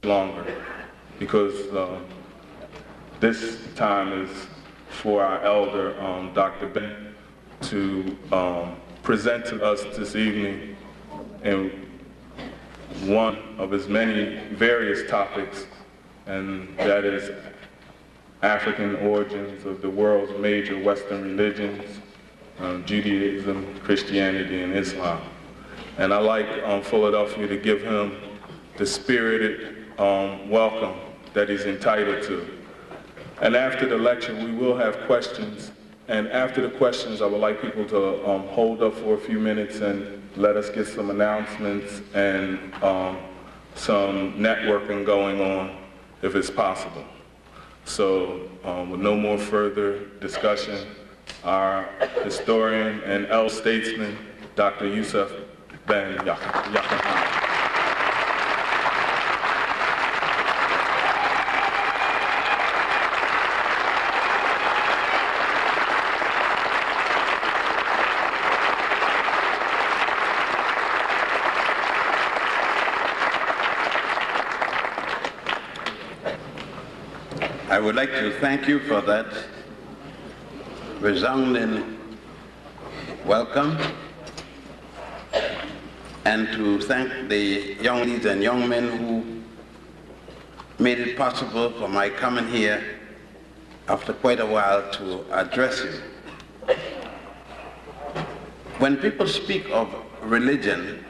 longer, because this time is for our elder, Dr. Ben, to present to us this evening in one of his many various topics, and that is African origins of the world's major Western religions, Judaism, Christianity, and Islam. And I'd like Philadelphia to give him the spirited welcome that he's entitled to. And after the lecture, we will have questions. And after the questions, I would like people to hold up for a few minutes and let us get some announcements and some networking going on, if it's possible. So with no more further discussion, our historian and elder statesman, Dr. Yosef Ben Jochannan. I would like to thank you for that resounding welcome, and to thank the young ladies and young men who made it possible for my coming here after quite a while to address you. When people speak of religion,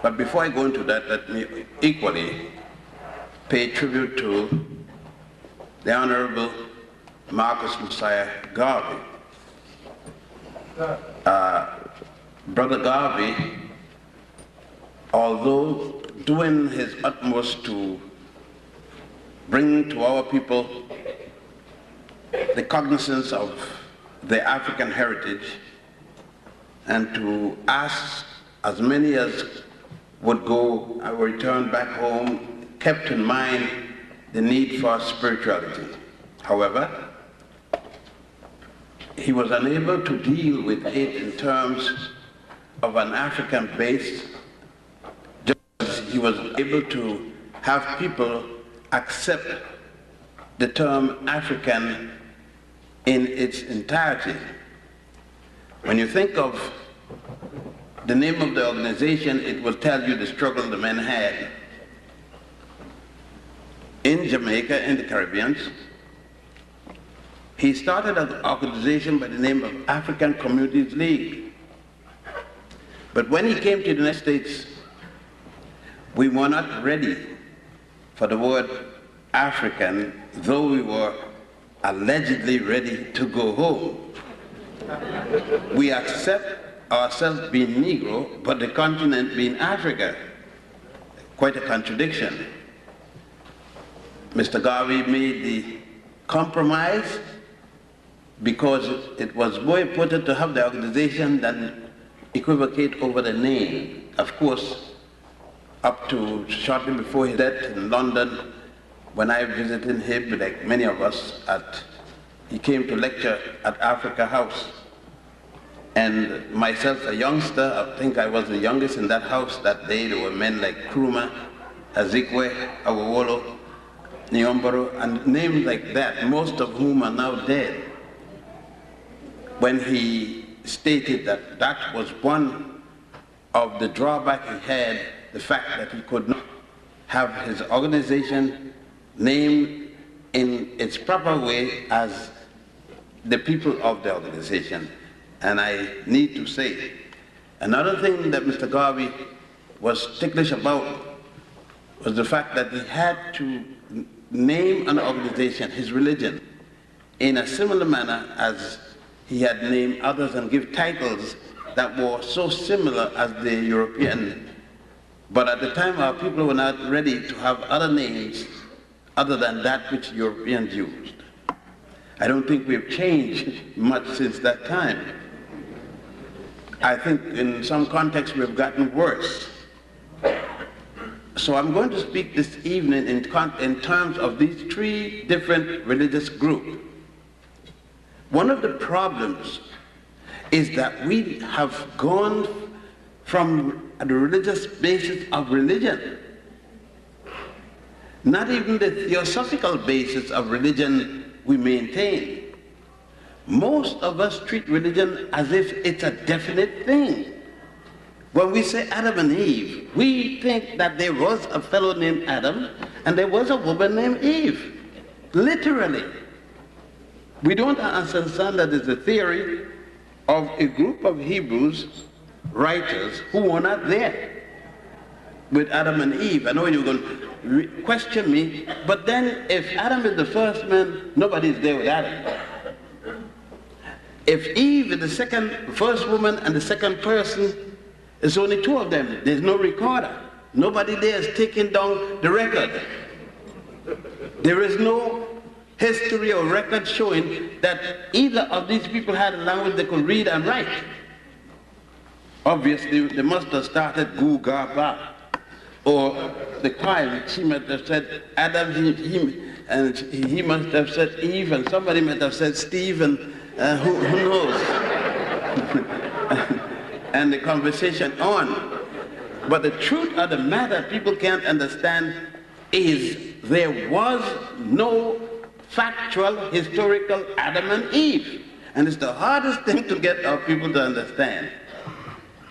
but before I go into that, let me equally pay tribute to the Honorable Marcus Messiah Garvey. Brother Garvey, although doing his utmost to bring to our people the cognizance of their African heritage and to ask as many as would go and return back home, kept in mind the need for spirituality. However, he was unable to deal with it in terms of an African base, just as he was able to have people accept the term African in its entirety. When you think of the name of the organization, it will tell you the struggle the men had in Jamaica, in the Caribbean. He started an organization by the name of African Communities League. But when he came to the United States, we were not ready for the word African, though we were allegedly ready to go home. We accept ourselves being Negro, but the continent being Africa. Quite a contradiction. Mr. Garvey made the compromise because it was more important to have the organization than equivocate over the name. Of course, up to shortly before his death in London, when I visited him, like many of us, he came to lecture at Africa House. And myself, a youngster, I think I was the youngest in that house that day. There were men like Krumah, Azikwe, Awolo, Nyomboro, and names like that, most of whom are now dead. When he stated that that was one of the drawbacks he had, the fact that he could not have his organization named in its proper way as the people of the organization. And I need to say, another thing that Mr. Garvey was ticklish about was the fact that he had to name an organization, his religion, in a similar manner as he had named others, and give titles that were so similar as the European. But at the time, our people were not ready to have other names other than that which Europeans used. I don't think we've changed much since that time. I think in some contexts we've gotten worse. So I'm going to speak this evening in terms of these three different religious groups. One of the problems is that we have gone from the religious basis of religion not even the theosophical basis of religion we maintain. Most of us treat religion as if it's a definite thing. When we say Adam and Eve, we think that there was a fellow named Adam and there was a woman named Eve. Literally. We don't understand that it's a theory of a group of Hebrews writers who were not there with Adam and Eve. I know you're going to question me, but then if Adam is the first man, nobody's there with Adam. If Eve is the first woman and the second person, it's only two of them. There's no recorder. Nobody there is taking down the record. There is no history or record showing that either of these people had a language they could read and write. Obviously, they must have started Gu Ga Ba. Or the child, she must have said Adam, and he must have said Eve, and somebody might have said Steve, and who knows? And the conversation on. But the truth of the matter people can't understand is there was no factual, historical Adam and Eve. And it's the hardest thing to get our people to understand.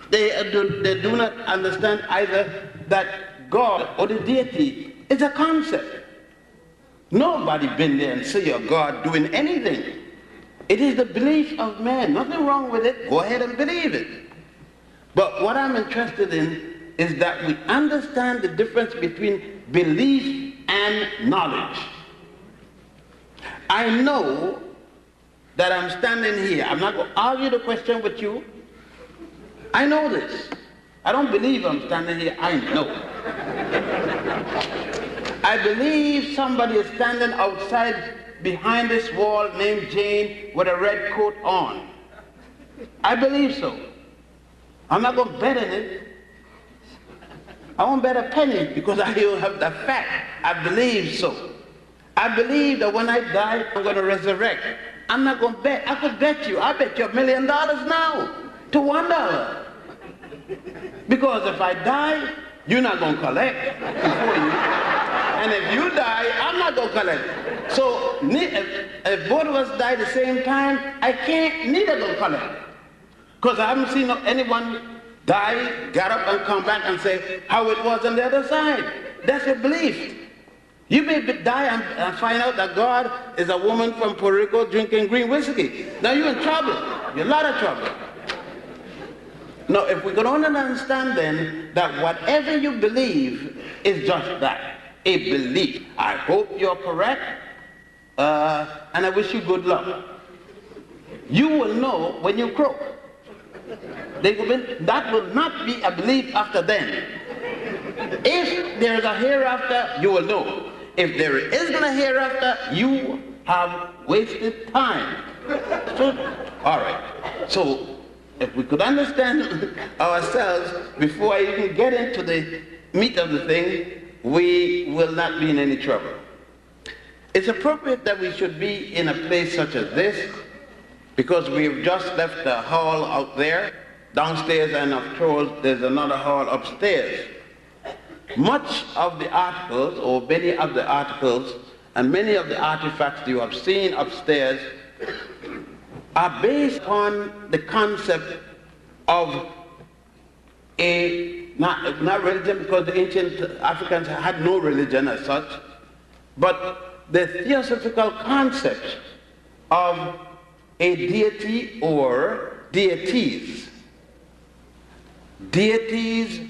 They do not understand either that God or the deity is a concept. Nobody been there and see a God doing anything. It is the belief of man. Nothing wrong with it. Go ahead and believe it. But what I'm interested in is that we understand the difference between belief and knowledge. I know that I'm standing here. I'm not going to argue the question with you. I know this. I don't believe I'm standing here. I know. I believe somebody is standing outside behind this wall named Jane with a red coat on. I believe so. I'm not going to bet on it. I won't bet a penny because I don't have the fact. I believe so. I believe that when I die, I'm going to resurrect. I'm not going to bet. I could bet you. I bet you $1 million now to $1. Because if I die, you're not going to collect before you. And if you die, I'm not going to collect. So if both of us die at the same time, I can't neither going to collect. Because I haven't seen anyone die, get up and come back and say how it was on the other side. That's a belief. You may die and find out that God is a woman from Puerto Rico drinking green whiskey. Now you're in trouble. You're in a lot of trouble. Now, if we could only understand then that whatever you believe is just that, a belief. I hope you're correct, and I wish you good luck. You will know when you croak. That will not be a belief after then. If there is a hereafter, you will know. If there isn't a hereafter, you have wasted time. So, all right. So, if we could understand ourselves before I even get into the meat of the thing, we will not be in any trouble. It's appropriate that we should be in a place such as this because we've just left the hall out there, downstairs, and of course there's another hall upstairs. Much of the articles, or many of the articles, and many of the artifacts you have seen upstairs are based on the concept of not religion, because the ancient Africans had no religion as such, but the theosophical concept of a deity or deities. Deities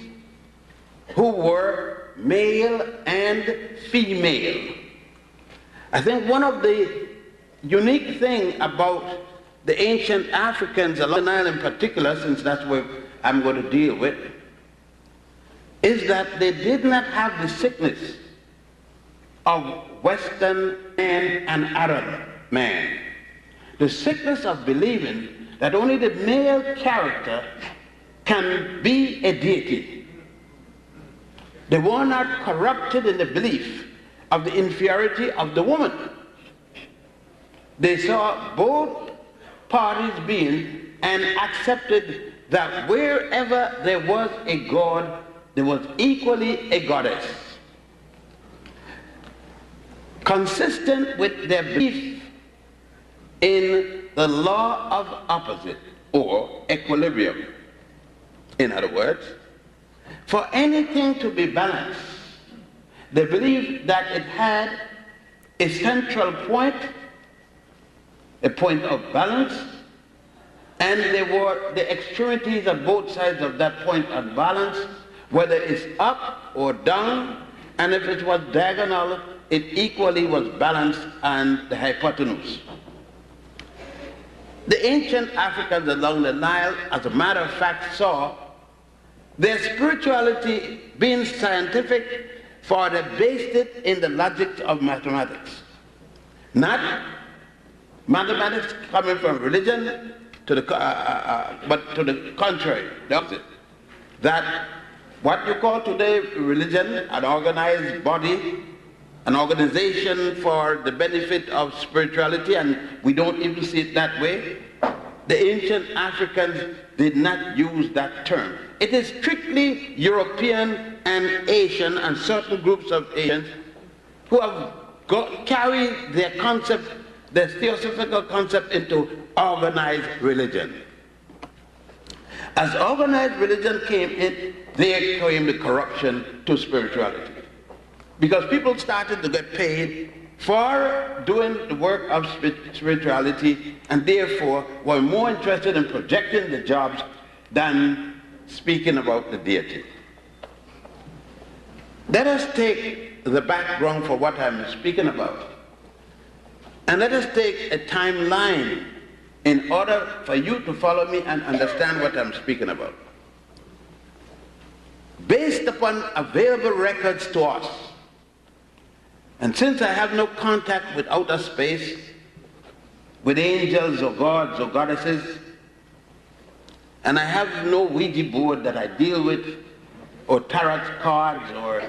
who were male and female. I think one of the unique things about the ancient Africans, along the Nile in particular, since that's what I'm going to deal with, is that they did not have the sickness of Western man and Arab man. The sickness of believing that only the male character can be a deity. They were not corrupted in the belief of the inferiority of the woman. They saw both parties being and accepted that wherever there was a god, there was equally a goddess. consistent with their belief in the law of opposite or equilibrium. In other words, for anything to be balanced, they believed that it had a central point, a point of balance, and there were the extremities of both sides of that point of balance, whether it's up or down, and if it was diagonal, it equally was balanced on the hypotenuse. The ancient Africans along the Nile, as a matter of fact, saw their spirituality being scientific, for they based it in the logic of mathematics. Not mathematics coming from religion, but to the contrary, the opposite. That what you call today religion, an organized body, an organization for the benefit of spirituality, and we don't even see it that way. The ancient Africans did not use that term. It is strictly European and Asian and certain groups of Asians who have carried their concept, their theosophical concept, into organized religion. As organized religion came in, there came the corruption to spirituality. Because people started to get paid for doing the work of spirituality, and therefore were more interested in projecting the jobs than speaking about the deity. Let us take the background for what I'm speaking about, and let us take a timeline in order for you to follow me and understand what I'm speaking about. Based upon available records to us, and since I have no contact with outer space, with angels or gods or goddesses, and I have no Ouija board that I deal with, or tarot cards or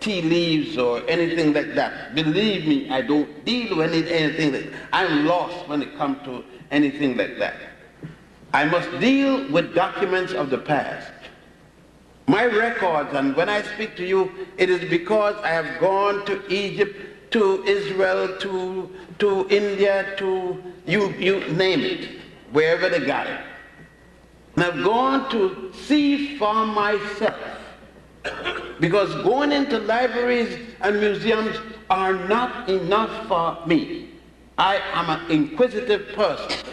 tea leaves or anything like that. Believe me, I don't deal with anything like that. I'm lost when it comes to anything like that. I must deal with documents of the past. My records, and when I speak to you, it is because I have gone to Egypt, to Israel, to India, to you name it, wherever they got it. And I've gone to see for myself, because going into libraries and museums are not enough for me. I am an inquisitive person.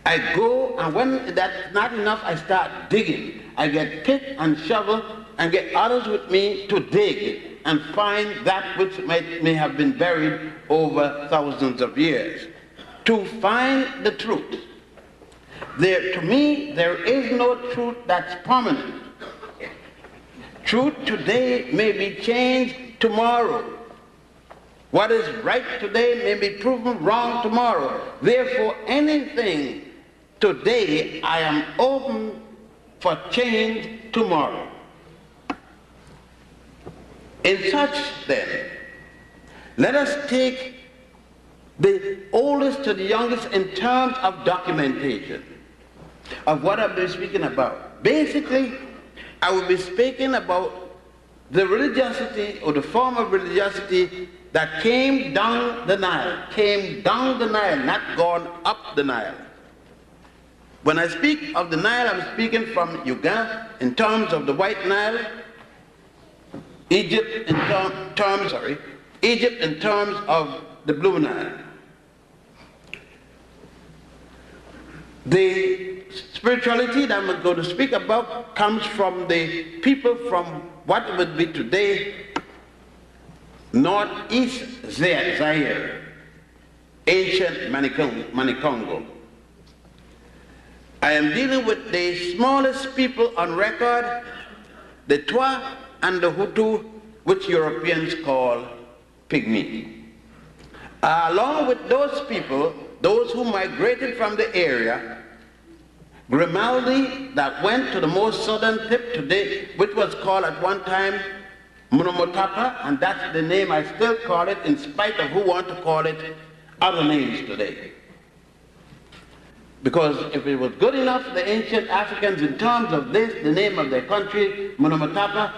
I go, and when that's not enough, I start digging. I get pick and shovel and get others with me to dig and find that which may have been buried over thousands of years. To find the truth. To me, there is no truth that's permanent. Truth today may be changed tomorrow. What is right today may be proven wrong tomorrow. Therefore, anything today, I am open for change tomorrow. In such, then, let us take the oldest to the youngest in terms of documentation of what I've been speaking about. Basically, I will be speaking about the religiosity or the form of religiosity that came down the Nile, not gone up the Nile. When I speak of the Nile, I'm speaking from Uganda in terms of the White Nile, Egypt in terms of the Blue Nile. The spirituality that I'm going to speak about comes from the people from what would be today northeast Zaire, ancient Manicongo. I am dealing with the smallest people on record, the Twa and the Hutu, which Europeans call Pygmy. Along with those people, those who migrated from the area, Grimaldi, that went to the most southern tip today, which was called at one time Monomotapa, and that's the name I still call it, in spite of who want to call it other names today. Because if it was good enough for the ancient Africans in terms of this, the name of their country, Monomotapa,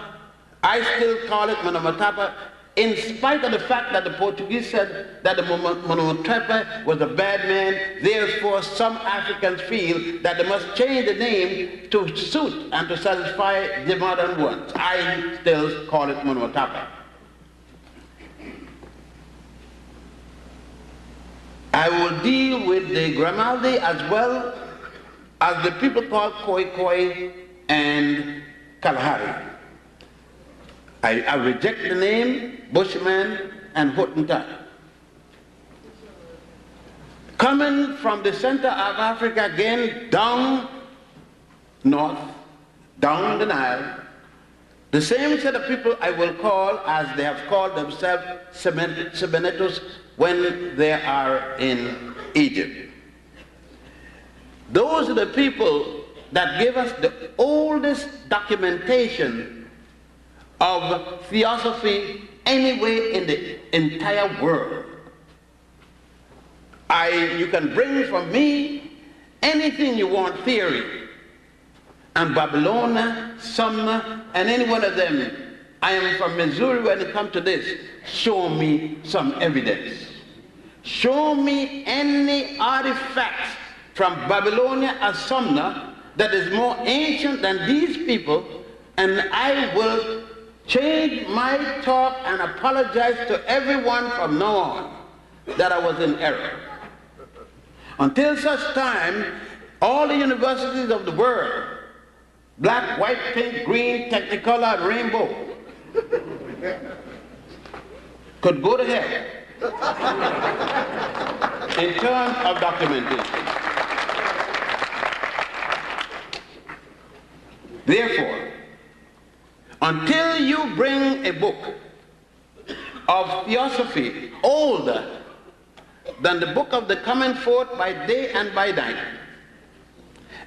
I still call it Monomotapa in spite of the fact that the Portuguese said that the Monomotape was a bad man, therefore some Africans feel that they must change the name to suit and to satisfy the modern ones. I still call it Monomotape. I will deal with the Grimaldi as well as the people called Khoi Khoi and Kalahari. I reject the name Bushman and Hottentot. Coming from the center of Africa again, down north, down the Nile, the same set of people I will call as they have called themselves Sebenetos when they are in Egypt. Those are the people that give us the oldest documentation of theosophy anywhere in the entire world. You can bring from me anything you want theory, and Babylonia, Sumner, and any one of them. I am from Missouri when it comes to this. Show me some evidence. Show me any artifacts from Babylonia or Sumner that is more ancient than these people, and I will change my talk and apologize to everyone from now on that I was in error. Until such time, all the universities of the world, black, white, pink, green, technicolor, rainbow, could go to hell in terms of documentation. Therefore, until you bring a book of theosophy older than the book of the coming forth by day and by night,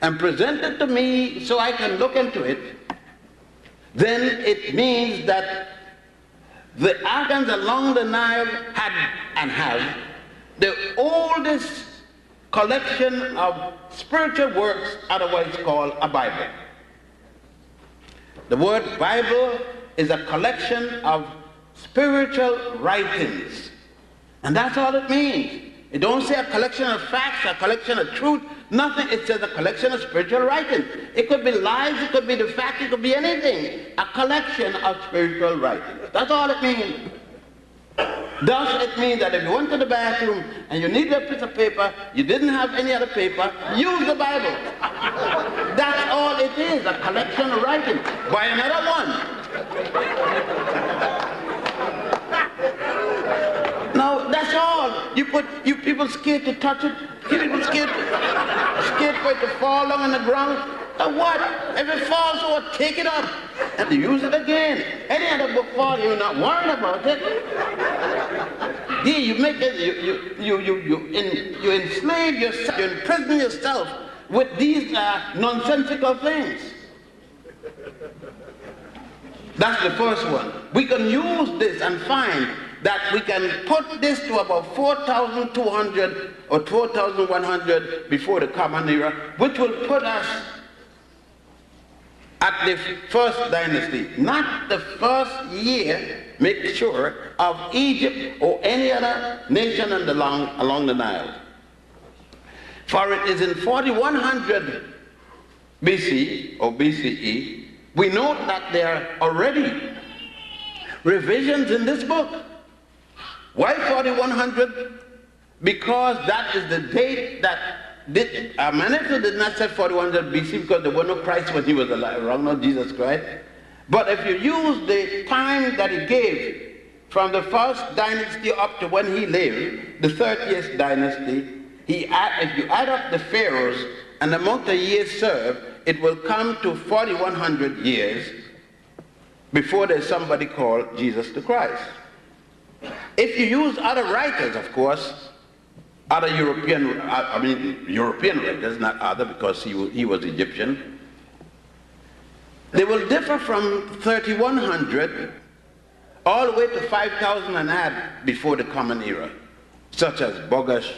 and present it to me so I can look into it, then it means that the Africans along the Nile had and have the oldest collection of spiritual works, otherwise called a Bible. The word Bible is a collection of spiritual writings. And that's all it means. It don't say a collection of facts, a collection of truth, nothing. It says a collection of spiritual writings. It could be lies, it could be the fact, it could be anything. A collection of spiritual writings. That's all it means. Thus it means that if you went to the bathroom and you needed a piece of paper, you didn't have any other paper, use the Bible. That's all it is, a collection of writings. Buy another one. Now that's all. You people scared to touch it. You people scared for it to fall down on the ground. And what? If it falls over, take it up and use it again. Any other book falls, you're not worried about it. Yeah, you make it. You enslave yourself. You imprison yourself with these nonsensical things. That's the first one. We can use this and find that we can put this to about 4,200 or 4,100 before the Common Era, which will put us at the first dynasty, not the first year, make sure, of Egypt or any other nation along the Nile. For it is in 4100 BC or BCE, we note that there are already revisions in this book. Why 4100? Because that is the date that Manetho did not say 4100 BC because there was no Christ when he was alive, wrong, not Jesus Christ. But if you use the time that he gave from the first dynasty up to when he lived, the 30th dynasty, if you add up the pharaohs and the amount of years served, it will come to 4100 years before there's somebody called Jesus the Christ. If you use other writers, of course, other European writers, not other because he was Egyptian, they will differ from 3100 all the way to 5000 and add before the Common Era, such as Bogash,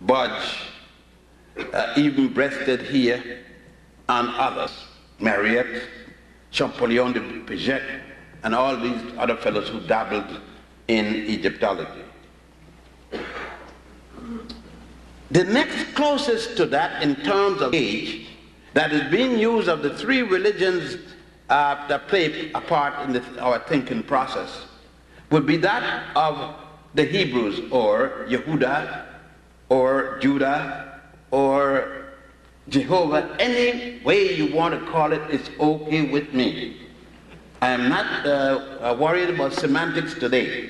Budge, even Breasted here, and others, Mariette, Champollion de Piget, and all these other fellows who dabbled in Egyptology. The next closest to that in terms of age that is being used of the three religions that play a part in our thinking process would be that of the Hebrews, or Yehuda, or Judah, or Jehovah. Any way you want to call it is okay with me. I am not worried about semantics today.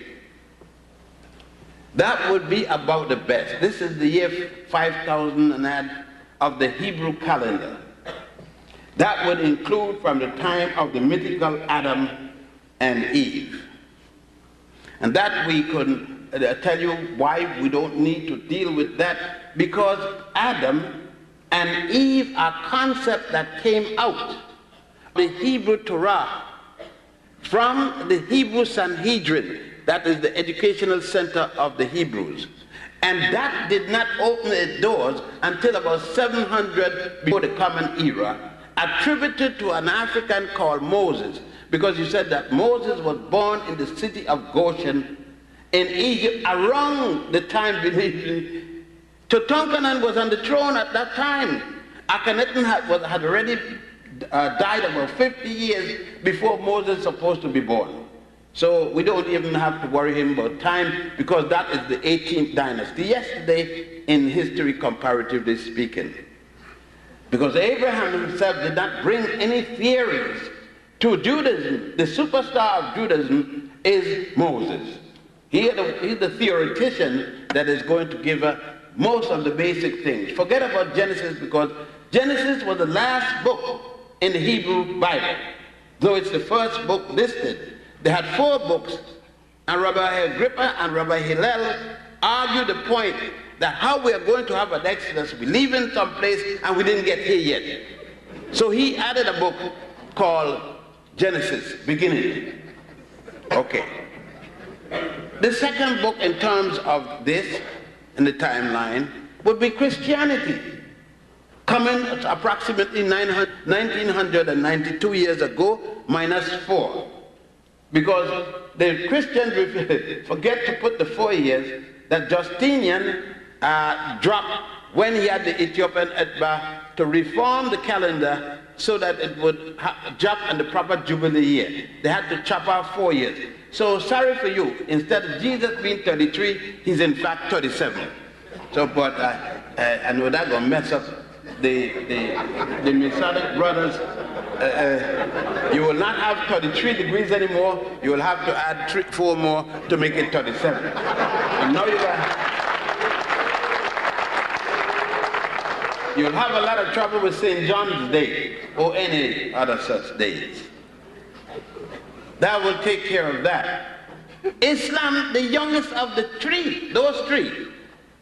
That would be about the best. This is the year 5000 and odd of the Hebrew calendar. That would include from the time of the mythical Adam and Eve. And that we could tell you why we don't need to deal with that, because Adam and Eve are concepts that came out the Hebrew Torah from the Hebrew Sanhedrin, that is the educational center of the Hebrews. And that did not open its doors until about 700 before the Common Era, attributed to an African called Moses, because you said that Moses was born in the city of Goshen in Egypt around the time, believe me. Tutankhamun was on the throne at that time. Akhenaten had already died about 50 years before Moses was supposed to be born. So we don't even have to worry him about time, because that is the 18th dynasty. Yesterday in history, comparatively speaking. Because Abraham himself did not bring any theories to Judaism. The superstar of Judaism is Moses. He's the theoretician that is going to give most of the basic things. Forget about Genesis, because Genesis was the last book in the Hebrew Bible, though it's the first book listed. They had 4 books, and Rabbi Agrippa and Rabbi Hillel argued the point that how we are going to have an Exodus, we leave in some place and we didn't get here yet. So he added a book called Genesis, beginning. Okay. The second book in terms of this, in the timeline, would be Christianity, coming approximately 1992 years ago, minus 4. Because the Christians forget to put the 4 years that Justinian dropped when he had the Ethiopian Etba to reform the calendar so that it would drop in the proper Jubilee year. They had to chop out 4 years. So sorry for you, instead of Jesus being 33, he's in fact 37. So, but I know that's going to mess up the Masonic brothers. You will not have 33 degrees anymore. You will have to add 4 more to make it 37. And now you'll have a lot of trouble with St. John's Day or any other such days. That will take care of that. Islam, the youngest of the 3, those 3.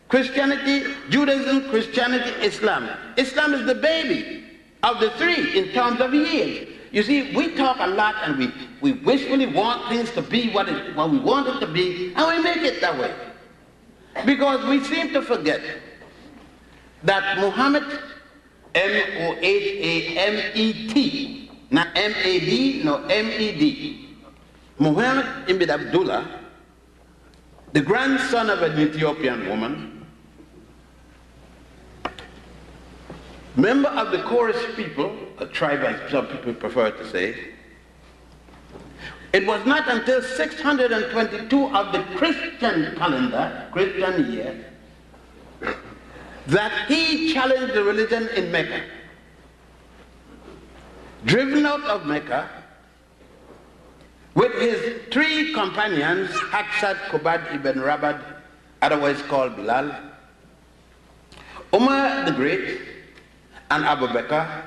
Christianity, Judaism, Christianity, Islam. Islam is the baby of the 3 in terms of years. You see, we talk a lot and we wishfully want things to be what we want it to be, and we make it that way. Because we seem to forget that Muhammad, M-O-H-A-M-E-T, not M-A-D, no M-E-D. Muhammad ibn Abdullah, the grandson of an Ethiopian woman, member of the Chorus people, a tribe as some people prefer to say. It was not until 622 of the Christian calendar, Christian year, that he challenged the religion in Mecca. Driven out of Mecca with his 3 companions, Haksat, Kubad ibn Rabad, otherwise called Bilal, Umar the Great, and Abu Bakr.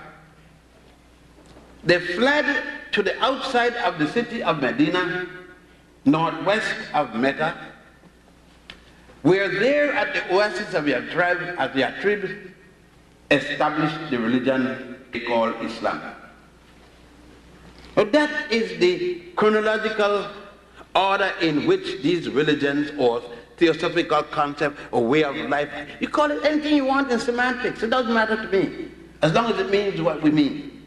They fled to the outside of the city of Medina, northwest of Mecca, where there at the oasis of Yatrib established the religion they call Islam. But that is the chronological order in which these religions or theosophical concept or way of life, you call it anything you want in semantics, it doesn't matter to me, as long as it means what we mean.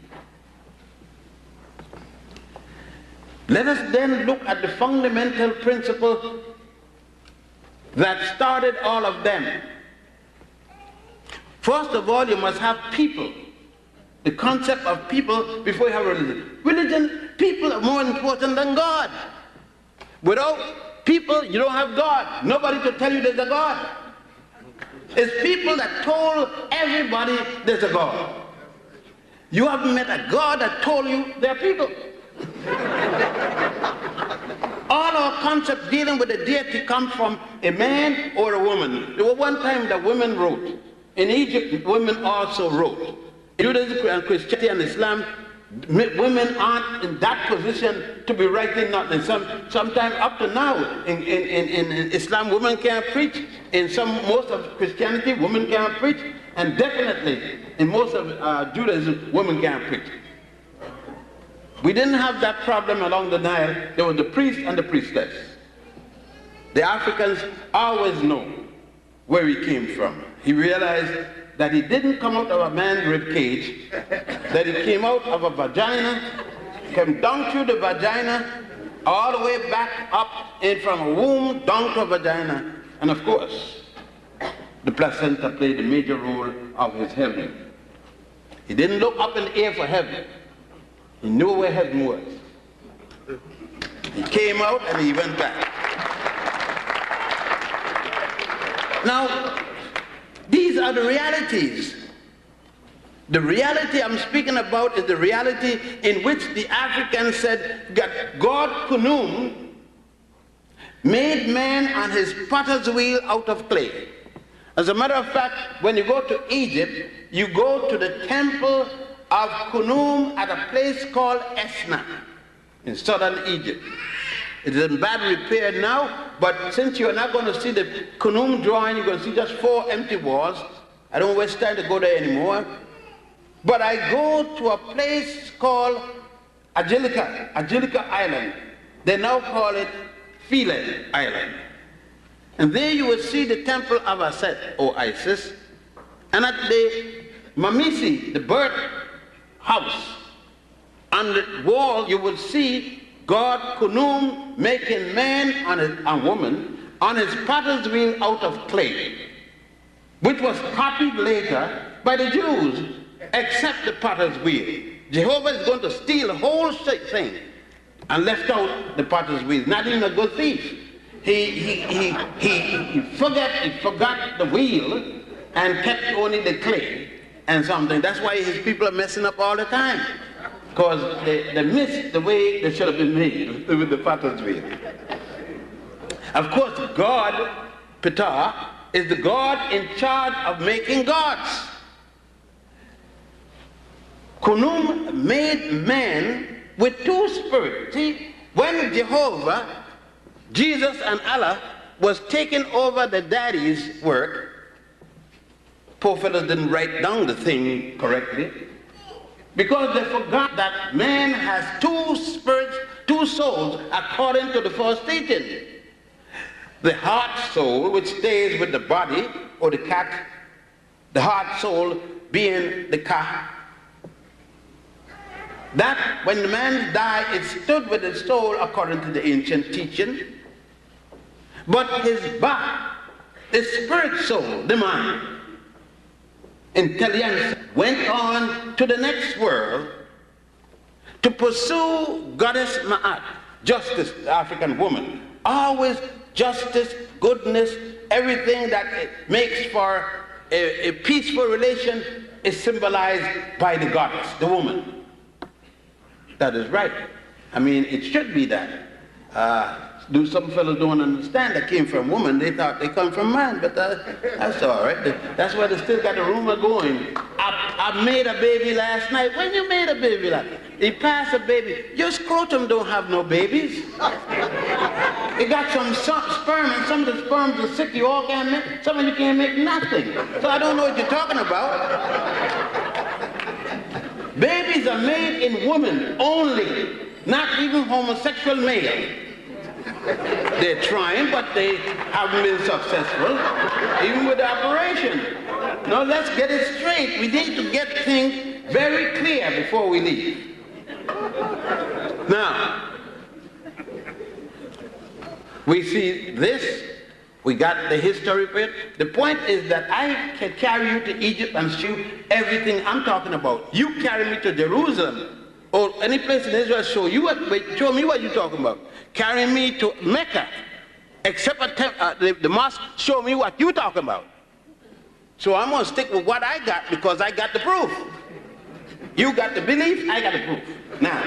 Let us then look at the fundamental principle that started all of them. First of all, you must have people. The concept of people before you have religion. Religion, people are more important than God. Without people, you don't have God. Nobody to tell you there's a God. It's people that told everybody there's a God. You haven't met a God that told you there are people. All our concepts dealing with the deity come from a man or a woman. There was one time that women wrote. In Egypt, women also wrote. In Judaism and Christianity and Islam, women aren't in that position to be writing nothing. Sometime up to now, in Islam, women can't preach. In most of Christianity, women can't preach. And definitely, in most of Judaism, women can't preach. We didn't have that problem along the Nile. There was the priest and the priestess. The Africans always know where he came from. He realized that he didn't come out of a man's rib cage, that he came out of a vagina, came down through the vagina, all the way back up in from a womb down to a vagina. And of course, the placenta played a major role of his heaven. He didn't look up in the air for heaven. He knew where heaven was. He came out and he went back. Now, these are the realities. The reality I'm speaking about is the reality in which the Africans said God Kunum made man on his potter's wheel out of clay. As a matter of fact, when you go to Egypt, you go to the temple of Kunum at a place called Esna in southern Egypt. It is in bad repair now, but since you're not going to see the Kunum drawing, you're going to see just 4 empty walls. I don't waste time to go there anymore. But I go to a place called Agilica Island. They now call it Philae Island. And there you will see the temple of Aset, or Isis. And at the Mamisi, the birth house, on the wall you will see God Kunum making man and woman on his potter's wheel out of clay, which was copied later by the Jews, except the potter's wheel. Jehovah is going to steal the whole thing and left out the potter's wheel. Not even a good thief. He forgot the wheel and kept only the clay and something. That's why his people are messing up all the time, because they missed the way they should have been made with the potter's wheel. Of course, God, Ptah, is the God in charge of making gods. Kunum made man with 2 spirits. See, when Jehovah, Jesus and Allah was taking over the daddy's work, poor fellows didn't write down the thing correctly, because they forgot that man has 2 spirits, 2 souls, according to the first teaching. The heart soul, which stays with the body, or the cat, the heart soul being the cat. That when the man died, it stood with his soul according to the ancient teaching. But his back, the spirit soul, the mind, intelligence, went on to the next world to pursue goddess Ma'at, justice, the African woman. Always justice, goodness, everything that it makes for a peaceful relation is symbolized by the goddess, the woman. That is right. I mean, it should be that. Some fellows don't understand that came from woman. They thought they come from man, but that's all right. That's why they still got the rumor going. I made a baby last night. When you made a baby last night? He passed a baby. Your scrotum don't have no babies. It got some sperm, and some of the sperms are sick. You all can't make, some of you can't make nothing. So I don't know what you're talking about. Babies are made in women only, not even homosexual male. They're trying, but they haven't been successful, even with the operation. Now let's get it straight. We need to get things very clear before we leave. Now, We see this. We got the history of it. The point is that I can carry you to Egypt and show you everything I'm talking about. You carry me to Jerusalem or any place in Israel, show me what you're talking about. Carry me to Mecca, except the mosque, show me what you're talking about. So I'm going to stick with what I got because I got the proof. You got the belief, I got the proof. Now,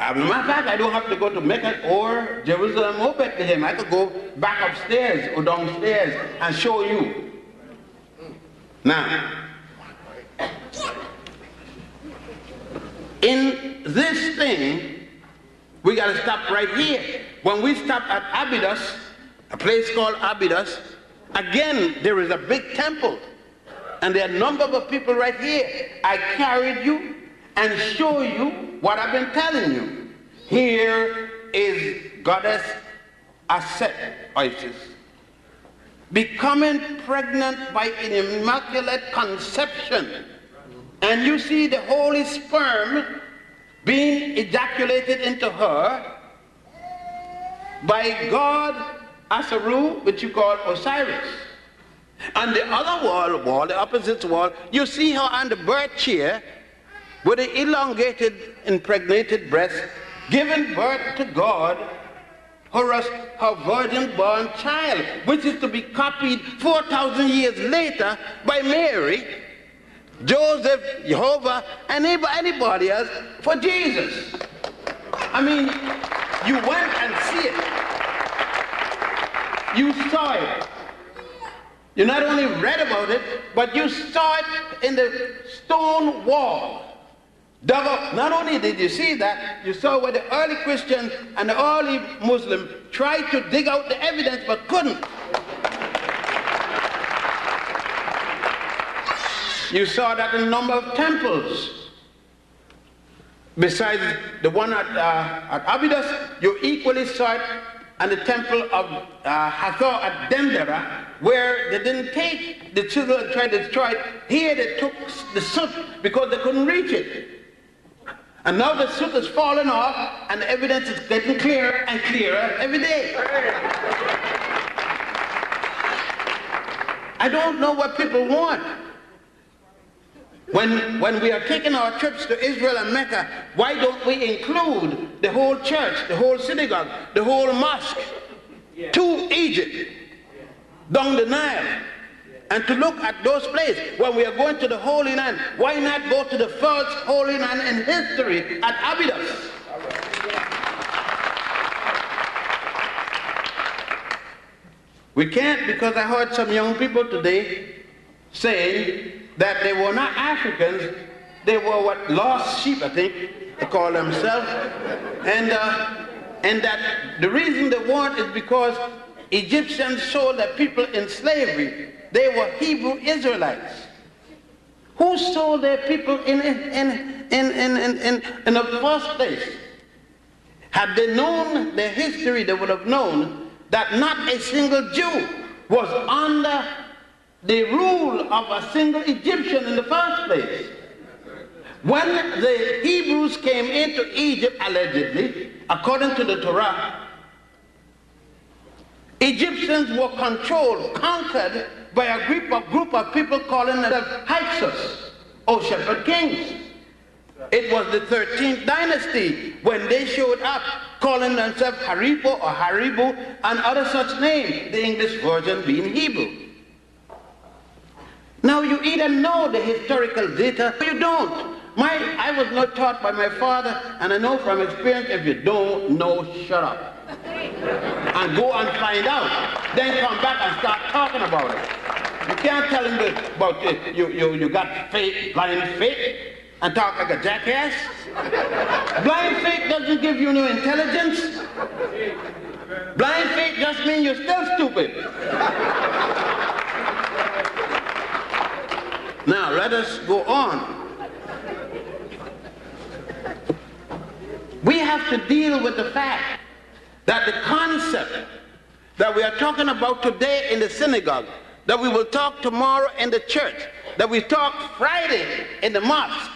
as a matter of fact, I don't have to go to Mecca or Jerusalem or Bethlehem. I could go back upstairs or downstairs and show you. Now, in this thing, we got to stop right here. When we stop at Abydos, a place called Abydos, again, there is a big temple. And there are a number of people right here. I carried you and show you what I've been telling you. Here is goddess Isis becoming pregnant by an immaculate conception. And you see the holy sperm being ejaculated into her by God Asaru, which you call Osiris. On the other wall, the opposite wall, you see her on the birth chair with the elongated, impregnated breast, giving birth to God, her virgin-born child, which is to be copied 4,000 years later by Mary, Joseph, Jehovah, and anybody else for Jesus. I mean, you went and see it. You saw it. You not only read about it, but you saw it in the stone wall. Dug up. Not only did you see that, you saw where the early Christians and the early Muslims tried to dig out the evidence but couldn't. You saw that in a number of temples. Besides the one at Abydos, you equally saw it at the temple of Hathor at Dendera, where they didn't take the chisel and try to destroy it. Here they took the soot because they couldn't reach it. And now the soot is falling off and the evidence is getting clearer and clearer every day. I don't know what people want. When we are taking our trips to Israel and Mecca, why don't we include the whole church, the whole synagogue, the whole mosque to Egypt, down the Nile, and to look at those places? When we are going to the Holy Land, why not go to the first Holy Land in history at Abydos? We can't, because I heard some young people today saying that they were not Africans, they were what, lost sheep, I think they call themselves, and that the reason they weren't is because Egyptians sold their people in slavery. They were Hebrew Israelites. Who sold their people in the first place? Had they known their history, they would have known that not a single Jew was under the rule of a single Egyptian in the first place. When the Hebrews came into Egypt, allegedly, according to the Torah, Egyptians were controlled, conquered by a group of people calling themselves Hyksos, or shepherd kings. It was the 13th dynasty when they showed up calling themselves Haripo or Haribu and other such names, the English version being Hebrew. Now you either know the historical data or you don't. I was not taught by my father, and I know from experience, if you don't know, shut up. And go and find out. Then come back and start talking about it. You can't tell him about you got faith, blind faith, and talk like a jackass. Blind faith doesn't give you no intelligence. Blind faith just means you're still stupid. Now let us go on. We have to deal with the fact that the concept that we are talking about today in the synagogue, that we will talk tomorrow in the church, that we talk Friday in the mosque,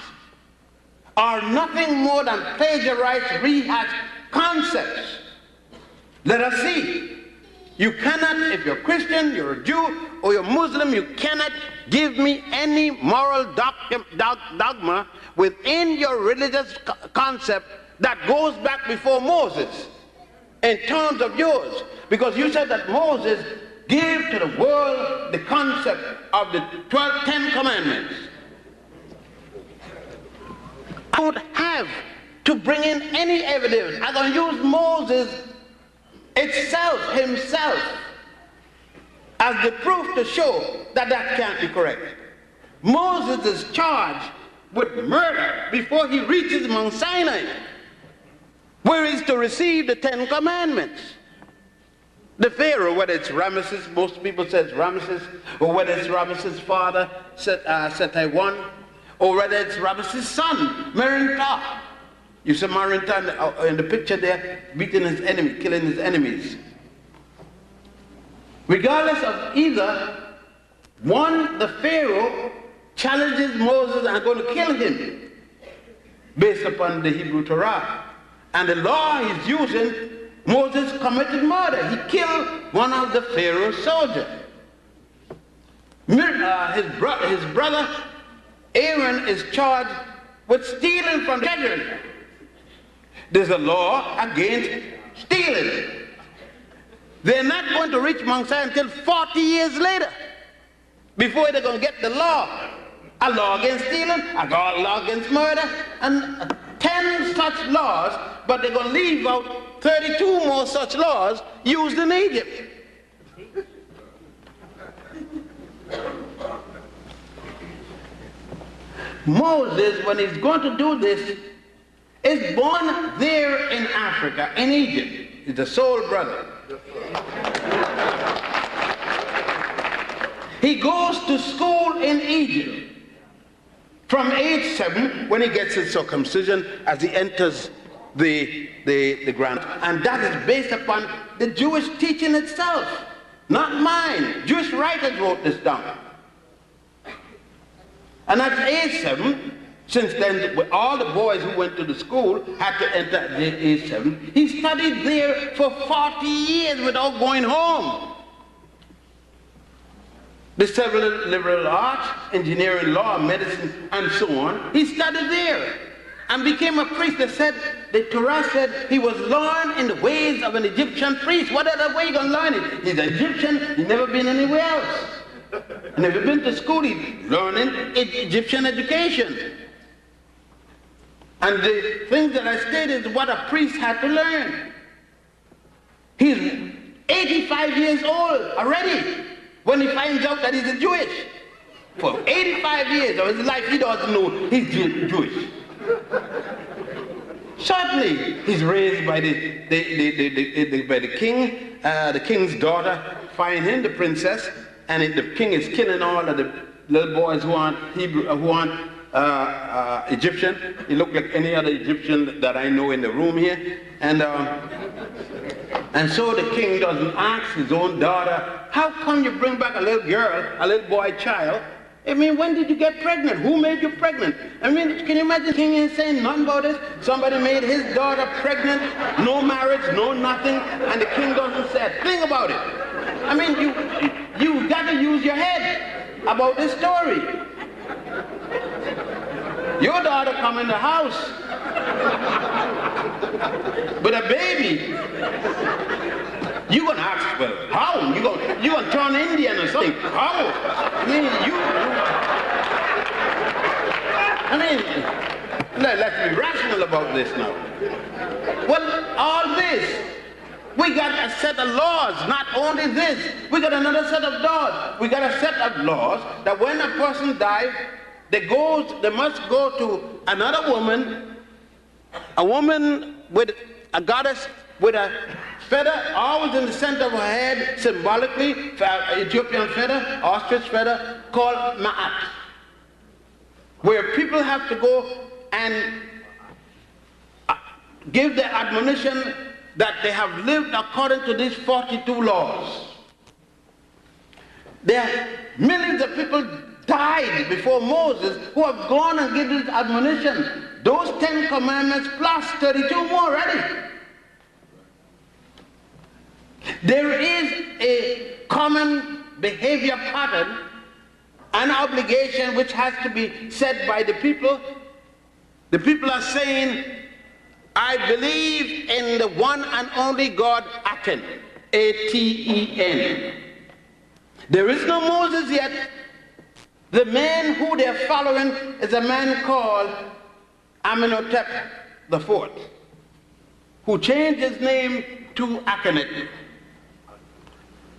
are nothing more than plagiarized, rehashed concepts. Let us see. You cannot, if you're Christian, you're a Jew, or you're Muslim, you cannot give me any moral dogma within your religious concept that goes back before Moses in terms of yours. Because you said that Moses gave to the world the concept of the 10 commandments. I don't have to bring in any evidence. I'm going to use Moses himself, as the proof to show that that can't be correct. Moses is charged with murder before he reaches Mount Sinai, where he's to receive the 10 commandments. The Pharaoh, whether it's Ramesses, most people say it's Ramesses, or whether it's Ramesses' father, Setai, or whether it's Ramesses' son, Merinptah. You see Merinptah in the picture there, beating his enemy, killing his enemies. Regardless of either, one, the Pharaoh challenges Moses and going to kill him based upon the Hebrew Torah. And the law he's using, Moses committed murder. He killed one of the Pharaoh's soldiers. His brother Aaron is charged with stealing from the treasury. There's a law against stealing. They're not going to reach Mount Sinai until 40 years later before they're going to get the law. A law against stealing, a law against murder, and 10 such laws, but they're going to leave out 32 more such laws used in Egypt. Moses, when he's going to do this, is born there in Africa, in Egypt. He's the sole brother. He goes to school in Egypt from age 7 when he gets his circumcision as he enters the ground. And that is based upon the Jewish teaching itself, not mine. Jewish writers wrote this down. And at age 7, since then, all the boys who went to the school had to enter at age 7. He studied there for 40 years without going home. The several liberal arts, engineering, law, medicine, and so on. He studied there and became a priest. They said, the Torah said he was learned in the ways of an Egyptian priest. What other way you going to learn it? He's an Egyptian, he's never been anywhere else. And if you've been to school, he's learning Egyptian education. And the things that I stated is what a priest had to learn. He's 85 years old already when he finds out that he's a Jewish. For 85 years of his life, he doesn't know he's Jewish. Certainly, he's raised by the king. The king's daughter find him, the princess, and the king is killing all of the little boys who aren't Hebrew, who aren't Egyptian. He looked like any other Egyptian that I know in the room here. And so the king doesn't ask his own daughter, how come you bring back a little girl, a little boy child? I mean, when did you get pregnant? Who made you pregnant? I mean, can you imagine the king ain't saying nothing about this? Somebody made his daughter pregnant, no marriage, no nothing, and the king doesn't say a thing about it. I mean, you got to use your head about this story. Your daughter come in the house with a baby. You gonna ask, well, how? You gonna turn Indian or something? How? Let's be rational about this now. Well, all this, we got a set of laws. Not only this, we got another set of laws. We got a set of laws that when a person dies, they must go to another woman, a woman with a goddess with a feather always in the center of her head, symbolically, Ethiopian feather, ostrich feather, called Ma'at, where people have to go and give the admonition that they have lived according to these 42 laws. There are millions of people died before Moses who have gone and given this admonition. those 10 commandments plus 32 more already. There is a common behavior pattern, an obligation which has to be set by the people. The people are saying, I believe in the one and only God, Aten, A-T-E-N. There is no Moses yet. The man who they're following is a man called Amenhotep IV, who changed his name to Akhenaten.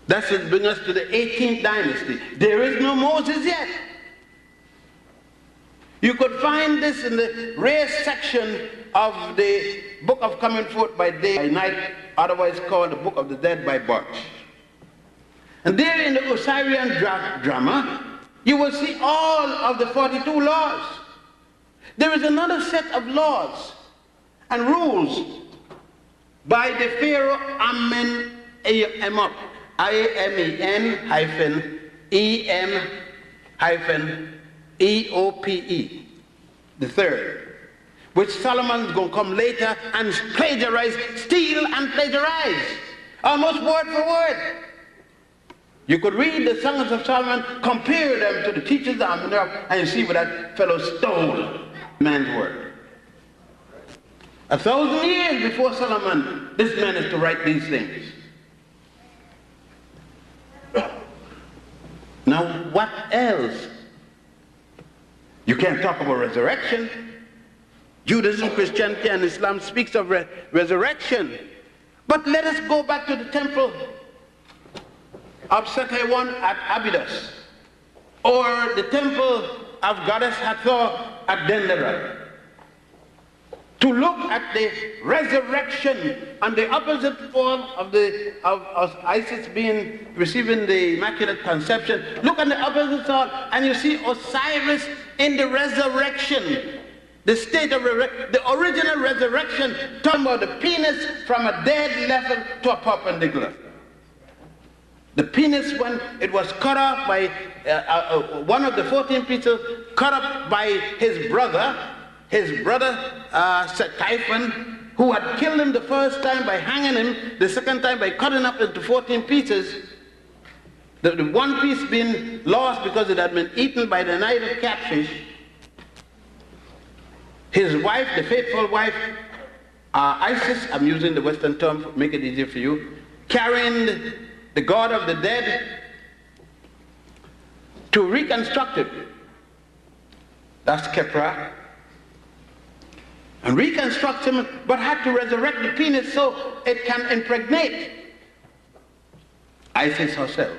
That should bring us to the 18th dynasty. There is no Moses yet. You could find this in the rare section of the Book of Coming Forth by Day by Night, otherwise called the Book of the Dead by Birch. And there in the Osirian drama, you will see all of the 42 laws. There is another set of laws and rules by the Pharaoh Amenemop, I-A-M-E-N-E-M-E-O-P-E, the third, which Solomon is going to come later and plagiarize, steal and plagiarize, almost word for word. You could read the Songs of Solomon, compare them to the teachers of Amenhotep, and you see what that fellow stole man's word. 1,000 years before Solomon, this man is to write these things. Now, what else? You can't talk about resurrection. Judaism, Christianity, and Islam speaks of resurrection. But let us go back to the temple of Sekhawat at Abydos, or the temple of Goddess Hathor at Dendera, to look at the resurrection and the opposite form of Isis receiving the Immaculate Conception. Look at the opposite side, and you see Osiris in the resurrection, the state of the original resurrection, talking about the penis from a dead level to a perpendicular. The penis, when it was cut off by one of the 14 pieces, cut up by his brother Typhon, who had killed him the first time by hanging him, the second time by cutting up into 14 pieces, the one piece being lost because it had been eaten by the night of catfish. His wife, the faithful wife, Isis, I'm using the Western term to make it easier for you, carrying the god of the dead to reconstruct it. That's Kepra. And reconstruct him, but had to resurrect the penis so it can impregnate Isis herself.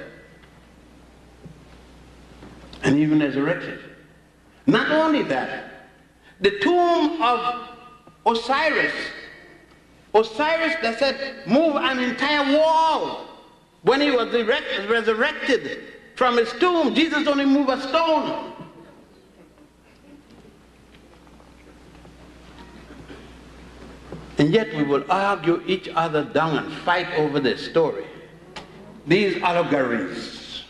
And even resurrected. Not only that, the tomb of Osiris that said move an entire wall. When he was resurrected from his tomb, Jesus only moved a stone. And yet we will argue each other down and fight over this story. These allegories.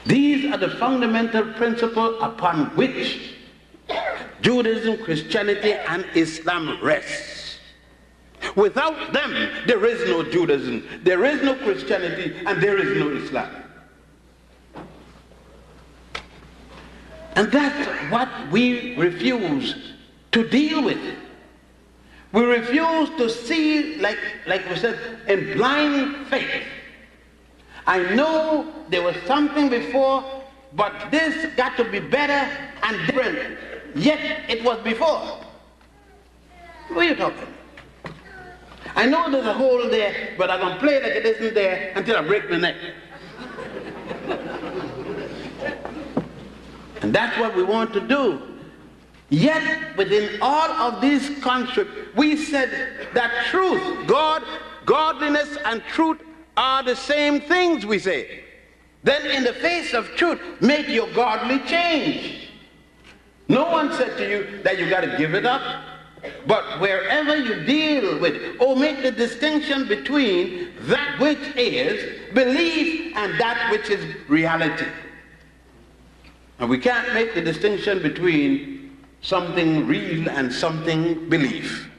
These are the fundamental principles upon which Judaism, Christianity, and Islam rests. Without them, there is no Judaism, there is no Christianity, and there is no Islam. And that's what we refuse to deal with. We refuse to see, like we said, in blind faith. I know there was something before, but this got to be better and different. Yet it was before. What are you talking? I know there's a hole there, but I'm going to play like it isn't there until I break my neck. And that's what we want to do. Yet, within all of these constructs, we said that truth, godliness and truth are the same things, we say. Then in the face of truth, make your godly change. No one said to you that you got to give it up. But wherever you deal with it, make the distinction between that which is belief and that which is reality. And we can't make the distinction between something real and something belief.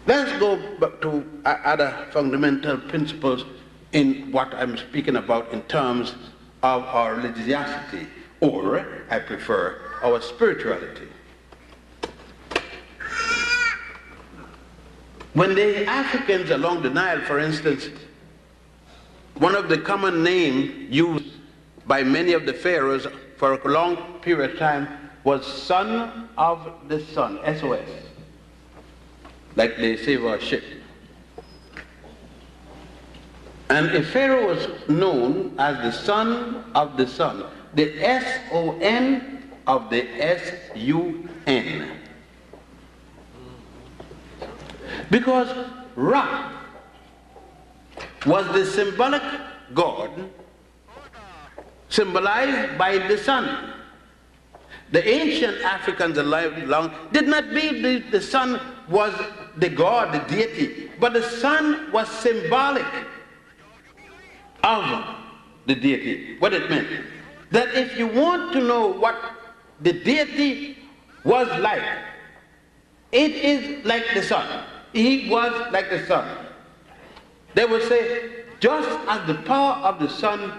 Let's go back to other fundamental principles in what I'm speaking about in terms of our religiosity, or, I prefer, our spirituality. When the Africans along the Nile, for instance, one of the common names used by many of the pharaohs for a long period of time was Son of the Sun, SOS, like they say of our ship. And a pharaoh was known as the Son of the Sun, the S-O-N of the S-U-N. Because Ra was the symbolic God symbolized by the sun. The ancient Africans alive long did not believe the sun was the God, the deity, but the sun was symbolic of the deity. What it meant? That if you want to know what the deity was like, it is like the sun. He was like the sun. They would say, just as the power of the sun,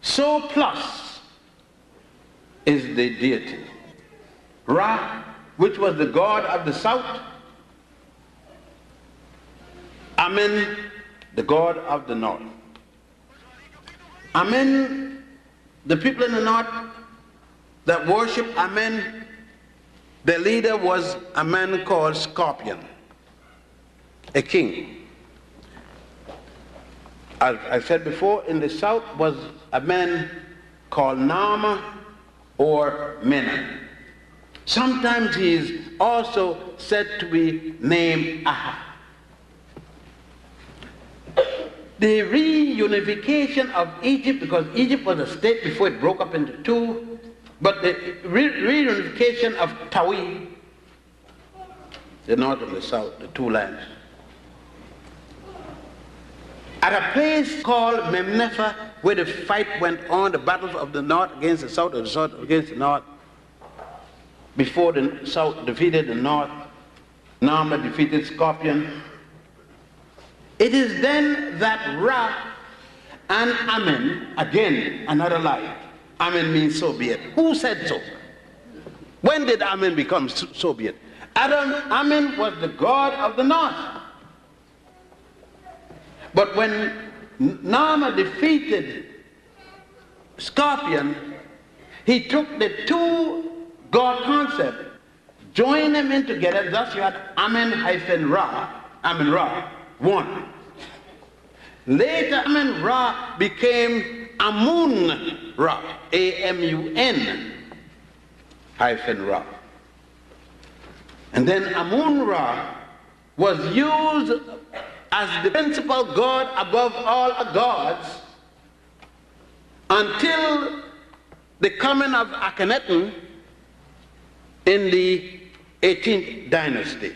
so plus is the deity. Ra, which was the god of the south, Amen, the god of the north. Amen, the people in the north that worship Amen, their leader was a man called Scorpion, a king. As I said before, in the south was a man called Nama or Mena. Sometimes he is also said to be named Aha. The reunification of Egypt, because Egypt was a state before it broke up into two, but the reunification of Tawi, the north and the south, the two lands, at a place called Memnefa, where the fight went on, the battle of the north against the south, or the south against the north, before the south defeated the north, Nama defeated Scorpion. It is then that Ra and Amen, again, another lie. Amen means so be it. Who said so? When did Amen become so be it? Amen was the god of the north. But when Nama defeated Scorpion, he took the two God concept, joined them in together, thus you had Amen-Ra, Amen-Ra, one. Later, Amen-Ra became Amun-Ra, A-M-U-N-Ra. And then Amun-Ra was used as the principal god above all gods until the coming of Akhenaten in the 18th dynasty,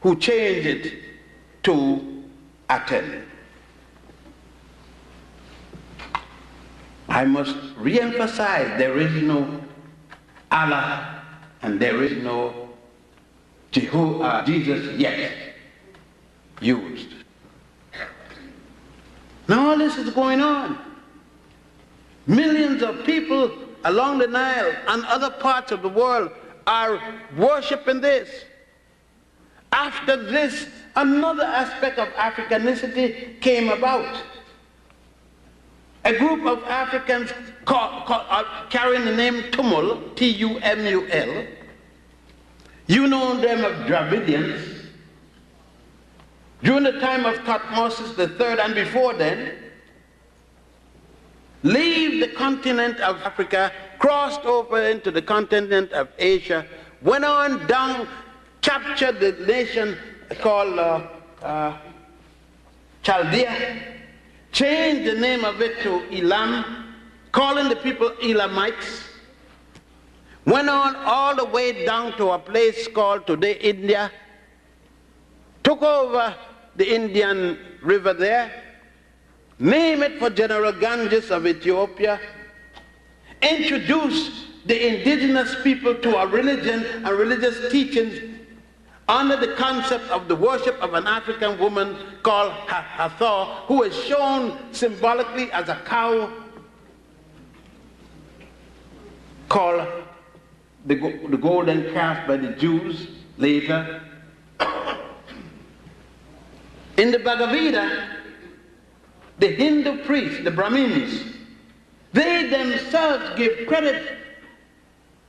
who changed it to Aten. I must re-emphasize, there is no Allah and there is no Jesus yet used. Now all this is going on. Millions of people along the Nile and other parts of the world are worshiping this. After this, another aspect of Africanicity came about. A group of Africans carrying the name Tumul, T-U-M-U-L. You know them as Dravidians. During the time of Thutmose III and before then, leave the continent of Africa, crossed over into the continent of Asia, went on down, captured the nation called Chaldea, changed the name of it to Elam, calling the people Elamites, went on all the way down to a place called today India, took over the Indian River there, name it for General Ganges of Ethiopia, introduce the indigenous people to a religion and religious teachings under the concept of the worship of an African woman called Hathor, who is shown symbolically as a cow called the golden calf by the Jews later. In the Bhagavad Gita, the Hindu priests, the Brahmins, they themselves give credit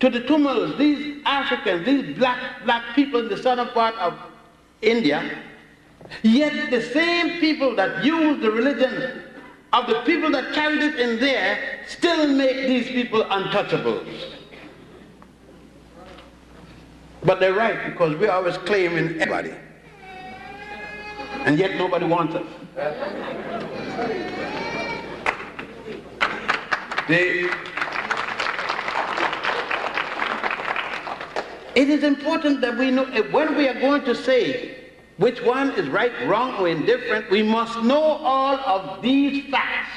to the Tamils, these Africans, these black people in the southern part of India. Yet the same people that use the religion of the people that carried it in there still make these people untouchables. But they're right, because we're always claiming everybody. And yet nobody wants us. It is important that we know, when we are going to say which one is right, wrong, or indifferent, we must know all of these facts.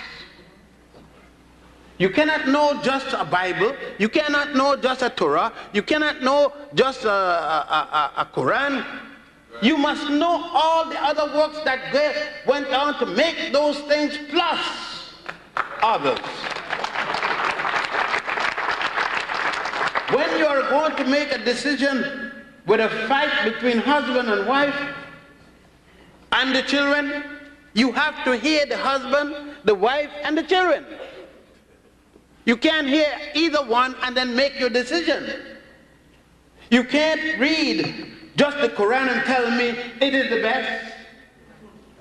You cannot know just a Bible, you cannot know just a Torah, you cannot know just a Quran. You must know all the other works that went on to make those things plus others. When you are going to make a decision with a fight between husband and wife and the children, you have to hear the husband, the wife, and the children. You can't hear either one and then make your decision. You can't read just the Quran and tell me it is the best.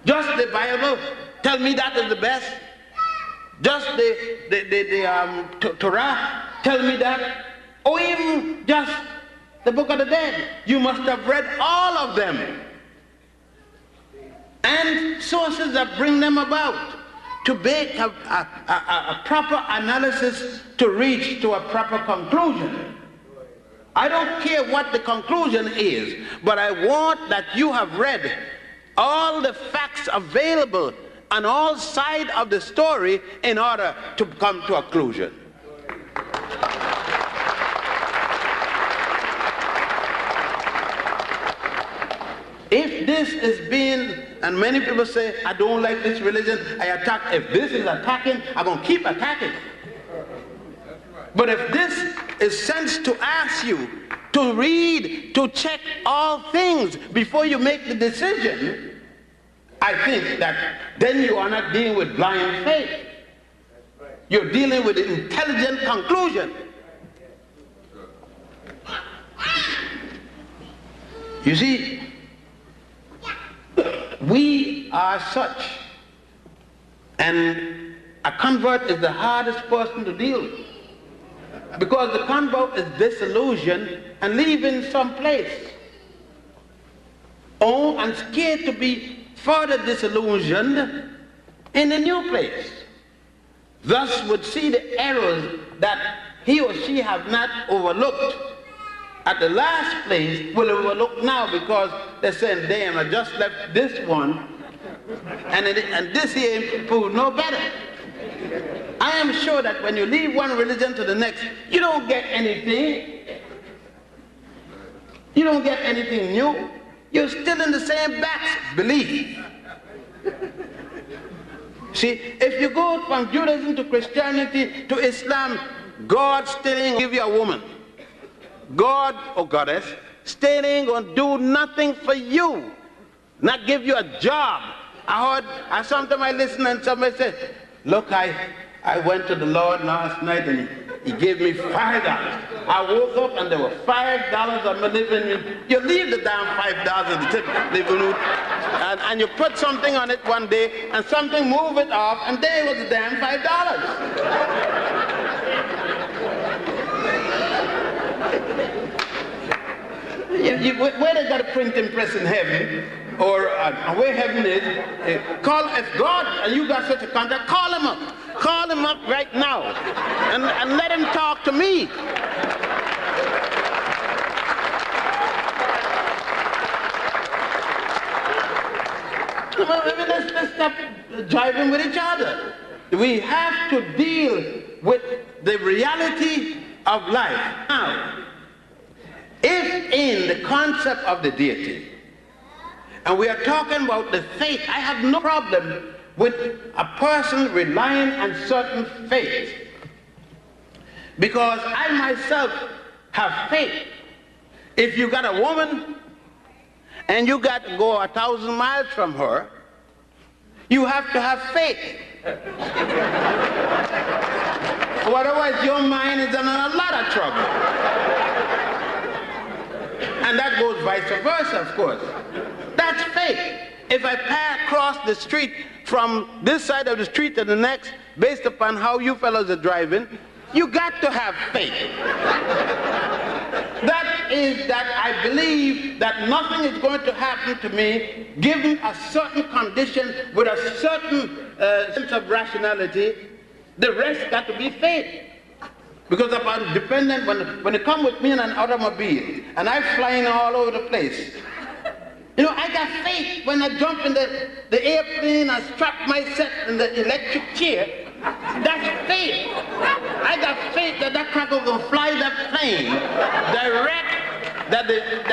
Just the Bible, tell me that is the best. Just the Torah, tell me that. Or even just the Book of the Dead. You must have read all of them. And sources that bring them about to make a proper analysis to reach to a proper conclusion. I don't care what the conclusion is, but I want that you have read all the facts available on all sides of the story in order to come to a conclusion. If this is being, and many people say, I don't like this religion, I attack. If this is attacking, I'm going to keep attacking. But if this is sent to ask you to read, to check all things before you make the decision, I think that then you are not dealing with blind faith. You're dealing with an intelligent conclusion. You see, we are such, and a convert is the hardest person to deal with, because the convert is disillusioned and leaving some place, and scared to be further disillusioned in a new place. Thus would see the errors that he or she have not overlooked at the last place will overlook now, because they're saying, damn, I just left this one and this here proved no better. I am sure that when you leave one religion to the next, you don't get anything. You don't get anything new. You're still in the same belief. See, if you go from Judaism to Christianity to Islam, God still ain't give you a woman. God or goddess still ain't gonna do nothing for you, not give you a job. I sometimes I listen and somebody say, look, I went to the Lord last night and he gave me $5. I woke up and there were $5 on my living room. You leave the damn $5 in the living room and you put something on it one day and something move it off and there was the damn $5. Where they got a printing press in heaven, or where heaven is, if God, and you got such a contact, call him up. Call him up right now and let him talk to me. Let's stop driving with each other. We have to deal with the reality of life. Now, if in the concept of the deity, and we are talking about the faith, I have no problem with a person relying on certain faith, because I myself have faith. If you got a woman and you got to go 1,000 miles from her, you have to have faith. Otherwise, your mind is in a lot of trouble. And that goes vice versa, of course. That's faith. If I cross the street from this side of the street to the next, based upon how you fellows are driving, you got to have faith. That is that I believe that nothing is going to happen to me given a certain condition with a certain sense of rationality. The rest got to be faith. Because if I'm dependent, when they come with me in an automobile and I'm flying all over the place, you know, I got faith when I jump in the airplane, I strap myself in the electric chair. That's faith. I got faith that that cracker will fly that plane direct, that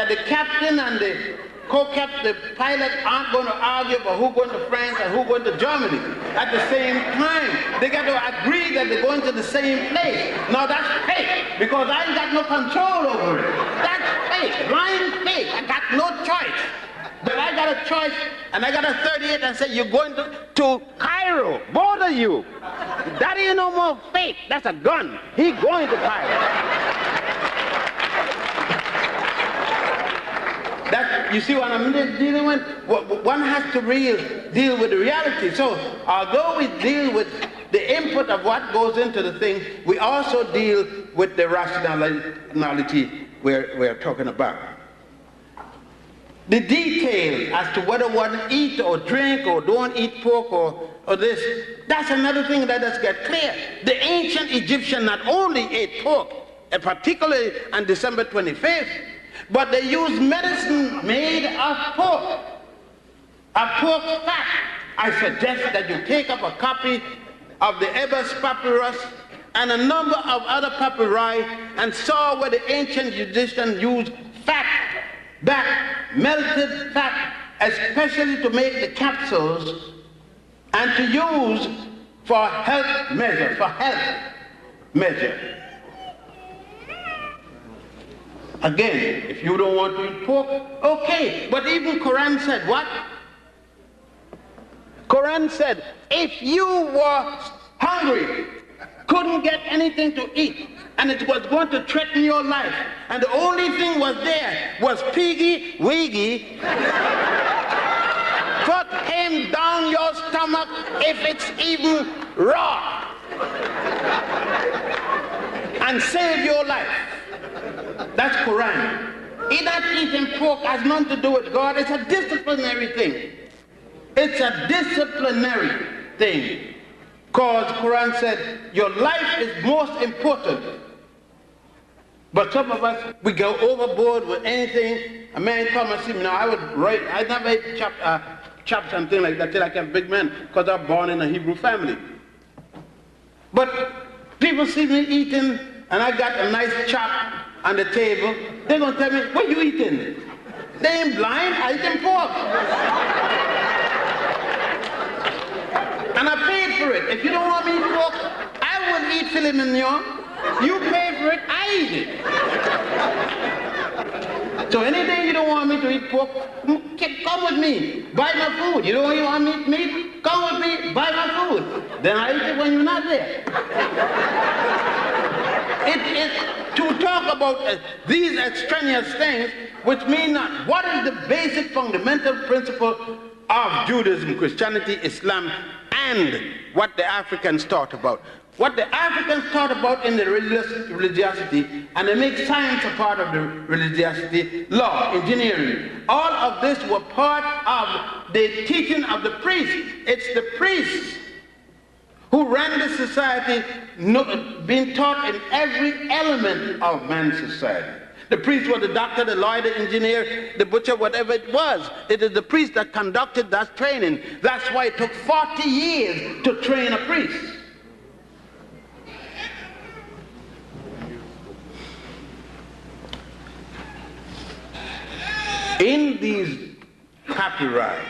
the captain and the co-captain, the pilot aren't going to argue about who's going to France and who's going to Germany at the same time. They got to agree that they're going to the same place. Now that's faith, because I ain't got no control over it. That's faith, blind faith. I got no choice. But I got a choice, and I got a 38 and say, you're going to Cairo, both of you. That ain't no more faith. That's a gun. He going to Cairo. That, you see what I'm dealing with? One has to deal with the reality. So, although we deal with the input of what goes into the thing, we also deal with the rationality we're talking about. The details as to whether one eat or drink or don't eat pork or this, that's another thing that does get clear. The ancient Egyptian not only ate pork, particularly on December 25th, but they used medicine made of pork, fat. I suggest that you take up a copy of the Ebers Papyrus and a number of other papyri and saw where the ancient Egyptians used fat, that melted fat, especially to make the capsules and to use for health measure, Again, if you don't want to eat pork, okay. But even Quran said what? Quran said, if you were hungry, couldn't get anything to eat, and it was going to threaten your life, and the only thing was there was piggy wiggy, put him down your stomach if it's even raw, and save your life. That's Quran. Not eating pork has nothing to do with God. It's a disciplinary thing. It's a disciplinary thing. Because Quran said your life is most important. But some of us, we go overboard with anything. A man come and see me now. I never ate chops and things like that till I became a big man, because I'm born in a Hebrew family. But people see me eating, and I got a nice chop on the table. They're going to tell me, what you eating? They ain't blind, I eating pork. And I paid for it. If you don't want me to eat pork, I wouldn't eat filet mignon. You pay for it, I eat it. So any day you don't want me to eat pork, come with me, buy my food. You don't want me to eat meat, come with me, buy my food. Then I eat it when you're not there. To talk about these extraneous things, which mean not what is the basic fundamental principle of Judaism, Christianity, Islam, and what the Africans taught about. What the Africans taught about in the religiosity, and they make science a part of the religiosity, law, engineering. All of this were part of the teaching of the priests. It's the priests who ran the society, being taught in every element of man's society. The priest was the doctor, the lawyer, the engineer, the butcher, whatever it was. It is the priest that conducted that training. That's why it took 40 years to train a priest. In these copyrights,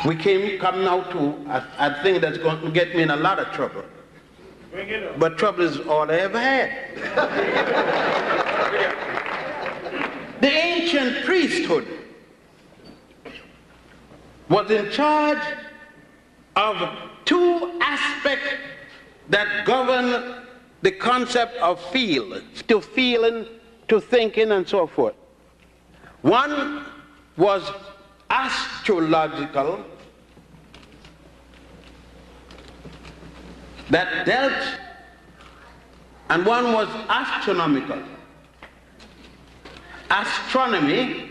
we come now to a thing that's going to get me in a lot of trouble. But trouble is all I ever had. The ancient priesthood was in charge of two aspects that govern the concept of feeling, to thinking, and so forth. One was astrological, that dealt, and one was astronomical. Astronomy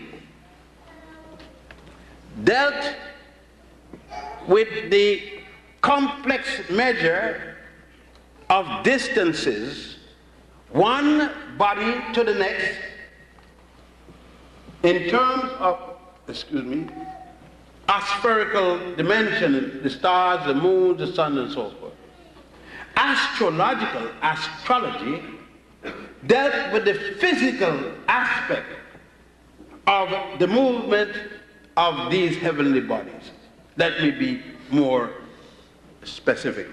dealt with the complex measure of distances, one body to the next, in terms of, aspherical dimension, the stars, the moon, the sun, and so forth. Astrology, dealt with the physical aspect of the movement of these heavenly bodies. Let me be more specific.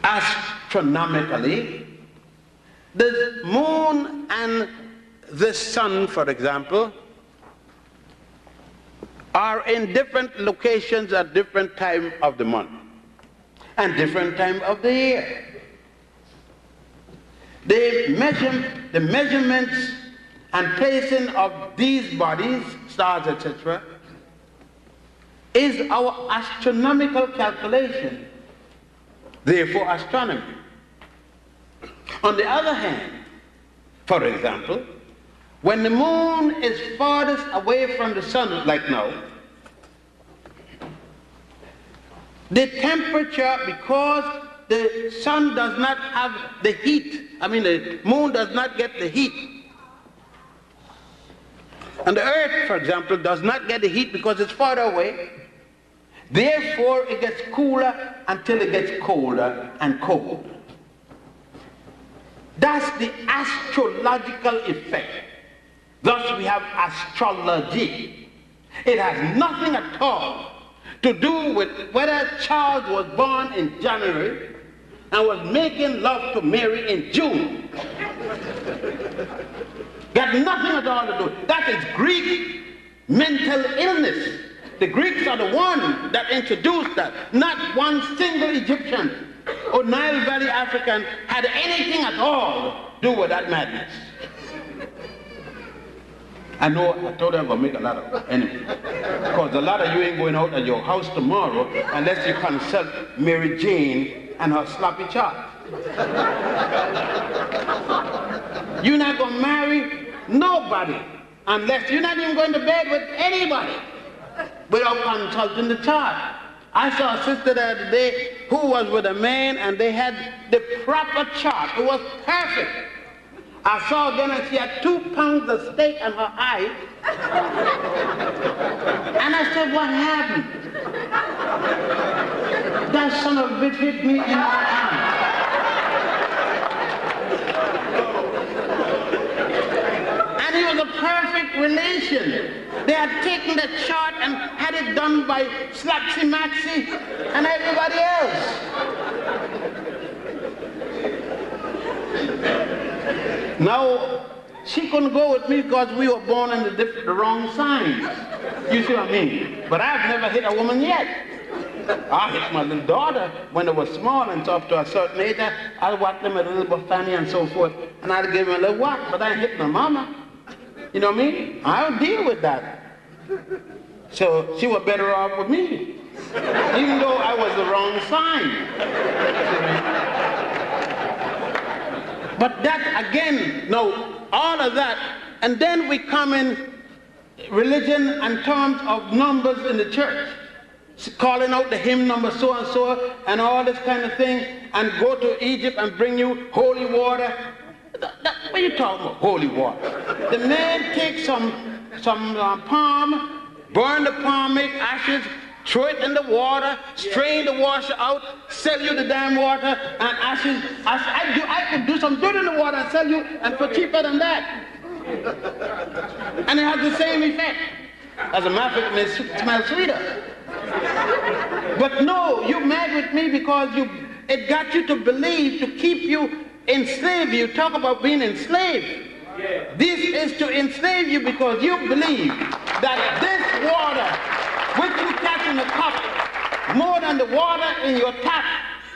Astronomically, the moon and the sun, for example, are in different locations at different time of the month and different time of the year. The measurements and placing of these bodies, stars, etc., is our astronomical calculation, therefore astronomy. On the other hand, for example, when the moon is farthest away from the sun, like now, the temperature, because the sun does not have the heat, the moon does not get the heat, and the earth, for example, does not get the heat because it's farther away, therefore it gets cooler until it gets colder and cold. That's the astrological effect. Thus we have astrology. It has nothing at all to do with whether Charles was born in January and was making love to Mary in June. Got nothing at all to do. That is Greek mental illness. The Greeks are the one that introduced that. Not one single Egyptian or Nile Valley African had anything at all to do with that madness. I know, I told you I'm going to make a lot of enemies. Because a lot of you ain't going out at your house tomorrow unless you consult Mary Jane and her sloppy chart. You're not going to marry nobody unless you're not even going to bed with anybody without consulting the chart. I saw a sister the other day who was with a man and they had the proper chart. It was perfect. I saw then and she had 2 pounds of steak in her eye. And I said, what happened? That son of a bitch hit me in my eye. And he was a perfect relation. They had taken the chart and had it done by Slapsy Maxie and everybody else. Now, she couldn't go with me because we were born in the wrong signs. You see what I mean? But I've never hit a woman yet. I hit my little daughter when they were small and so up to a certain age. I whacked them with a little fanny and so forth, and I'd give them a little whack, but I ain't hit my mama. You know what I mean? I don't deal with that. So she was better off with me, even though I was the wrong sign. But that again, no, all of that, and then we come in religion and terms of numbers in the church, calling out the hymn number so and so and all this kind of thing, and go to Egypt and bring you holy water. What are you talking about, holy water? The man takes some palm, burn the palm, make ashes, throw it in the water, strain the water out, sell you the damn water, and ashes. I could do some good in the water and sell you, and for cheaper than that. And it has the same effect. As a matter of fact, it smells sweeter. But no, you're mad with me because it got you to believe, to keep you enslaved. You talk about being enslaved. This is to enslave you because you believe that this water, which you catch in the cup, more than the water in your tap,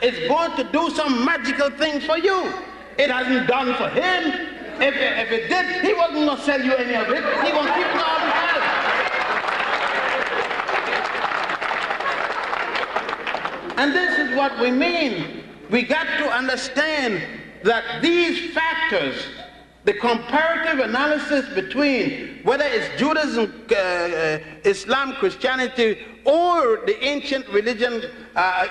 is going to do some magical things for you. It hasn't done for him. If it did, he wasn't going to sell you any of it. He was keeping all the time. And this is what we mean. We got to understand that these factors, the comparative analysis between whether it's Judaism, Islam, Christianity, or the ancient religion,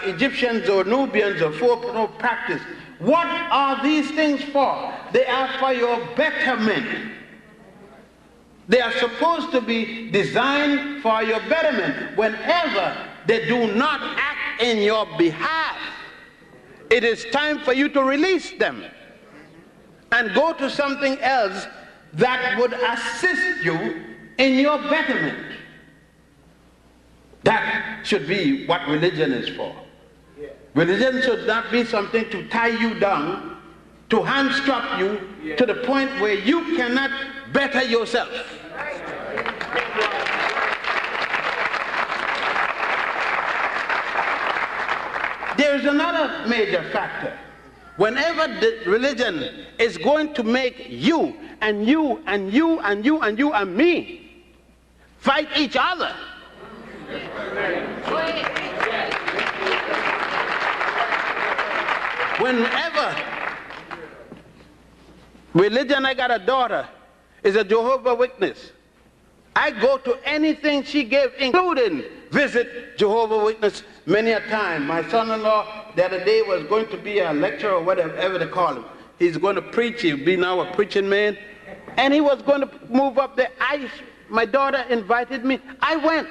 Egyptians or Nubians or folk practice, what are these things for? They are for your betterment. They are supposed to be designed for your betterment. Whenever they do not act in your behalf, it is time for you to release them and go to something else that would assist you in your betterment. That should be what religion is for. Religion should not be something to tie you down, to hamstrap you to the point where you cannot better yourself. There is another major factor. Whenever the religion is going to make you and you and you and you and you and me fight each other, whenever religion, I got a daughter, is a Jehovah's Witness, I go to anything she gave, including visit Jehovah's Witness many a time. My son-in-law the other day was going to be a lecturer or whatever they call him. He's going to preach. He'll be now a preaching man. And he was going to move up there. My daughter invited me. I went.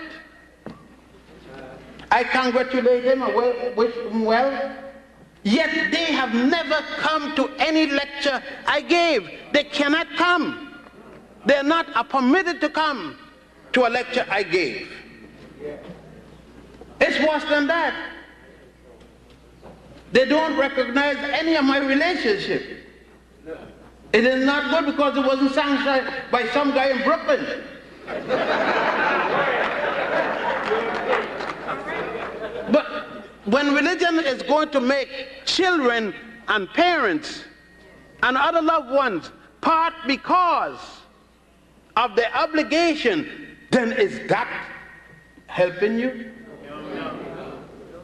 I congratulate him and wish him well. Yet they have never come to any lecture I gave. They cannot come. They're not permitted to come to a lecture I gave. It's worse than that. They don't recognize any of my relationship. It is not good because it wasn't sanctioned by some guy in Brooklyn. But when religion is going to make children and parents and other loved ones part because of their obligation, then is that helping you?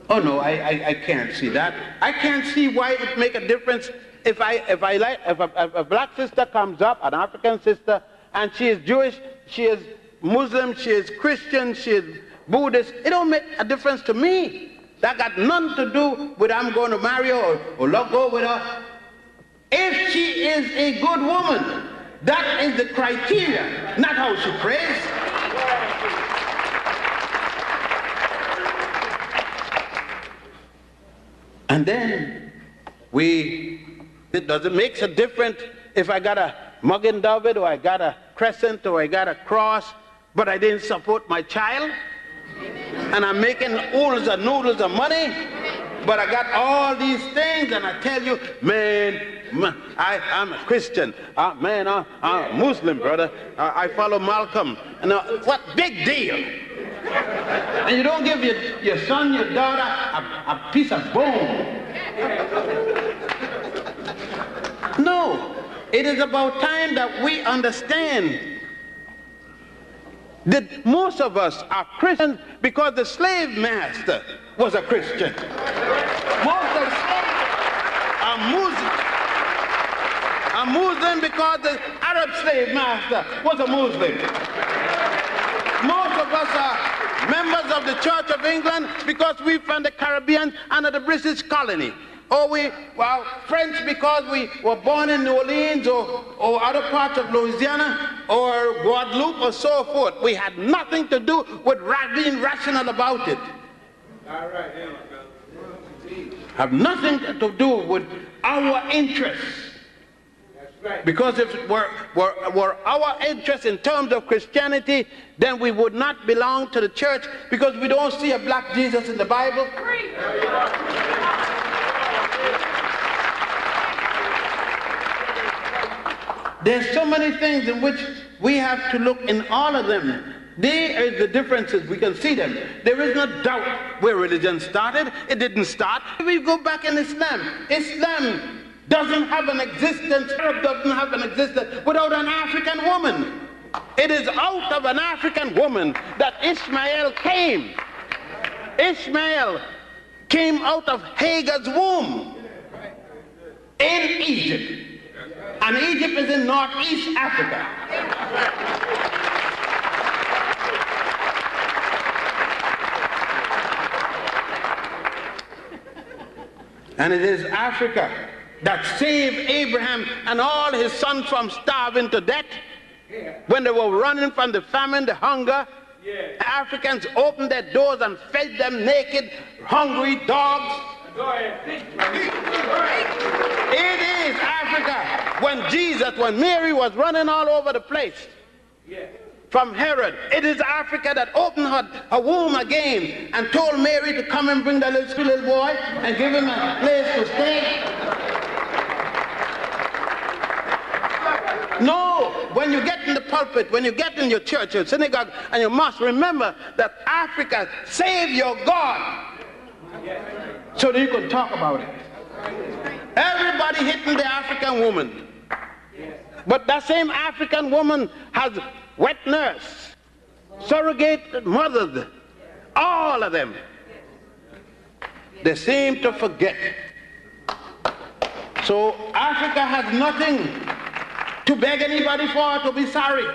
Oh no, I can't see that. I can't see why it make a difference if a black sister comes up, an African sister, and she is Jewish, she is Muslim, she is Christian, she is Buddhist. It don't make a difference to me. That got nothing to do with I'm going to marry her or go with her. If she is a good woman, that is the criteria, not how she prays. And then does it make a difference if I got a Magen David or I got a crescent or I got a cross, but I didn't support my child? And I'm making oodles and noodles of money, but I got all these things, and I tell you, man, I'm a Christian. I'm a Muslim, brother. I follow Malcolm. And what big deal? And you don't give your son, your daughter, a piece of bone. No, it is about time that we understand that most of us are Christians because the slave master was a Christian. Most of us are Muslim because the Arab slave master was a Muslim. Most of us are members of the Church of England because we're from the Caribbean under the British colony. Or we are French because we were born in New Orleans or other parts of Louisiana or Guadeloupe or so forth. We had nothing to do with being rational about it. Have nothing to do with our interests. Because if it were our interest in terms of Christianity, then we would not belong to the church, because we don't see a black Jesus in the Bible. There's so many things in which we have to look in all of them. There are the differences. We can see them. There is no doubt where religion started. It didn't start. We go back in Islam. Islam doesn't have an existence, Arab doesn't have an existence without an African woman. It is out of an African woman that Ishmael came. Ishmael came out of Hagar's womb in Egypt. And Egypt is in northeast Africa. And it is Africa that saved Abraham and all his sons from starving to death. When they were running from the famine, the hunger, Africans opened their doors and fed them naked, hungry dogs. It is Africa. When Mary was running all over the place from Herod, it is Africa that opened her womb again and told Mary to come and bring the little boy and give him a place to stay. No, when you get in the pulpit, when you get in your church or synagogue, and you must remember that Africa saved your God so that you can talk about it. Everybody hitting the African woman. But that same African woman has wet nurse, surrogate mothers, all of them. They seem to forget. So Africa has nothing to beg anybody for, to be sorry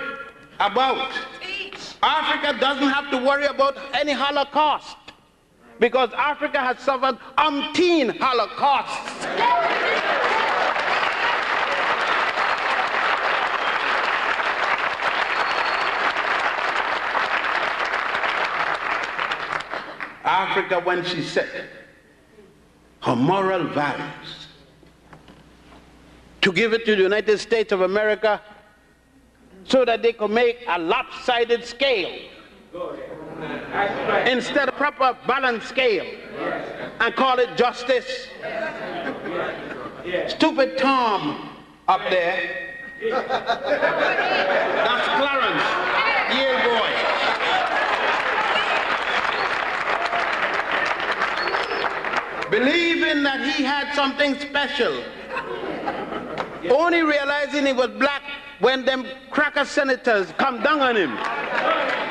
about. Africa doesn't have to worry about any Holocaust, because Africa has suffered umpteen Holocausts. Africa, when she set her moral values to give it to the United States of America so that they could make a lopsided scale instead of proper balanced scale and call it justice. Stupid Tom up there, that's Clarence, Yale boy. Believing that he had something special, only realizing he was black when them cracker senators come down on him.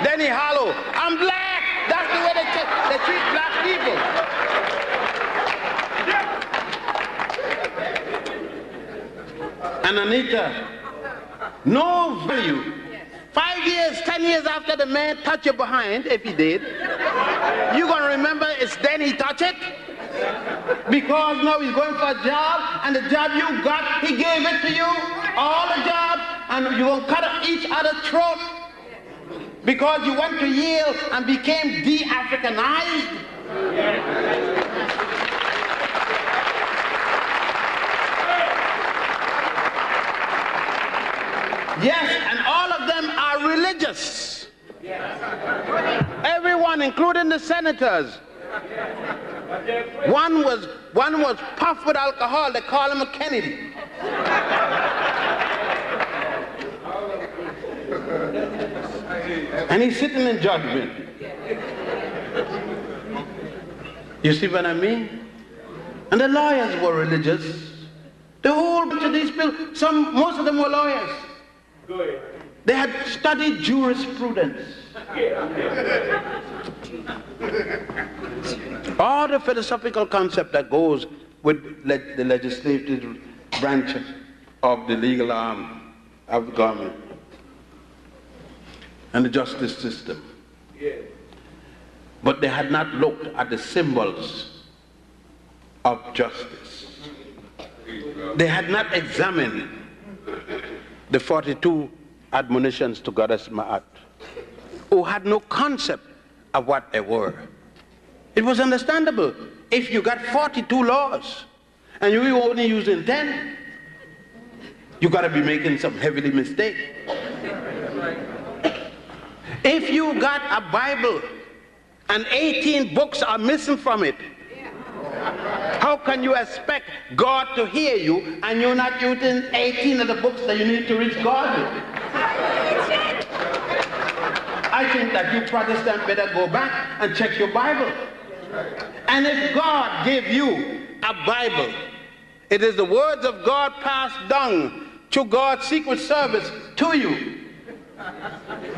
Then he hollow, I'm black. That's the way they treat black people. And Anita, no value. 5 years, 10 years after the man touched you behind, if he did, you're going to remember it's then he touched it? Because now he's going for a job, and the job you got, he gave it to you, all the job, and you're going to cut each other's throat because you went to Yale and became de-Africanized. Yes, and all of them are religious. Everyone, including the senators. One was puffed with alcohol. They call him a Kennedy. And he's sitting in judgment. You see what I mean? And the lawyers were religious. The whole bunch of these people, most of them were lawyers. They had studied jurisprudence. All the philosophical concept that goes with the legislative branch of the legal arm of the government and the justice system. But they had not looked at the symbols of justice. They had not examined the 42 admonitions to Goddess Ma'at, who had no concept of what they were. It was understandable. If you got 42 laws and you were only using 10, you got to be making some heavily mistake. If you got a Bible and 18 books are missing from it, how can you expect God to hear you and you're not using 18 of the books that you need to reach God with? I think that you Protestants better go back and check your Bible. And if God gave you a Bible, it is the words of God passed down to God's secret service to you.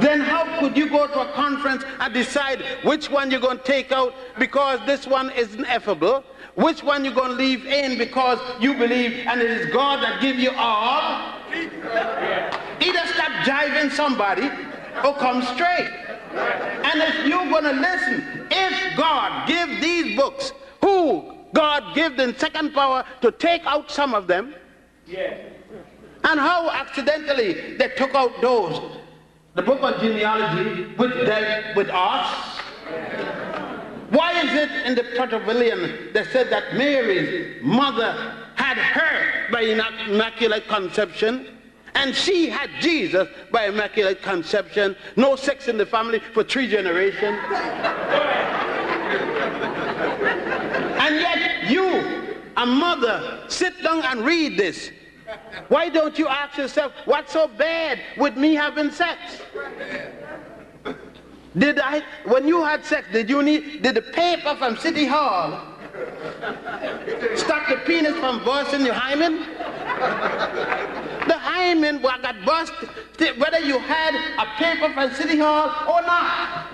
Then how could you go to a conference and decide which one you're going to take out because this one is ineffable, which one you're going to leave in because you believe and it is God that gives you all? Either stop jiving somebody or come straight. And if you're going to listen, if God give these books, who God give the second power to take out some of them, and how accidentally they took out those, the book of genealogy, which dealt with us. Why is it in the Protovilian they said that Mary's mother had her by immaculate conception, and she had Jesus by immaculate conception, no sex in the family for 3 generations? And yet you, a mother, sit down and read this. Why don't you ask yourself, what's so bad with me having sex? When you had sex, did the paper from City Hall stop the penis from bursting your hymen? The hymen got busted whether you had a paper from City Hall or not.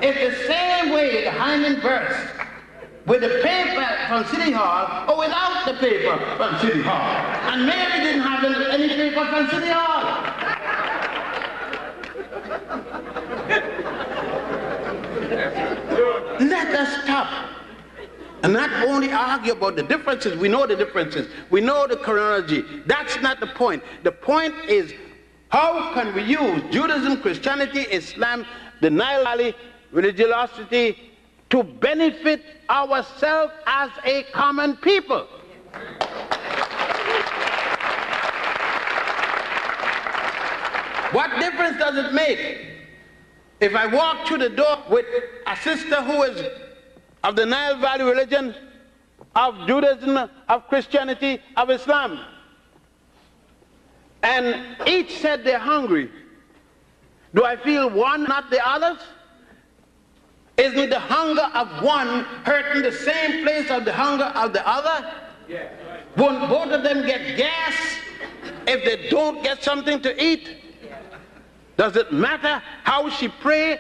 It's the same way the hymen burst, with the paper from City Hall or without the paper from City Hall. And Mary didn't have any paper from City Hall. Let us stop and not only argue about the differences. We know the differences. We know the chronology. That's not the point. The point is, how can we use Judaism, Christianity, Islam, the Nile Valley, religiosity to benefit ourselves as a common people? What difference does it make if I walk through the door with a sister who is of the Nile Valley religion, of Judaism, of Christianity, of Islam, and each said they're hungry? Do I feel one, not the others? Isn't the hunger of one hurting the same place of the hunger of the other? Yeah. Won't both of them get gas if they don't get something to eat? Does it matter how she pray?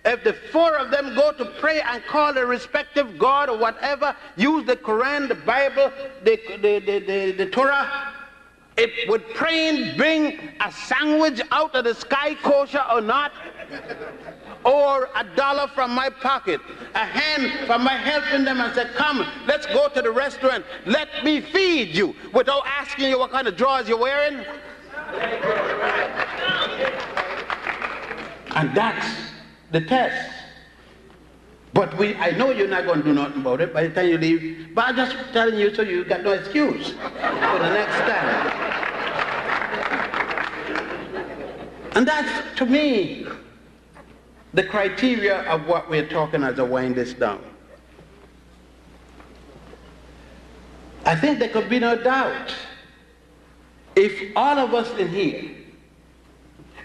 If the 4 of them go to pray and call their respective God or whatever, use the Quran, the Bible, the Torah, would praying bring a sandwich out of the sky kosher or not? Or $1 from my pocket, a hand from my helping them and say, come, let's go to the restaurant, let me feed you, without asking you what kind of drawers you're wearing? And that's the test. But I know you're not going to do nothing about it by the time you leave, but I'm just telling you so you got no excuse for the next time. And that's, to me, the criteria of what we're talking as I wind this down. I think there could be no doubt if all of us in here,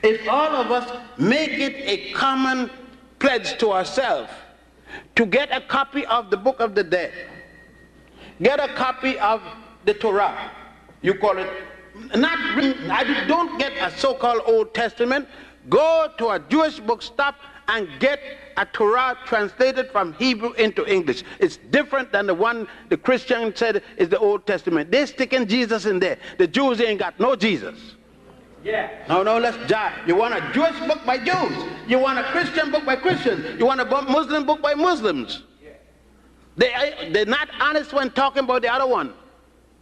if all of us make it a common pledge to ourselves to get a copy of the Book of the Dead, get a copy of the Torah, you call it, don't get a so-called Old Testament, go to a Jewish bookstop and get a Torah translated from Hebrew into English. It's different than the one the Christian said is the Old Testament. They're sticking Jesus in there. The Jews ain't got no Jesus. Yeah. No, let's jive. You want a Jewish book by Jews. You want a Christian book by Christians. You want a Muslim book by Muslims. Yeah. They're not honest when talking about the other one.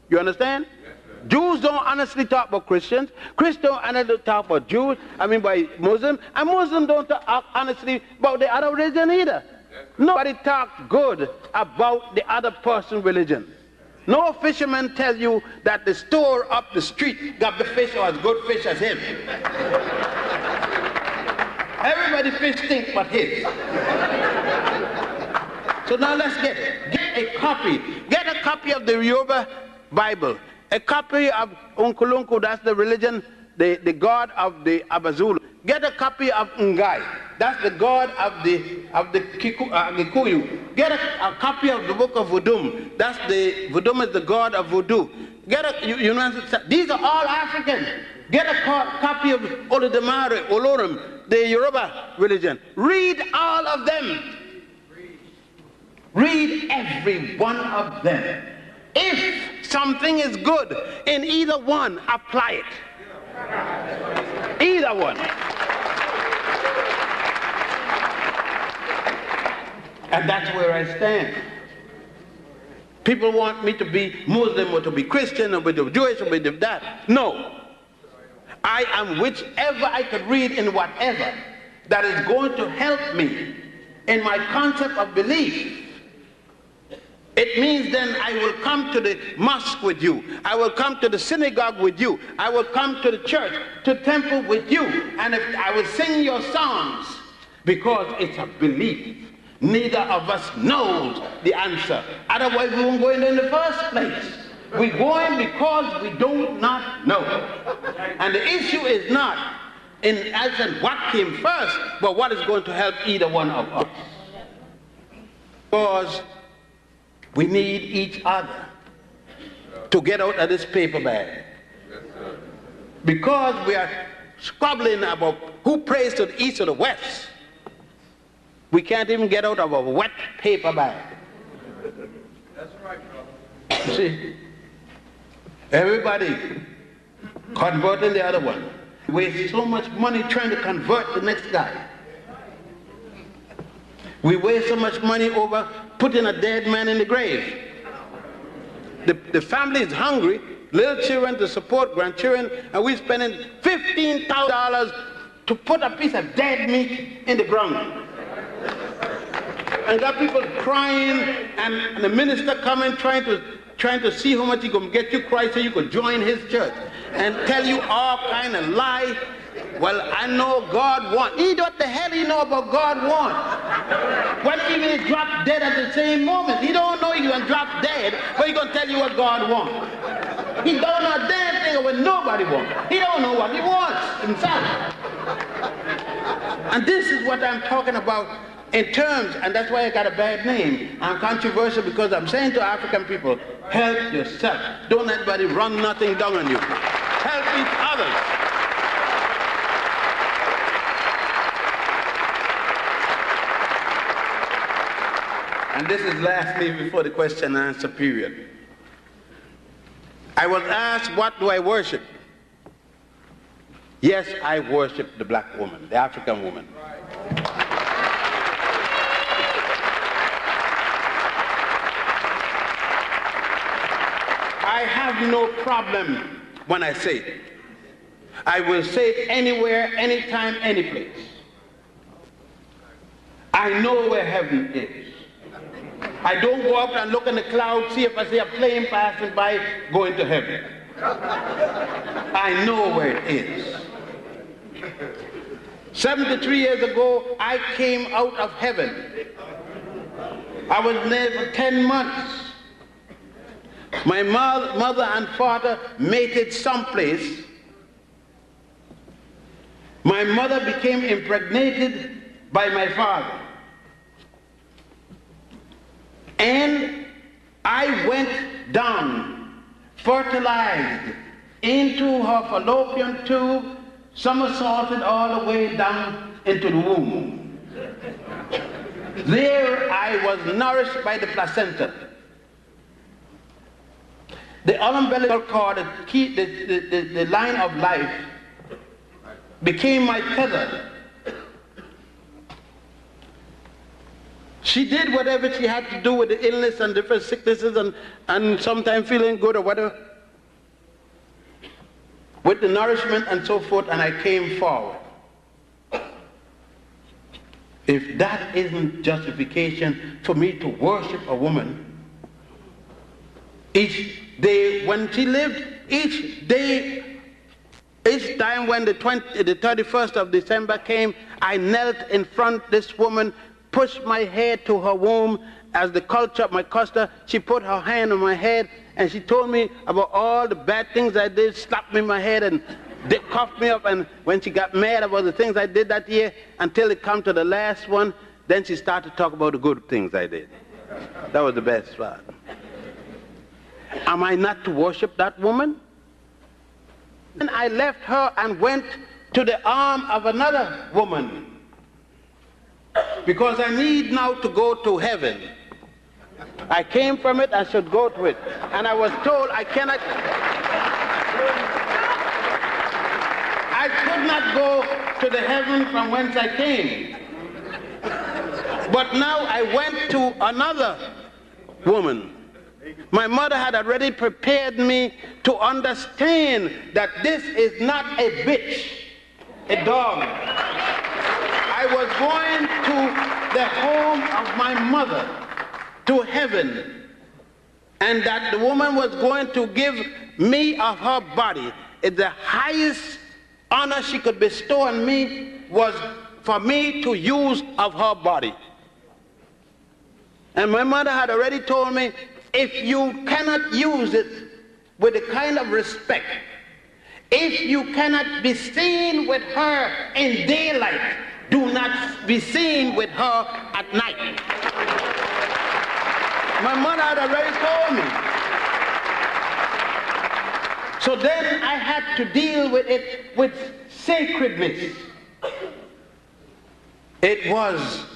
You understand? Yes, Jews don't honestly talk about Christians. Christians don't honestly talk about Jews, by Muslims. And Muslims don't talk honestly about the other religion either. Nobody talks good about the other person's religion. No fisherman tell you that the store up the street got the fish or as good fish as him. Everybody fish stink but his. So now let's get it. Get a copy of the Yoruba Bible, a copy of Unkulunku, that's the religion, the god of the Abazulu. Get a copy of Ngai, that's the god of the Gikuyu. Get a copy of the book of Vudum, Vudum is the god of voodoo. Get you know, these are all African. Get a copy of Olodumare, Olorum, the Yoruba religion. Read all of them. Read every one of them. If something is good in either one, apply it. Either one. And that's where I stand. People want me to be Muslim or to be Christian or to be Jewish or to be that. No. I am whichever I could read in whatever that is going to help me in my concept of belief. It means then I will come to the mosque with you. I will come to the synagogue with you. I will come to the church, to temple with you. And if I will sing your songs because it's a belief. Neither of us knows the answer. Otherwise we won't go in the first place. We're going because we do not know. And the issue is not in what came first, but what is going to help either one of us. Because we need each other to get out of this paper bag. Because we are squabbling about who prays to the east or the west, we can't even get out of a wet paper bag. That's right, brother. You see, everybody converting the other one. We waste so much money trying to convert the next guy. We waste so much money over putting a dead man in the grave. The family is hungry, little children to support grandchildren, and we're spending $15,000 to put a piece of dead meat in the ground. And got people crying, and the minister coming trying to see how much he can get you Christ so you could join his church, and tell you all kind of lie. Well, I know God wants. What the hell he know about God wants? What even he drop dead at the same moment? He don't know you're going to drop dead, but he's going to tell you what God wants. He don't know a damn thing of what nobody wants. He don't know what he wants himself. And this is what I'm talking about in terms, and that's why I got a bad name. I'm controversial because I'm saying to African people, help yourself. Don't let anybody run nothing down on you. Help each other. And this is lastly before the question and answer period. I was asked, what do I worship? Yes, I worship the black woman, the African woman. I have no problem when I say it. I will say it anywhere, anytime, any place. I know where heaven is. I don't go up and look in the clouds, see if I see a plane passing by, going to heaven. I know where it is. 73 years ago, I came out of heaven. I was there for 10 months. My mother and father mated someplace. My mother became impregnated by my father. And I went down, fertilized into her fallopian tube, somersaulted all the way down into the womb. There I was nourished by the placenta. The umbilical cord, the line of life, became my tether. She did whatever she had to do with the illness and different sicknesses and sometimes feeling good or whatever, with the nourishment and so forth, and I came forward. If that isn't justification for me to worship a woman, each day when she lived, each time when the 31st of December came, I knelt in front of this woman, pushed my head to her womb as the culture of my custom. She put her hand on my head and she told me about all the bad things I did, slapped me in my head and cuffed me up. And when she got mad about the things I did that year, until it come to the last one, then she started to talk about the good things I did. That was the best part. Am I not to worship that woman? And I left her and went to the arm of another woman, because I need now to go to heaven. I came from it, I should go to it. And I was told I could not go to the heaven from whence I came. But now I went to another woman. My mother had already prepared me to understand that this is not a bitch, a dog. I was going to the home of my mother, to heaven, and that the woman was going to give me of her body. The highest honor she could bestow on me was for me to use of her body. And my mother had already told me, if you cannot use it with the kind of respect, if you cannot be seen with her in daylight, do not be seen with her at night. My mother had already told me. So then I had to deal with it with sacredness. It was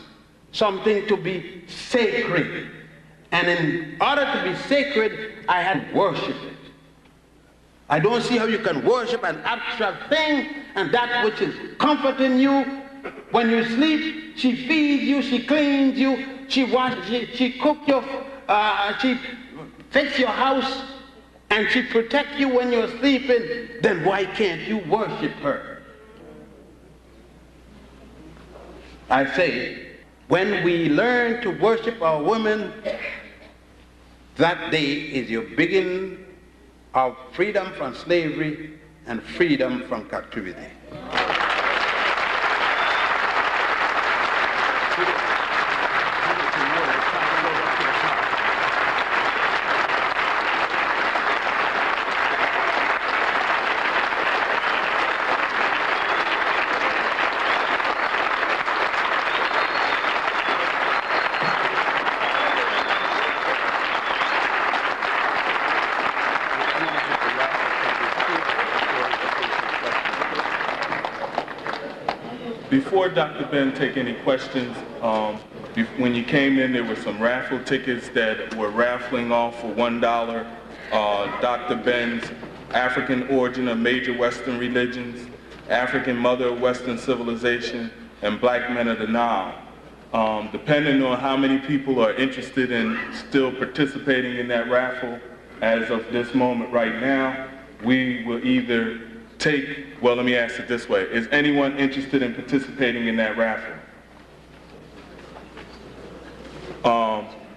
something to be sacred. And in order to be sacred, I had to worship it. I don't see how you can worship an abstract thing, and that which is comforting you. When you sleep, she feeds you, she cleans you, she washes, she cooks your, she fixes your house, and she protects you when you're sleeping. Then why can't you worship her? I say, when we learn to worship our women, that day is your beginning of freedom from slavery and freedom from captivity. Before Dr. Ben take any questions, when you came in, there were some raffle tickets that were raffling off for $1. Dr. Ben's African Origin of Major Western Religions, African Mother of Western Civilization, and Black Men of the Nile. Depending on how many people are interested in still participating in that raffle, as of this moment right now, we will either take, well, let me ask it this way. Is anyone interested in participating in that raffle?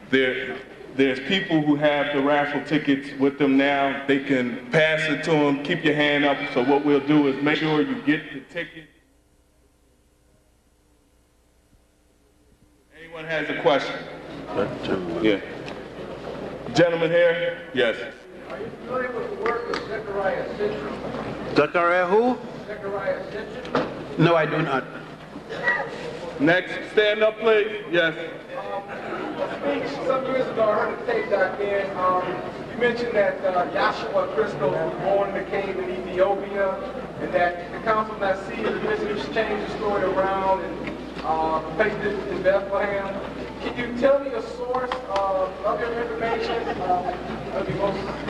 There's people who have the raffle tickets with them now. They can pass it to them. Keep your hand up. So what we'll do is make sure you get the ticket. Anyone has a question? Yeah. Gentleman here? Yes. Are you familiar with the work of Zechariah Sitchin? Zechariah who? Zechariah Sitchin? No, I do not. Next, stand up, please. Yes. Speech some years ago, I heard a tape back then. You mentioned that Yahshua Christos was born in the cave in Ethiopia, and that the Council of Nicaea, the visitors changed the story around and placed it in Bethlehem. Can you tell me a source of your information?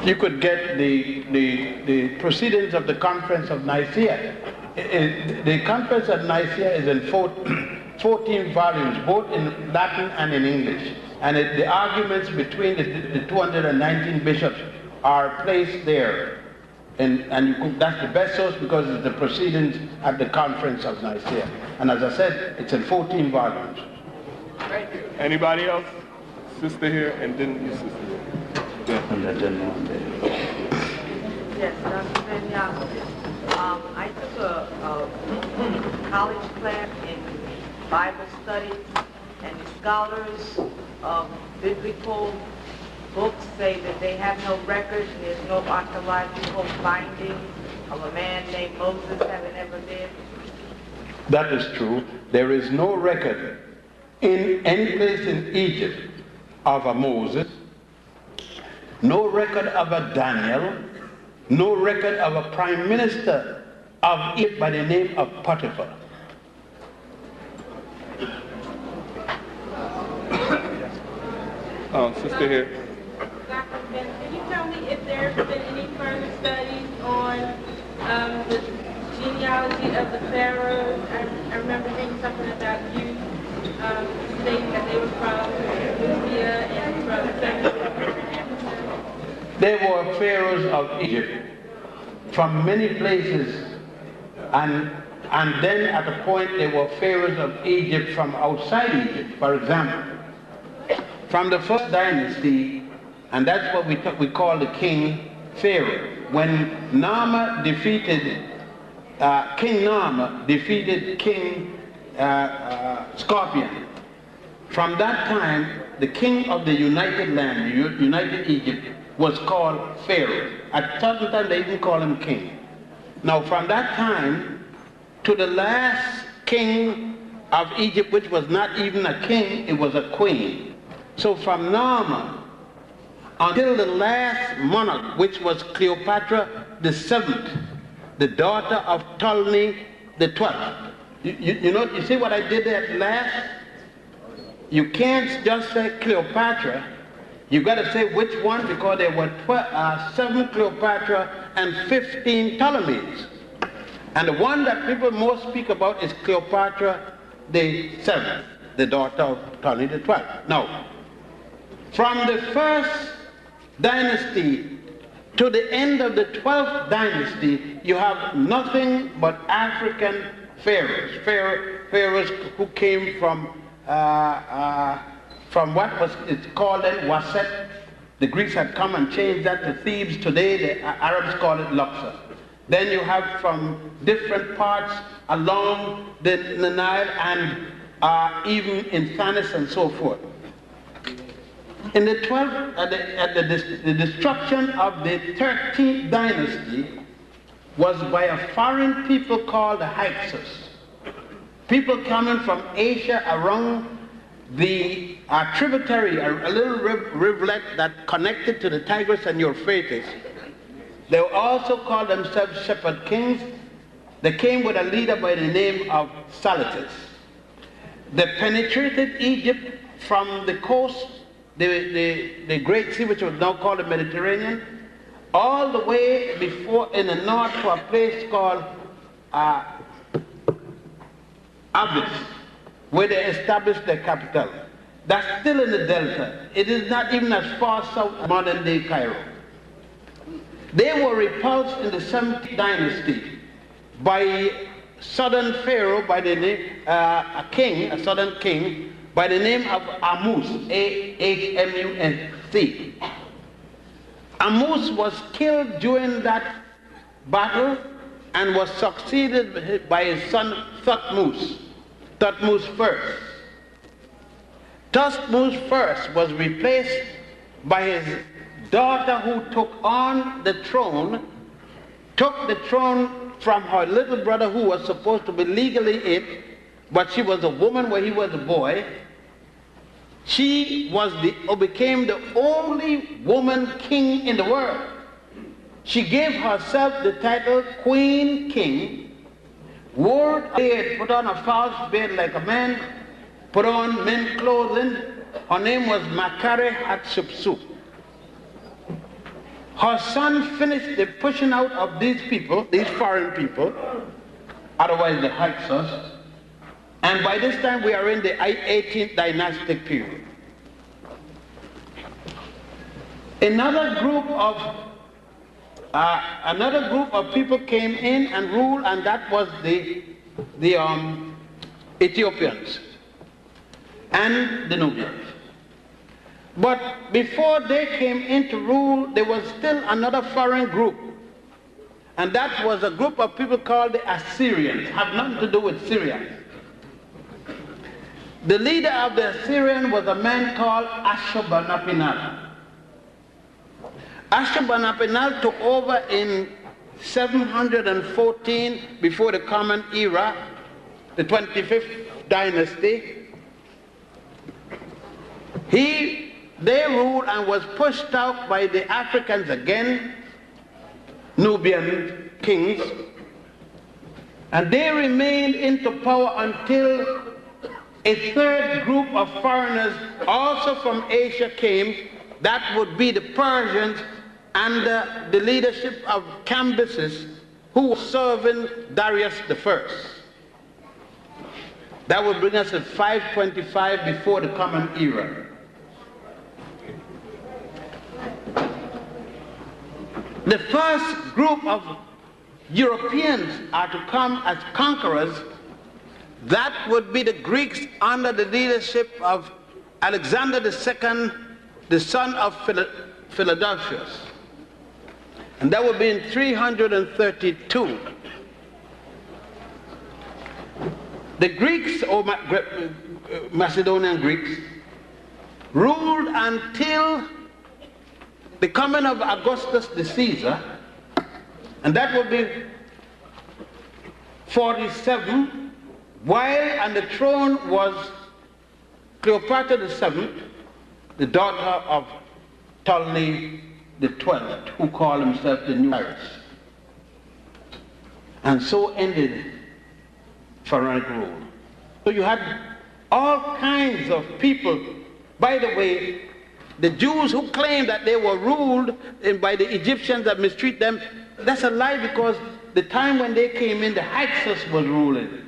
You could get the proceedings of the Conference of Nicaea. The Conference of Nicaea is in 14 volumes, both in Latin and in English. And the arguments between the 219 bishops are placed there. that's the best source because it's the proceedings at the Conference of Nicaea. And as I said, it's in 14 volumes. Thank you. Anybody else? Sister here, and then your sister here. Yeah. And that gentleman there. Yes, Dr. Ben Jochannan. I took a college class in Bible studies, and the scholars of biblical books say that they have no record, there's no archaeological findings of a man named Moses having ever lived. That is true. There is no record in any place in Egypt of a Moses, no record of a Daniel, no record of a prime minister of Egypt by the name of Potiphar. Sister here. Dr. Ben, can you tell me if there's been any further studies on the genealogy of the pharaohs? I remember reading something about you stating that they were from Libya and from There were pharaohs of Egypt from many places, and then at a point there were pharaohs of Egypt from outside Egypt. For example, from the first dynasty, and that's what we call the king pharaoh. When Nama defeated King Nama defeated King Scorpion. From that time, the king of the United Land, United Egypt, was called Pharaoh. At certain time, they even call him king. Now, from that time to the last king of Egypt, which was not even a king, it was a queen. So from Nama until the last monarch, which was Cleopatra the seventh, the daughter of Ptolemy the 12th. You see what I did there at last? You can't just say Cleopatra. You got to say which one, because there were 7 Cleopatra and 15 Ptolemies. And the one that people most speak about is Cleopatra the 7th, the daughter of Ptolemy the 12th. Now, from the first dynasty to the end of the 12th dynasty, you have nothing but African pharaohs. Pharaohs who came from what was called then Waset. The Greeks had come and changed that to Thebes. Today the Arabs call it Luxor. Then you have from different parts along the Nile and even in Thanis and so forth. In the 12th, the destruction of the 13th dynasty was by a foreign people called the Hyksos. People coming from Asia around the tributary, a little rivulet that connected to the Tigris and Euphrates. They also called themselves shepherd kings. They came with a leader by the name of Salatis. They penetrated Egypt from the coast, the Great Sea, which was now called the Mediterranean, all the way before in the north to a place called Abis, where they established their capital. That's still in the delta. It is not even as far south as modern-day Cairo. They were repulsed in the 7th dynasty by a southern pharaoh by the name, a southern king by the name of Amus, A-H-M-U-S-C. Amus was killed during that battle and was succeeded by his son Thutmose first. Thutmose first was replaced by his daughter, who took the throne from her little brother, who was supposed to be legally it, but she was a woman where he was a boy. She became the only woman king in the world. She gave herself the title Queen King, wore a beard, put on a false beard like a man, put on men's clothing. Her name was Makare Hatshepsut. Her son finished the pushing out of these people, these foreign people, otherwise the Hyksos, and by this time we are in the 18th dynastic period. Another group of another group of people came in and ruled, and that was the Ethiopians and the Nubians. But before they came in to rule, there was still another foreign group, and that was a group of people called the Assyrians. Have nothing to do with Syria. The leader of the Assyrian was a man called Ashurbanipal. Ashurbanipal took over in 714 before the Common Era, the 25th dynasty. They ruled and was pushed out by the Africans again, Nubian kings, and they remained into power until a third group of foreigners also from Asia came. That would be the Persians under the leadership of Cambyses, who was serving Darius I. That would bring us to 525 before the Common Era. The first group of Europeans are to come as conquerors. That would be the Greeks under the leadership of Alexander II, the son of Philadelphus. And that would be in 332. The Greeks, or Macedonian Greeks, ruled until the coming of Augustus the Caesar, and that would be 47, while on the throne was Cleopatra VII, the daughter of Ptolemy the 12th, who called himself the New Cyrus. And so ended pharaonic rule. So you had all kinds of people. By the way, the Jews who claimed that they were ruled by the Egyptians that mistreat them, that's a lie, because the time when they came in, the Hyksos was ruling.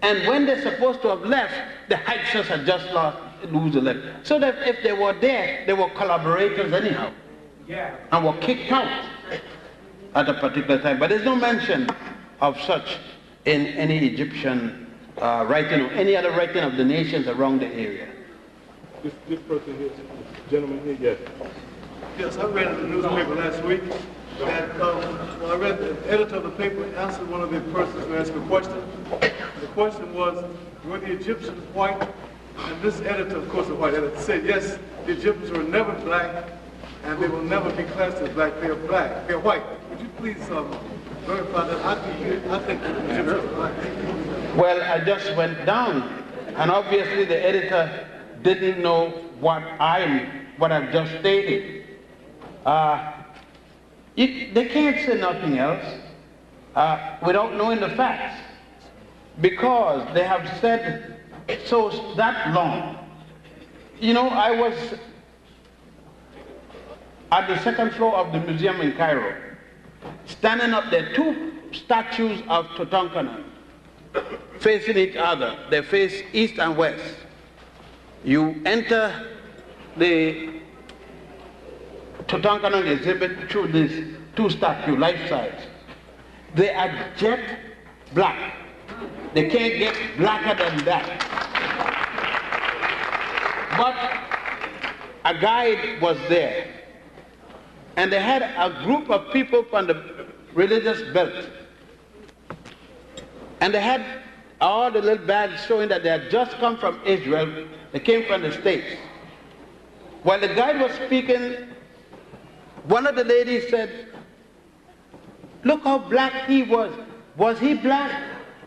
And when they're supposed to have left, the Hyksos had just lose the left. So that if they were there, they were collaborators anyhow. Yeah. And were kicked out at a particular time. But there's no mention of such in any Egyptian writing or any other writing of the nations around the area. This person here, gentleman here, yes. Yes, I read in the newspaper last week that I read the editor of the paper answered one of the persons who asked a question. The question was, were the Egyptians white? And this editor, of course, a white editor, said, yes, the Egyptians were never black, and they will never be classed as black. They are black. They are white. Would you please verify that? I think the Egyptians are black. Well, I just went down, and obviously the editor didn't know what I've just stated. They can't say nothing else without knowing the facts, because they have said so that long. You know, I was at the second floor of the museum in Cairo, standing up there, two statues of Tutankhamun facing each other. They face east and west. You enter the Tutankhamun exhibit through these two statues, life-size. They are jet black. They can't get blacker than that. But a guide was there, and they had a group of people from the religious belt, and they had all the little bags showing that they had just come from Israel. They came from the States. While the guide was speaking, one of the ladies said, "Look how black he was. Was he black?"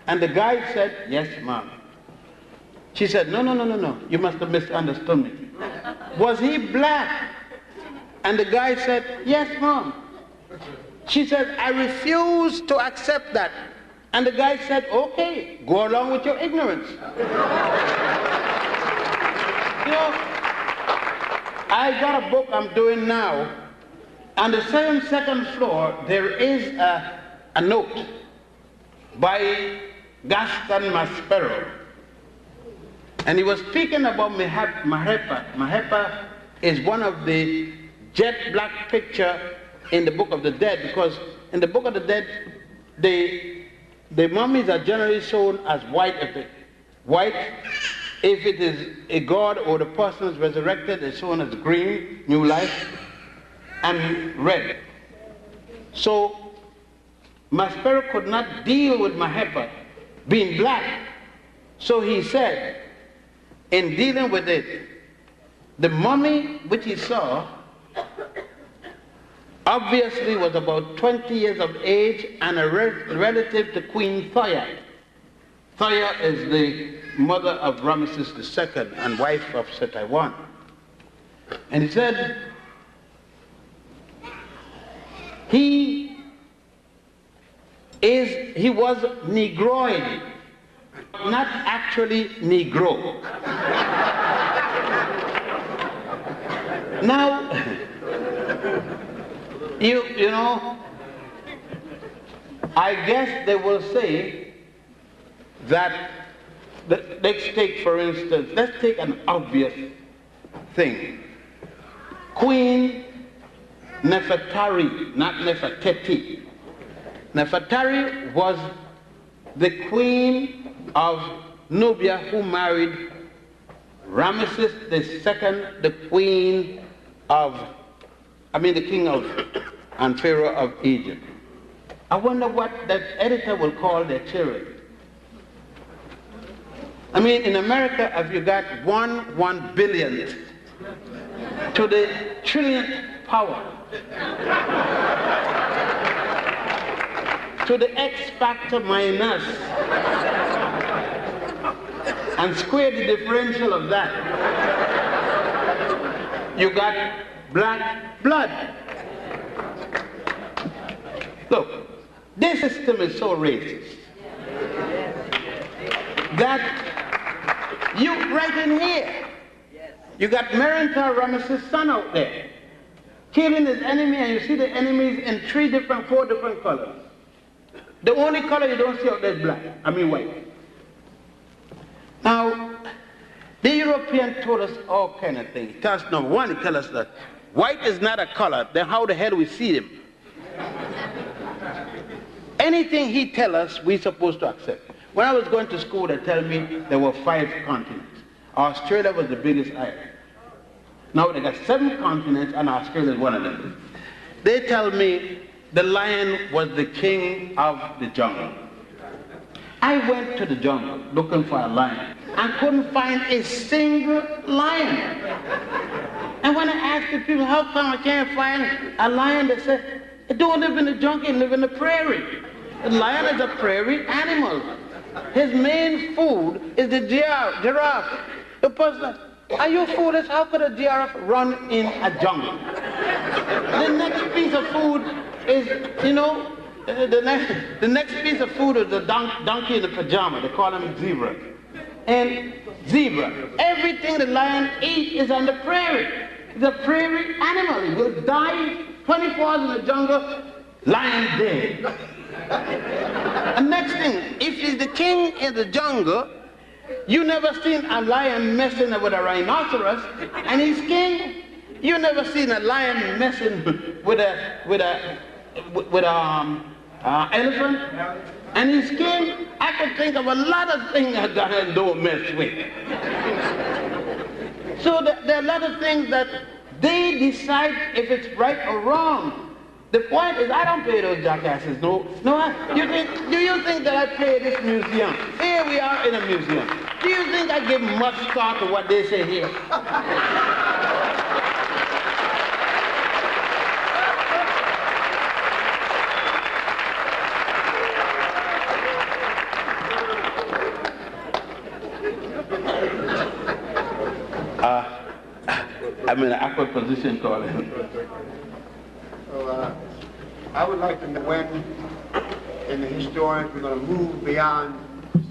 And the guide said, "Yes, ma'am." She said, no, you must have misunderstood me. "Was he black?" And the guy said, "Yes, ma'am." She said, "I refuse to accept that." And the guy said, "Okay, go along with your ignorance." You know, I got a book I'm doing now. On the same second floor, there is a note by Gaston Maspero. And he was speaking about Mahepa. Mahepa is one of the jet black picture in the Book of the Dead, because in the Book of the Dead, the mummies are generally shown as white. If it is a god or the person is resurrected, it's shown as green, new life, and red. So Maspero could not deal with Mahepa being black. So he said, in dealing with it, the mummy which he saw obviously was about 20 years of age and a relative to Queen Thoya. Thoya is the mother of Ramesses II and wife of Setaiwan. And he said, he was Negroid, not actually Negro. Now, you know, I guess they will say that, let's take, for instance, let's take an obvious thing. Queen Nefertari, not Nefertiti. Nefertari was the queen of Nubia who married Ramesses II, the queen of, the king of and pharaoh of Egypt. I wonder what that editor will call their children. In America, if you got 1 billionth to the trillionth power, to the X factor minus, and square the differential of that, you got black blood. Look, this system is so racist that you, right in here, you got Merentar Ramesses' son out there, killing his enemy, and you see the enemies in 4 different colors. The only color you don't see out there is black, white. Now, the European told us all kind of things. He tells us, number one, he tells us that white is not a color, then how the hell we see them? Anything he tells us, we're supposed to accept. When I was going to school, they tell me there were 5 continents. Australia was the biggest island. Now they got 7 continents, and Australia is one of them. They tell me the lion was the king of the jungle. I went to the jungle looking for a lion and couldn't find a single lion. And when I asked the people, how come I can't find a lion, they said, it don't live in the jungle, it live in the prairie. The lion is a prairie animal. His main food is the giraffe. The person, are you foolish? How could a giraffe run in a jungle? The next piece of food is, the next piece of food is the donkey in the pajama. They call him zebra. And zebra, everything the lion eats is on the prairie. It's a prairie animal. He will die 24 hours in the jungle, lion dead. And next thing, if he's the king in the jungle, you never seen a lion messing with a rhinoceros, and he's king. You never seen a lion messing with a elephant, and he's king. I could think of a lot of things that lion don't mess with. So there are a lot of things that they decide if it's right or wrong. The point is, I don't pay those jackasses. No. Do you think that I pay this museum? Here we are in a museum. Do you think I give much thought to what they say here? I'm in an awkward position, Colin. So, I would like to know when in the historians we're going to move beyond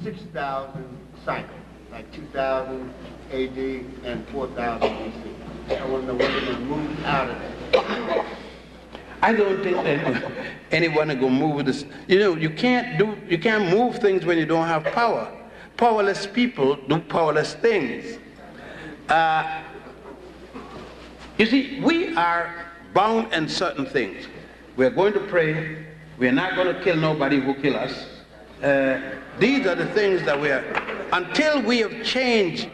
6,000 cycles, like 2000 AD and 4000 BC. I want to know when we're going to move out of that. I don't think that anyone is going to move this. You can't move things when you don't have power. Powerless people do powerless things. You see, we are bound in certain things. We're going to pray. We're not going to kill nobody who kill us. These are the things that we are, until we have changed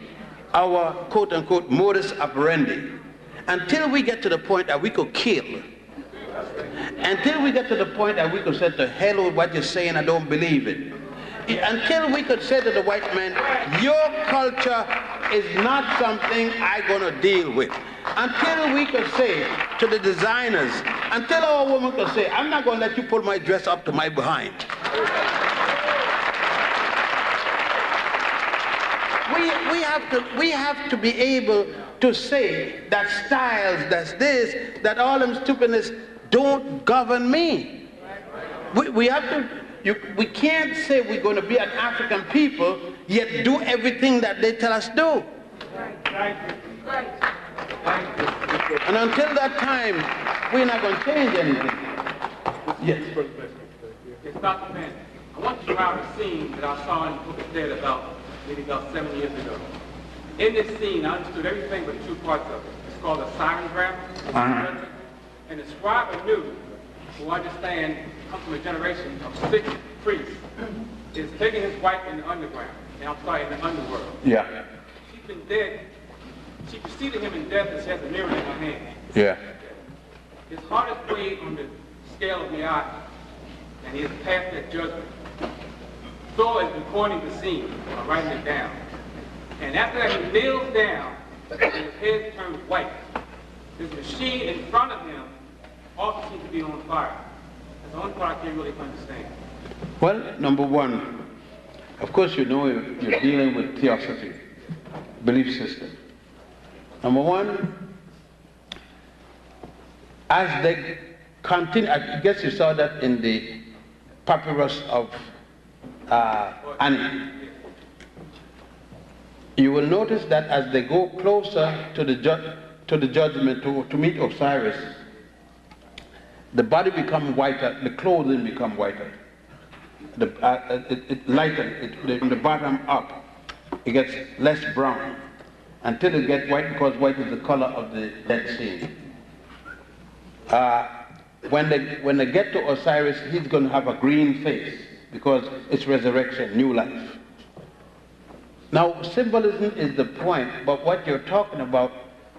our quote-unquote modus operandi, until we get to the point that we could kill, until we get to the point that we could say, to hell with what you're saying, I don't believe it. Until we could say to the white man, your culture is not something I'm going to deal with. Until we could say to the designers, until our woman could say, I'm not going to let you pull my dress up to my behind. We have to be able to say that styles, that's this, that all them stupidness don't govern me. We have to, we can't say we're going to be an African people, yet do everything that they tell us do. And until that time, we're not going to change anything. Yes. Yes, Dr. Ben, I want to describe a scene that I saw in the book of Dead maybe about 7 years ago. In this scene, I understood everything but two parts of it. It's called a siren grammar. And the scribe anew, who understand, comes from a generation of 6 priests, is taking his wife in the underground. And I'm sorry, in the underworld. Yeah. She's been dead. She preceded him in death and she has a mirror in her hand. Yeah. His heart is weighed on the scale of the eye, and he has passed that judgment. Saul is recording the scene, or writing it down. And after that, he kneels down, and his head turns white. His machine in front of him also seems to be on fire. That's the only part I can't really understand. Well, number one, of course you know you're dealing with theosophy, belief system. Number one, as they continue, I guess you saw that in the papyrus of Annie. You will notice that as they go closer to the judgment, to meet Osiris, the body becomes whiter, the clothing becomes whiter. It lightens, from the bottom up, it gets less brown until it gets white, because white is the color of the Dead Sea. When they get to Osiris, he's going to have a green face because it's resurrection, new life. Now, symbolism is the point, but what you're talking about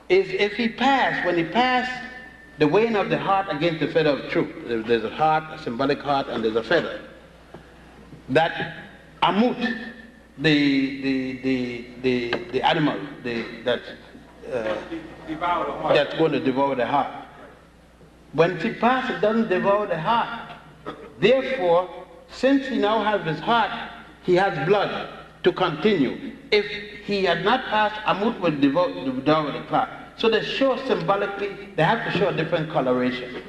is if he passed, when he passed, the weighing of the heart against the feather of truth. There's a heart, a symbolic heart, and there's a feather. That Amut, the animal that's going to devour the heart. When he passes, it doesn't devour the heart. Therefore, since he now has his heart, he has blood to continue. If he had not passed, Amut would devour the heart. So they show symbolically, they have to show a different coloration.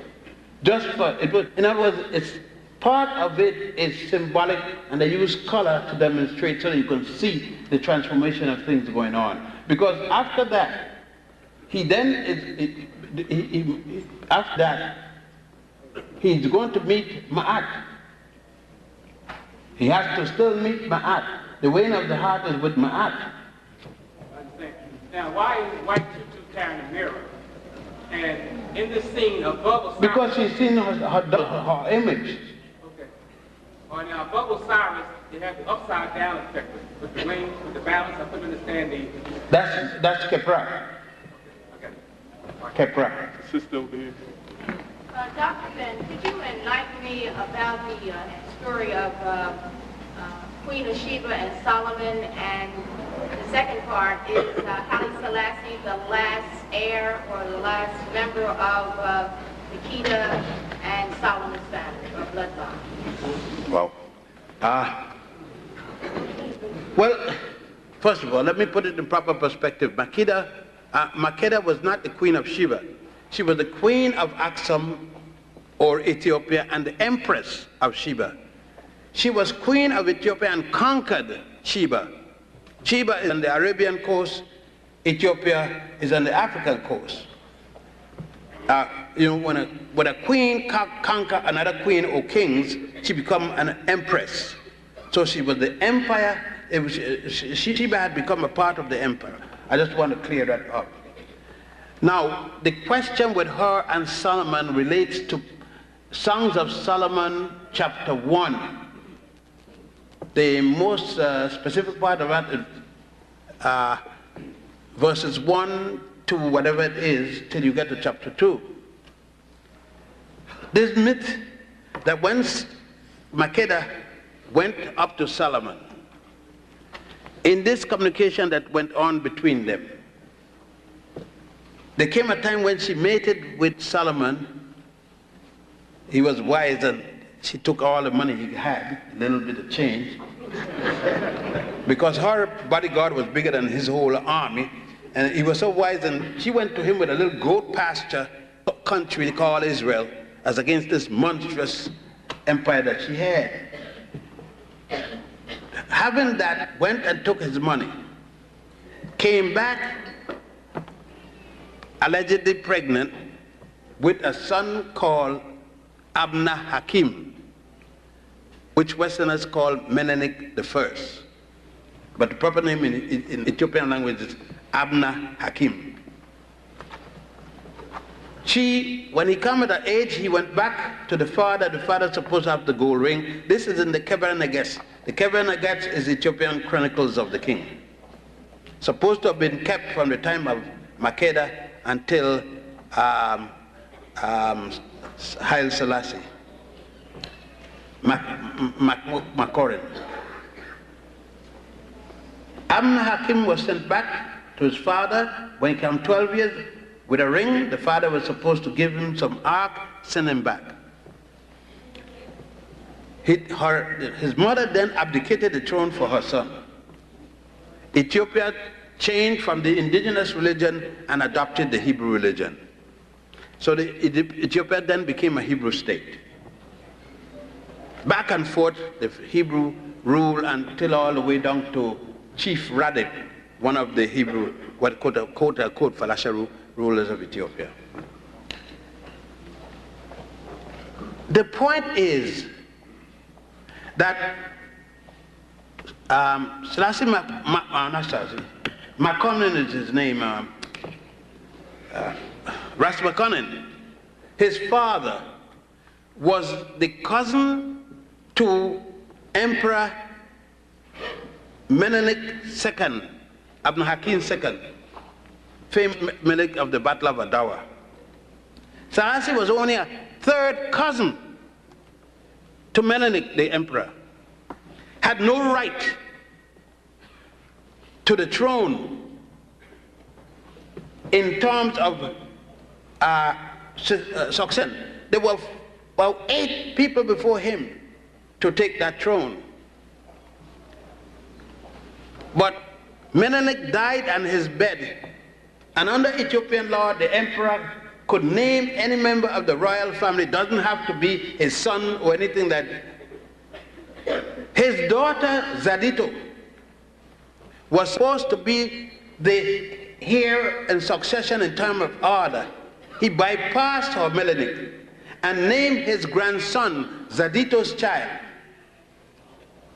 Just for, in other words, it's part of it is symbolic, and they use color to demonstrate so that you can see the transformation of things going on. Because after that, he then is, after that, he's going to meet Ma'at. He has to still meet Ma'at. The weighing of the heart is with Ma'at. I understand. Now, why is White Tutu carrying a mirror? And in this scene, above Osiris... Because she's seen her image. Okay. All right, now, above Osiris, they have the upside down effect with the wings, with the balance. I couldn't understand the... That's Kepra. Okay. Kepra. Sister over here. Dr. Ben, could you enlighten me about the story of Queen of Sheba and Solomon, and the second part is Haile Selassie, the last heir or the last member of the Kedah and Solomon's family, or bloodline? Wow. Well, first of all, let me put it in proper perspective. Makeda was not the Queen of Sheba. She was the Queen of Aksum, or Ethiopia, and the Empress of Sheba. She was Queen of Ethiopia and conquered Sheba. Sheba is on the Arabian coast, Ethiopia is on the African coast. When a queen conquer another queen or kings, she become an empress. So she was the empire. Sheba had become a part of the empire. I just want to clear that up. Now, the question with her and Solomon relates to Songs of Solomon, chapter 1. The most specific part of that is verses 1 to whatever it is till you get to chapter 2. This myth that once Makeda went up to Solomon, in this communication that went on between them, there came a time when she mated with Solomon. He was wise and she took all the money he had, a little bit of change, because her bodyguard was bigger than his whole army, and he was so wise, and she went to him with a little goat pasture country called Israel, as against this monstrous empire that she had. Having that, went and took his money, came back allegedly pregnant with a son called Abna Hakim, which Westerners call Menelik I. But the proper name in Ethiopian language is Abna Hakim. When he came at that age, he went back to the father. The father supposed to have the gold ring. This is in the Keber Neges. The Keber Neges is Ethiopian Chronicles of the King. Supposed to have been kept from the time of Makeda until Haile Selassie, Makorin. Abna Hakim was sent back to his father when he came 12 years with a ring. The father was supposed to give him some ark, send him back. His mother then abdicated the throne for her son. Ethiopia changed from the indigenous religion and adopted the Hebrew religion. So Ethiopia then became a Hebrew state. Back and forth, the Hebrew rule until all the way down to Chief Radek, one of the Hebrew, what quote-unquote Falasha rulers of Ethiopia. The point is that Selassie Makonnen is his name, Ras Makonnen, his father was the cousin to Emperor Menelik II, Abna Hakim II, famed Menelik of the Battle of Adawa. Selassie was only a third cousin to Menelik the emperor, had no right to the throne in terms of succession. There were about 8 people before him to take that throne. But Menelik died on his bed, and under Ethiopian law, the emperor could name any member of the royal family. It doesn't have to be his son or anything that. His daughter Zadito was supposed to be the heir and succession in terms of order. He bypassed her Menelik and named his grandson Zadito's child.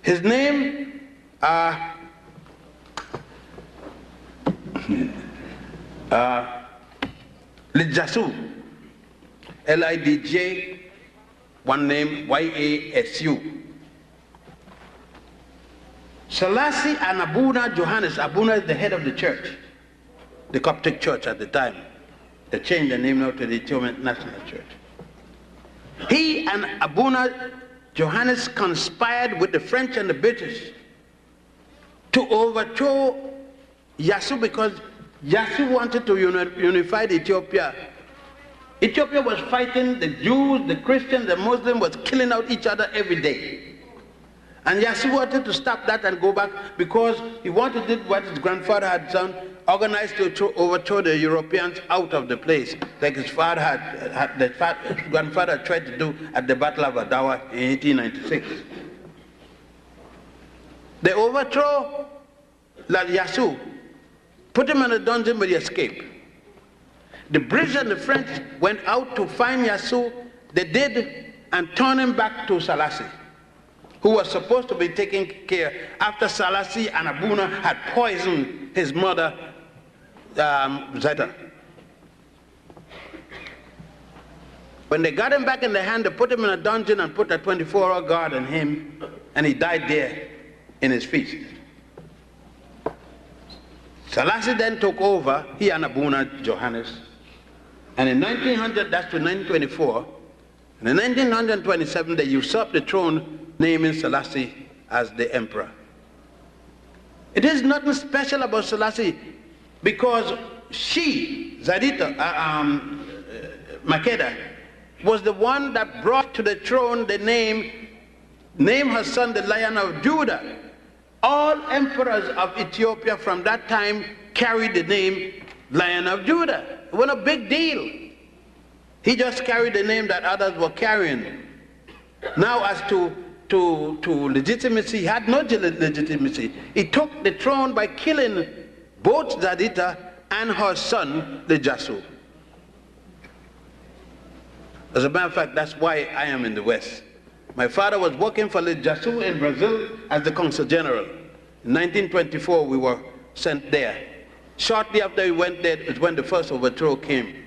His name Lidjasu, Lidj, one name Yasu. Selassie and Abuna Johannes. Abuna is the head of the church, the Coptic church at the time. They changed the name now to the Ethiopian National Church. He and Abuna Johannes conspired with the French and the British to overthrow Yasu, because Yasu wanted to unify Ethiopia. Ethiopia was fighting the Jews, the Christians, the Muslims, was killing out each other every day. And Yasu wanted to stop that and go back, because he wanted to do what his grandfather had done, organized to overthrow the Europeans out of the place, like his father his grandfather tried to do at the Battle of Adawa in 1896. They overthrow Yasu, put him in a dungeon, but he escaped. The British and the French went out to find Yasu. They did, and turned him back to Selassie, who was supposed to be taking care after Selassie and Abuna had poisoned his mother, Zeta. When they got him back in their hand, they put him in a dungeon and put a 24-hour guard on him, and he died there in his feast. Selassie then took over, he and Abuna Johannes, and in 1900, that's to 1924, and in 1927 they usurped the throne, naming Selassie as the emperor. It is nothing special about Selassie because she, Zadita, Makeda, was the one that brought to the throne the name her son the Lion of Judah. All emperors of Ethiopia from that time carried the name Lion of Judah. It wasn't a big deal. He just carried the name that others were carrying. Now as to legitimacy, he had no legitimacy. He took the throne by killing both Zadita and her son, the Jasu. As a matter of fact, that's why I am in the West. My father was working for the Jasu in Brazil as the consul general. In 1924, we were sent there. Shortly after we went there is when the first overthrow came.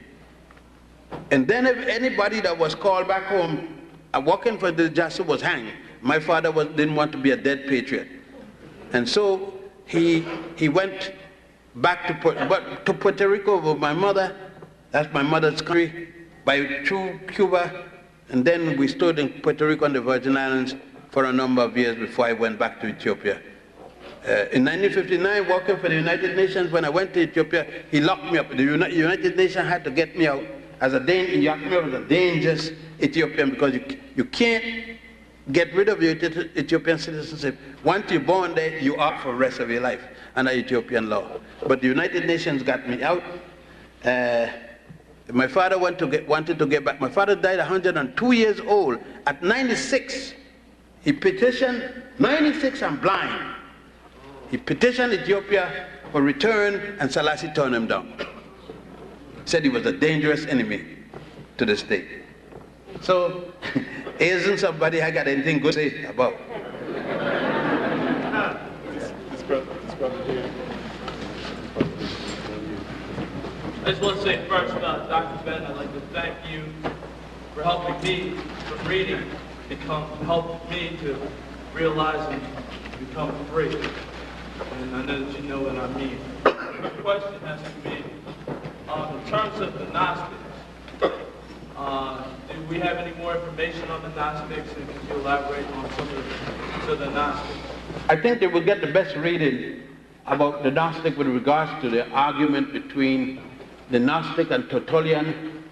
And then if anybody that was called back home working for the Jasu was hanged. My father didn't want to be a dead patriot. And so he went back to Puerto Rico with my mother. That's my mother's country, through Cuba. And then we stood in Puerto Rico and the Virgin Islands for a number of years before I went back to Ethiopia. In 1959, working for the United Nations, when I went to Ethiopia, he locked me up. The United Nations had to get me out as a dangerous Ethiopian because you can't get rid of your Ethiopian citizenship. Once you're born there, you are for the rest of your life under Ethiopian law. But the United Nations got me out. My father wanted to get back. My father died 102 years old. At 96, he petitioned, 96 and blind. He petitioned Ethiopia for return, and Selassie turned him down. Said he was a dangerous enemy to the state. So, isn't somebody I got anything good to say about? This brother here. I just want to say first, Dr. Ben, I'd like to thank you for helping me from reading help me to realize and become free. And I know that you know what I mean. My question has to be, in terms of the Gnostics, do we have any more information on the Gnostics, and could you elaborate on some of the Gnostics? I think they will get the best reading about the Gnostic with regards to the argument between the Gnostic and Tertullian,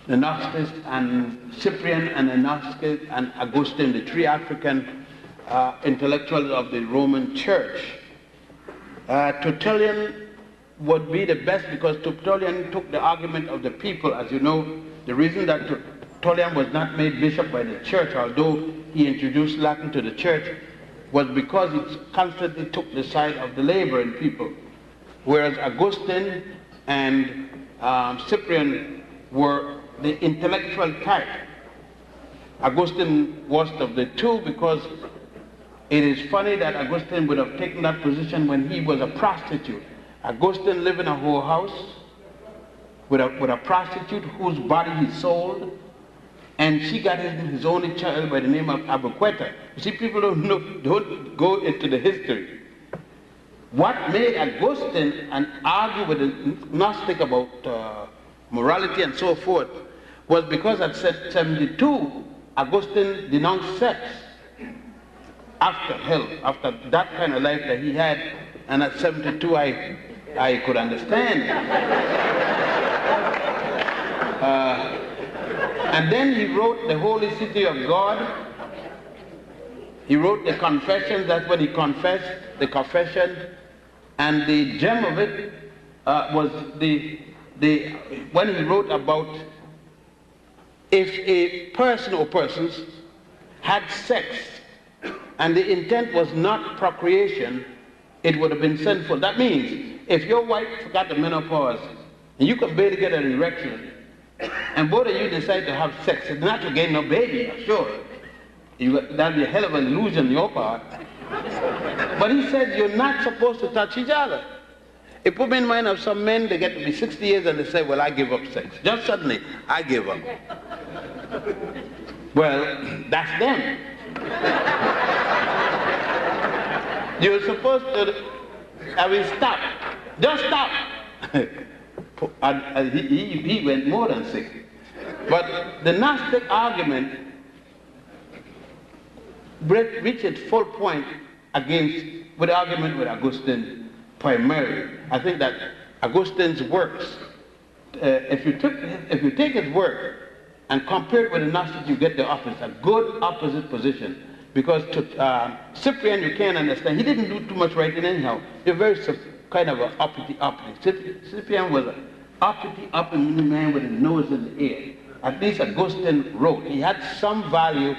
the Gnostic and Cyprian, and the Gnostic and Augustine, the three African intellectuals of the Roman Church. Tertullian would be the best because Tertullian took the argument of the people. As you know, the reason that Tertullian was not made bishop by the church, although he introduced Latin to the church, was because he constantly took the side of the laboring people. Whereas Augustine and Cyprian were the intellectual type. Augustine was of the two because it is funny that Augustine would have taken that position when he was a prostitute. Augustine lived in a whole house with a prostitute whose body he sold, and she got his only child by the name of Abuqueta. You see, people don't go into the history. What made Augustine argue with the Gnostic about morality and so forth was because at 72, Augustine denounced sex after hell, after that kind of life that he had, and at 72 I could understand. And then he wrote the Holy City of God. He wrote the Confessions. That's when he confessed, the confession. And the gem of it was when he wrote about if a person or persons had sex and the intent was not procreation, it would have been sinful. That means if your wife got the menopause and you could barely get an erection, and both of you decide to have sex, it's not to gain no baby, sure. That'd be a hell of an illusion on your part. But he said you're not supposed to touch each other. It put me in mind of some men, they get to be 60 years and they say, well, I give up sex. Just suddenly, I give up. Well, that's them. You're supposed to, I mean, stop. Just stop. And he went more than 6. But the Gnostic argument reached its full point with the argument with Augustine primarily. I think that Augustine's works, if you take his work and compare it with the Gnostic, you get the opposite, a good opposite position. Because to Cyprian, you can't understand. He didn't do too much writing anyhow. They're very kind of an uppity. Cyprian was an uppity man with his nose in the air. At least Augustine wrote. He had some value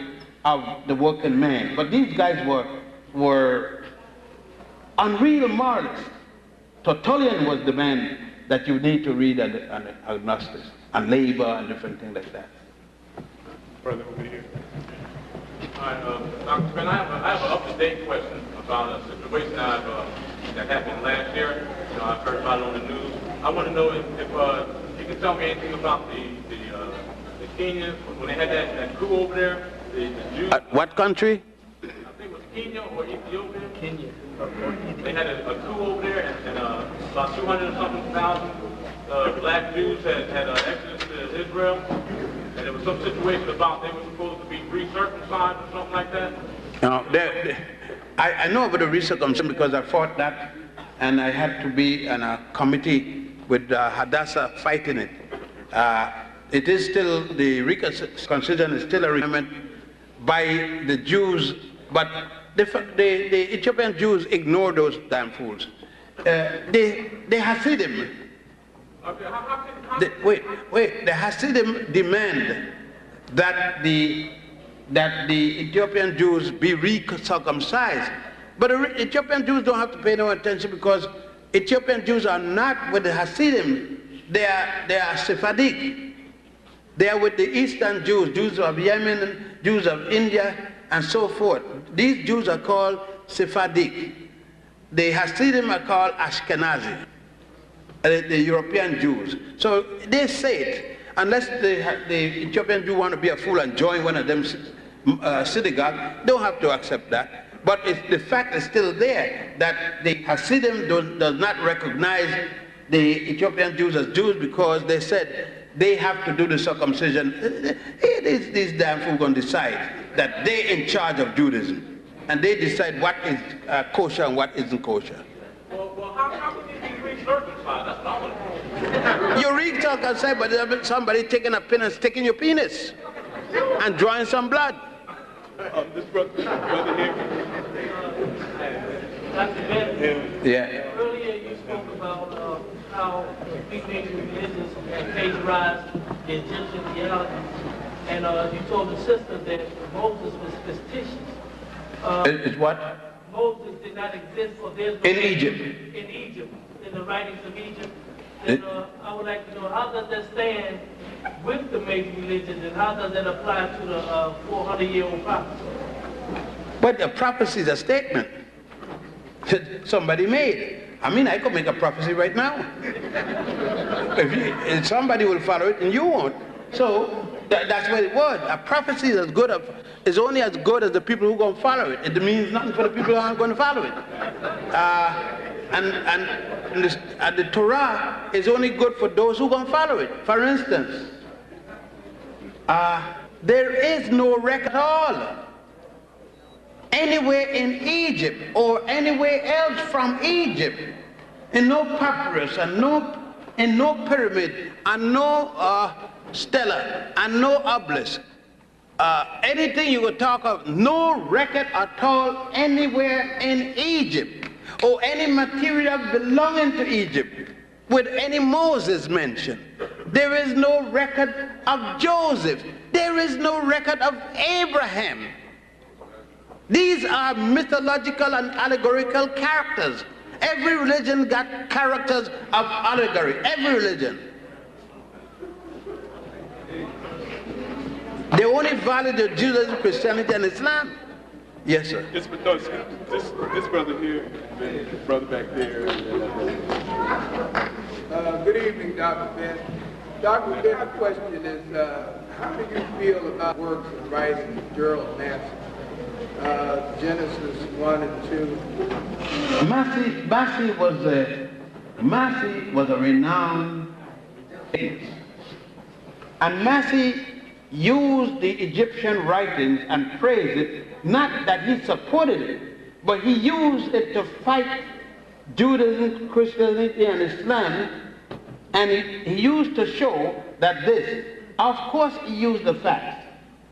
of the working man. But these guys were unreal moralists. Tertullian was the man that you need to read on agnostics, and labor and different things like that. Brother over here. All right, Dr. Ben, I have an up-to-date question about a situation that happened last year. I've heard about it on the news. I want to know if you can tell me anything about the Kenyans, when they had that coup over there, the Jews. What country? I think it was Kenya or Ethiopia. Kenya. They had a coup over there, and about 200-something thousand black Jews had exodus to Israel. And there was some situation about they were supposed to be recircumcised or something like that. I know about the recircumcision because I fought that, and I had to be in a committee with Hadassah fighting it. It is still, the circumcision is still a requirement by the Jews, but the Ethiopian Jews ignore those damn fools. The Hasidim, the Hasidim demand that the Ethiopian Jews be recircumcised. But the Ethiopian Jews don't have to pay no attention because Ethiopian Jews are not with the Hasidim. They are Sephardic. They are with the Eastern Jews, Jews of Yemen, Jews of India, and so forth. These Jews are called Sephardic. The Hasidim are called Ashkenazi, the European Jews. So they say it, unless the Ethiopian Jew want to be a fool and join one of them synagogue, don't have to accept that. But the fact is still there that the Hasidim does not recognize the Ethiopian Jews as Jews because they said they have to do the circumcision. It is these damn fools going to decide that they're in charge of Judaism. And they decide what is kosher and what isn't kosher. Well, how can you be recircumcised? That's not what You recircumcised, but there's somebody taking a pin and sticking your penis and drawing some blood. This brother here. Dr. Ben, Yeah. earlier you spoke about how big nation religions had plagiarized the Egyptian theology, and you told the sister that Moses was fictitious. It's what? Moses did not exist, or there's In Egypt. In Egypt, in the writings of Egypt. And I would like to know, how does that stand with the major religions, and how does that apply to the 400-year-old prophecy? But a prophecy is a statement that somebody made. I mean, I could make a prophecy right now. If somebody will follow it and you won't. So that's what it was. A prophecy is only as good as the people who are going to follow it. It means nothing for the people who aren't going to follow it. And the Torah is only good for those who are going to follow it. For instance, there is no record at all anywhere in Egypt or anywhere else from Egypt, in no papyrus and in no pyramid and no stela and no obelisk. Anything you could talk of, no record at all anywhere in Egypt or any material belonging to Egypt with any Moses mentioned. There is no record of Joseph. There is no record of Abraham. These are mythological and allegorical characters. Every religion got characters of allegory. Every religion. They only value the Judaism, Christianity, and Islam. Yes, sir. This brother here, and the brother back there. Good evening, Dr. Ben. Dr. Ben, the question is, How do you feel about works and writing Gerald Massey? Genesis 1 and 2. Massey was a renowned atheist. And Massey used the Egyptian writings and praised it, not that he supported it, but he used it to fight Judaism, Christianity, and Islam, and he used to show that this, of course he used the facts,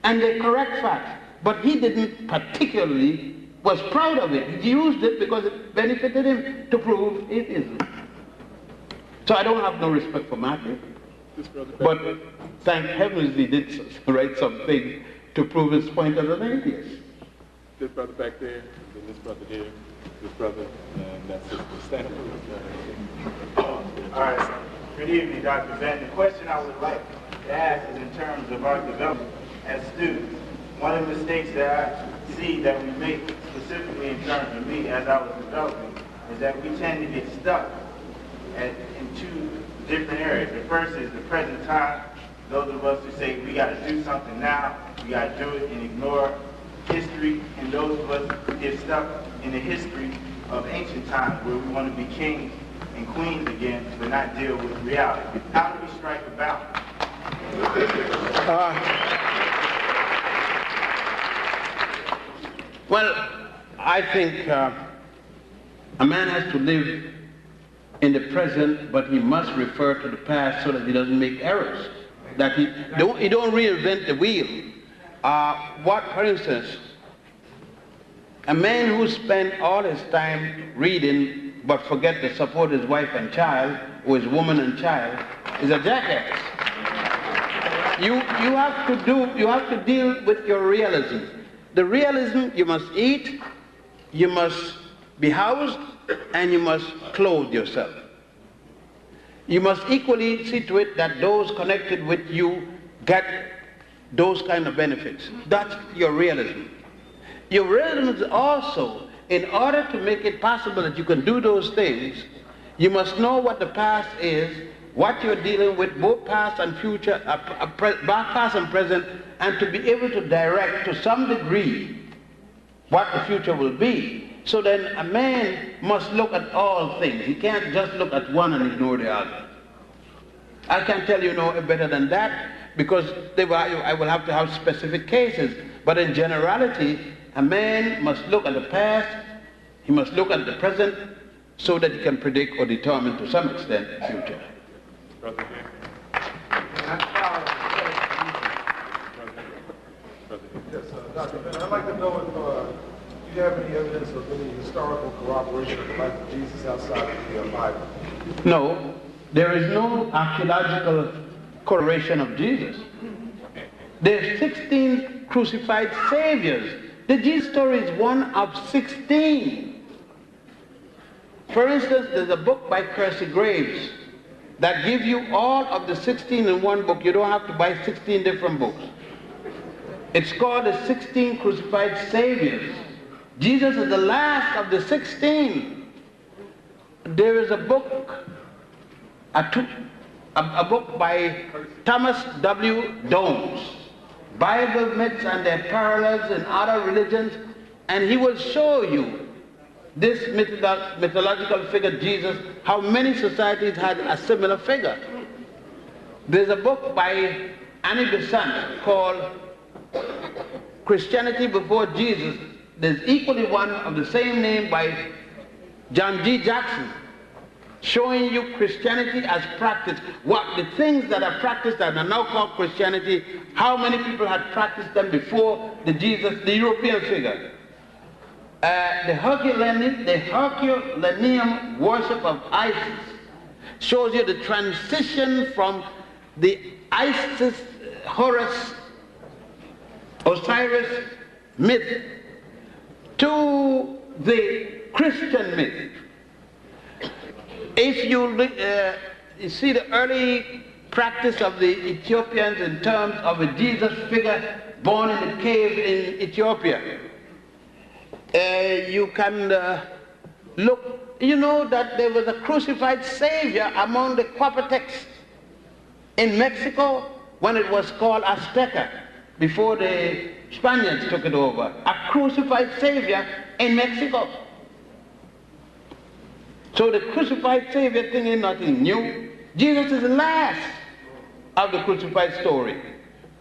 and the correct facts, but he didn't particularly was proud of it. He used it because it benefited him to prove atheism. So I don't have no respect for Matthew, but thank heavens he did write something to prove his point as an atheist. This brother back there, and this brother here, this brother, and that's sister. Stand up. All right. Good evening, Dr. Ben. The question I would like to ask is in terms of our development as students. One of the mistakes that I see that we make, specifically in terms of me as I was developing, is that we tend to get stuck in two different areas. The first is the present time. Those of us who say we got to do something now, we got to do it and ignore history, and those of us who get stuck in the history of ancient times where we want to be kings and queens again, but not deal with reality. How do we strike a balance? Well, I think a man has to live in the present, but he must refer to the past so that he doesn't make errors. That he don't reinvent the wheel. For instance, a man who spends all his time reading but forget to support his wife and child, or his woman and child, is a jackass. You have to deal with your realism. The realism, you must eat, you must be housed, and you must clothe yourself. You must equally see to it that those connected with you get those kind of benefits. That's your realism. Your realism is also, in order to make it possible that you can do those things, you must know what the past is, what you're dealing with, both past and future, past and present, and to be able to direct to some degree what the future will be. So then a man must look at all things. He can't just look at one and ignore the other. I can't tell you no better than that, because I will have to have specific cases. But in generality, a man must look at the past, he must look at the present, so that he can predict or determine to some extent the future. Yes, Dr. Ben, I'd like to know if you have any evidence of any historical corroboration of the life of Jesus outside of the Bible. No, there is no archaeological corroboration of Jesus. There are 16 crucified saviors. The Jesus story is one of 16. For instance, there's a book by Percy Graves that gives you all of the 16 in one book. You don't have to buy 16 different books. It's called the 16 Crucified Saviors. Jesus is the last of the 16. There is a book, a book by Thomas W. Dones, Bible myths and their parallels in other religions, and he will show you this mythological figure, Jesus, how many societies had a similar figure. There's a book by Annie Besant called Christianity Before Jesus. There's equally one of the same name by John G. Jackson, showing you Christianity as practiced. What the things that are practiced that are now called Christianity, how many people had practiced them before the European figure. The Herculaneum worship of Isis shows you the transition from the Isis, Horus, Osiris myth to the Christian myth. If you see the early practice of the Ethiopians in terms of a Jesus figure born in a cave in Ethiopia, you can look, you know that there was a crucified savior among the Zapotecs in Mexico when it was called Azteca, before the Spaniards took it over, a crucified Savior in Mexico. So the crucified Savior thing is nothing new. Jesus is the last of the crucified story,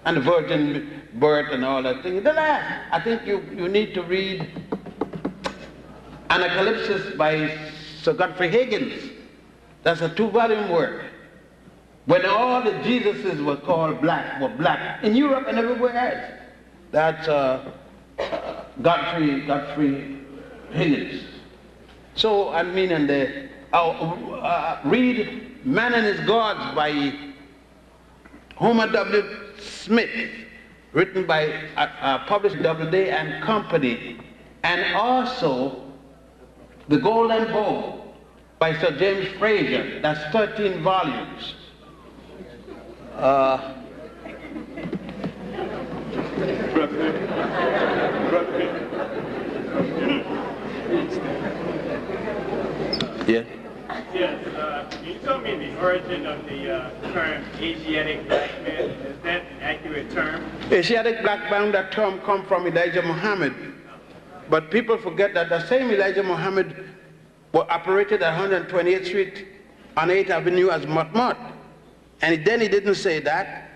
and the virgin birth and all that thing. The last. I think you need to read Anacalypsis by Sir Godfrey Higgins. That's a 2-volume work. When all the Jesuses were called black, were black, in Europe and everywhere else. That's Godfrey Higgins. So, I mean, and read Man and His Gods by Homer W. Smith, written by published Doubleday and Company, and also The Golden Bow by Sir James Fraser. That's 13 volumes. Yeah. Yes, can you tell me the origin of the term Asiatic black man? Is that an accurate term? Asiatic black man, that term come from Elijah Muhammad. But people forget that the same Elijah Muhammad operated at 128th Street on 8th Avenue as Motmot. And then he didn't say that.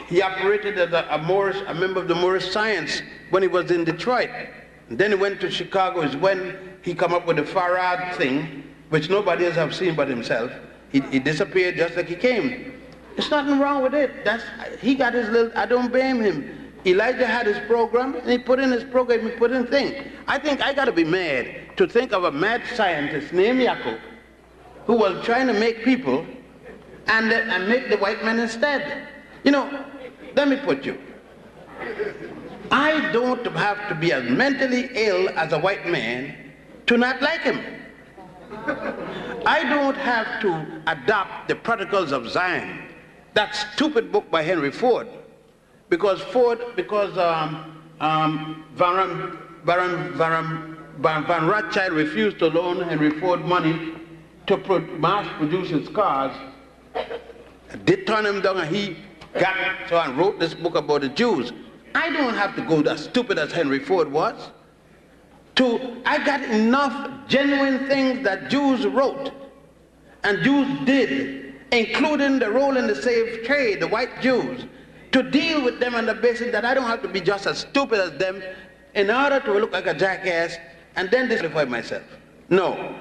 He operated as a member of the Moorish Science when he was in Detroit. And then he went to Chicago, is when he come up with the Farad thing, which nobody else have seen but himself. He disappeared just like he came. There's nothing wrong with it. He got his little, I don't blame him. Elijah had his program, and he put in his program, he put in thing. I think I gotta be mad to think of a mad scientist named Yaakov, who was trying to make people and make the white man instead. You know, let me put you. I don't have to be as mentally ill as a white man to not like him. I don't have to adopt the Protocols of Zion, that stupid book by Henry Ford, because Van Rothschild refused to loan Henry Ford money to mass produce his cars. Did turn him down, and he got so and wrote this book about the Jews. I don't have to go as stupid as Henry Ford was. I got enough genuine things that Jews wrote and Jews did, including the role in the slave trade, the white Jews, to deal with them on the basis that I don't have to be just as stupid as them in order to look like a jackass and then disqualify myself. No.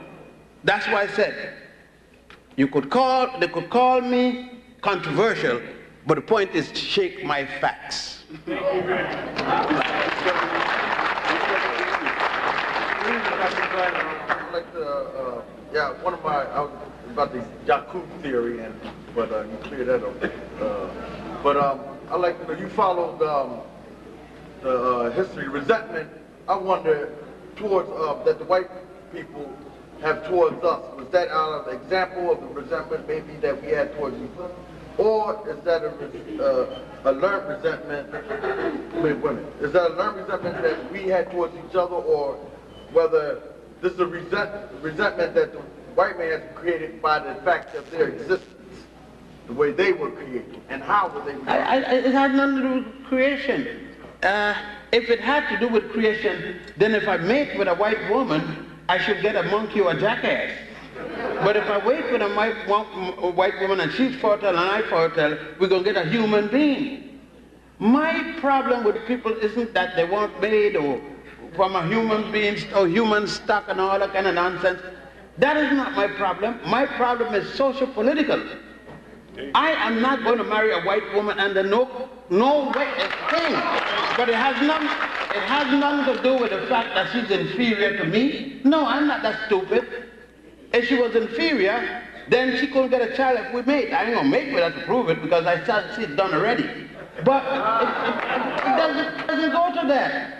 That's why I said, they could call me controversial, but the point is to shake my facts. I'd like to, about the Yakub theory, but you cleared that up. I'd like to know, you followed the history, resentment, I wonder, towards, that the white people have towards us. Was that out of example of the resentment maybe that we had towards you? Or is that a learned resentment, is that a learned resentment that we had towards each other, or whether this is a resentment that the white man has created by the fact of their existence, the way they were created, and how were they created? It had nothing to do with creation. If it had to do with creation, then if I mate with a white woman, I should get a monkey or a jackass. But if I wait with a white woman and she's fertile and I'm fertile, we're going to get a human being. My problem with people isn't that they weren't made or from a human being or human stock and all that kind of nonsense. That is not my problem. My problem is social-political. I am not going to marry a white woman under no way thing. But it has nothing to do with the fact that she's inferior to me. No, I'm not that stupid. If she was inferior, then she couldn't get a child if we mate. I ain't gonna mate with her to prove it because I see it's done already. But it doesn't go to that.